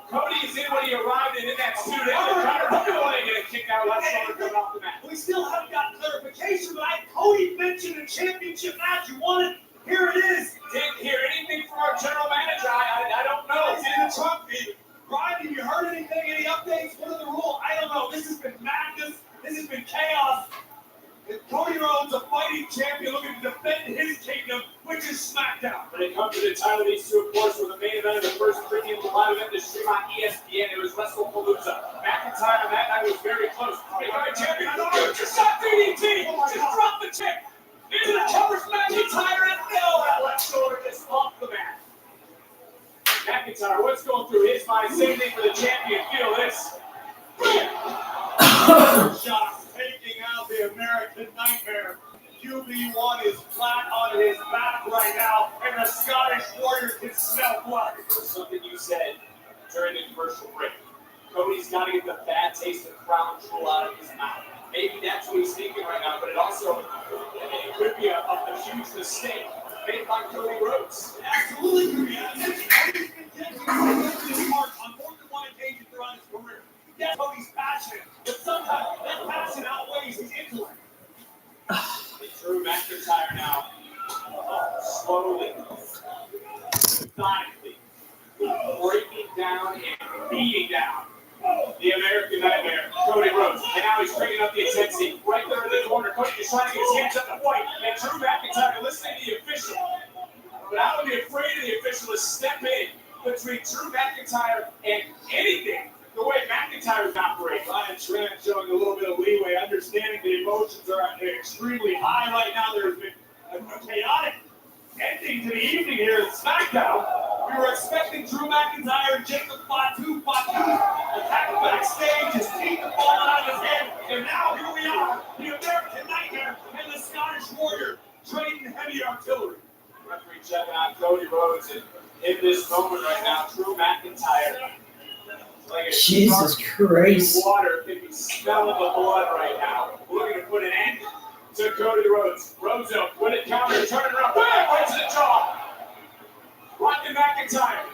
Speaker 2: Cody is in when he arrived and in that suit. Look at going to kick out last summer coming off the mat.
Speaker 5: We still haven't got clarification, but I
Speaker 2: Cody mentioned a championship match. You want it? Here it is. Didn't hear anything from our general manager. I don't know. It's in the trunk, baby. Brian, have you heard anything? Any updates? What are the rules? I don't know. This has been madness. This has been chaos. And Cody Rhodes, a fighting champion, looking to defend his kingdom, which is SmackDown. When it comes to the title, these two, of course, were the main event of the first premium live event to stream on ESPN. It was WrestlePalooza. McIntyre on that night was very close. They got a champion. Just shot DDT. Just dropped the chick. Into the covers McIntyre and no, that left shoulder just off the mat. McIntyre, what's going through his mind? Same thing for the champion. Feel this. Shots taking out the American Nightmare. QB1 is flat on his back right now, and the Scottish Warrior can smell blood. Something you said during the commercial break. Cody's got to get the bad taste of crown jewel out of his mouth. Maybe that's what he's thinking right now, but it also could be a huge mistake made by Cody Rhodes. Absolutely could be. Cody's been getting this mark on more than one occasion throughout his career. Yes, Cody's passionate, but sometimes that passion outweighs his intellect. Drew McIntyre now, slowly, methodically, breaking down and beating down the American Nightmare, Cody Rhodes. And now he's bringing up the intensity right there in the corner. Cody just trying to get his hands up the fight. And Drew McIntyre listening to the official. But I would be afraid of the official to step in between Drew McIntyre and anything. The way McIntyre's operating. Ryan Trent showing a little bit of leeway, understanding the emotions are extremely high right now. There has been a chaotic ending to the evening here at SmackDown. We were expecting Drew McIntyre and Jacob Fatu attack backstage, his teeth are falling out of his head, and now here we are, the American Nightmare and the Scottish Warrior trading heavy artillery. Referee checking on Cody Rhodes, and in this moment right now, Drew McIntyre, like a
Speaker 1: Jesus Christ.
Speaker 2: water, can be smelling the blood right now. We're looking to put an end to Cody Rhodes. Rhodes up, with it counter, turning around, bam, right to the jaw. Rocking McIntyre.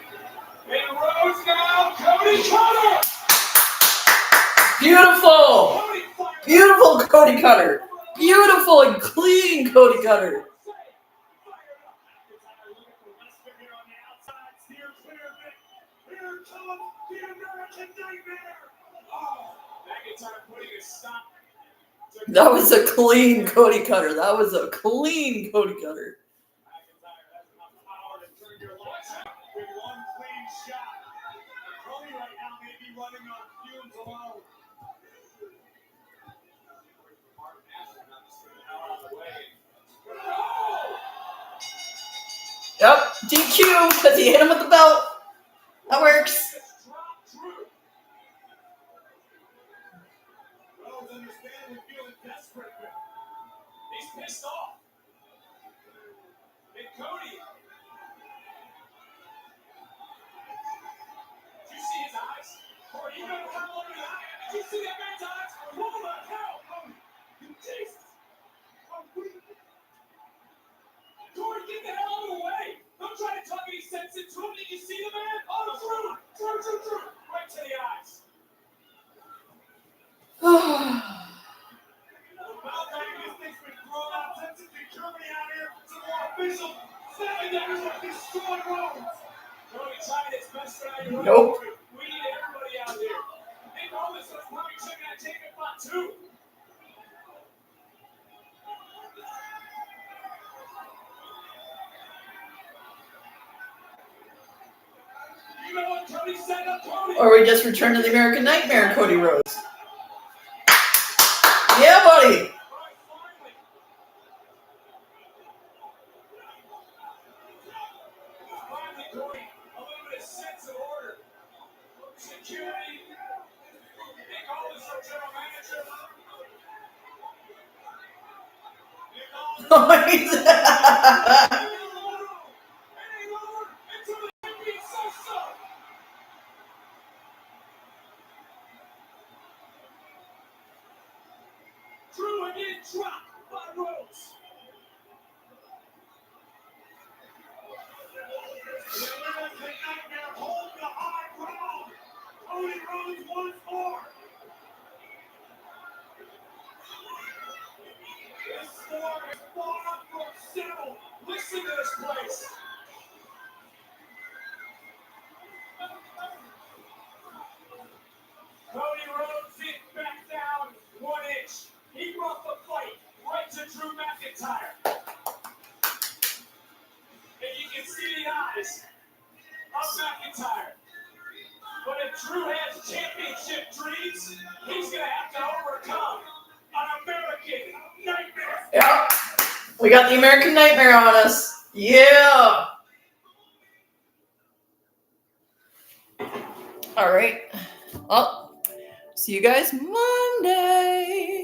Speaker 2: And Rhodes now, Cody Cutter!
Speaker 1: Beautiful! Beautiful Cody Cutter. Beautiful and clean Cody Cutter. That was a clean Cody Cutter. That was a clean Cody Cutter.
Speaker 2: One clean shot. Cody right now may be running on fumes alone.
Speaker 1: Yep, DQ because he hit him with the belt. That works.
Speaker 2: Rhodes understandably feeling desperate. He's pissed off. And Cody. Did you see his eyes? Or you know how long his eyes? Did you see that man's eyes? What the hell? Jesus. Corey, get the hell out of the way. Don't try to talk any sense into him. Did you see the man? Oh, Drew. Right to the eyes. The bell banging, this thing's been thrown out since it's in Germany out here. Some more official snapping down here like destroy Rhodes. Cody trying his best right here.
Speaker 1: Nope.
Speaker 2: We need everybody out here. Nick Aldis was probably checking out Jacob Fatu. You know what Cody set up, Cody?
Speaker 1: Or we just return to the American Nightmare, Cody Rhodes. Yeah, buddy.
Speaker 2: Finally, Cody, a little bit of sense of order. Security. Nick Aldis, our general manager. Nick Aldis.
Speaker 1: Oh my God.
Speaker 2: Drew again dropped by Rhodes. The American Nightmare hold the high ground. Cody Rhodes once more. This storm devil. Listen to this place. Cody Rhodes didn't back down 1 inch. He brought the fight right to Drew McIntyre. And you can see the eyes of McIntyre. But if Drew has championship dreams, he's going to have to overcome an American nightmare.
Speaker 1: Yeah. We got the American Nightmare on us. Yeah. All right. Well, see you guys Monday.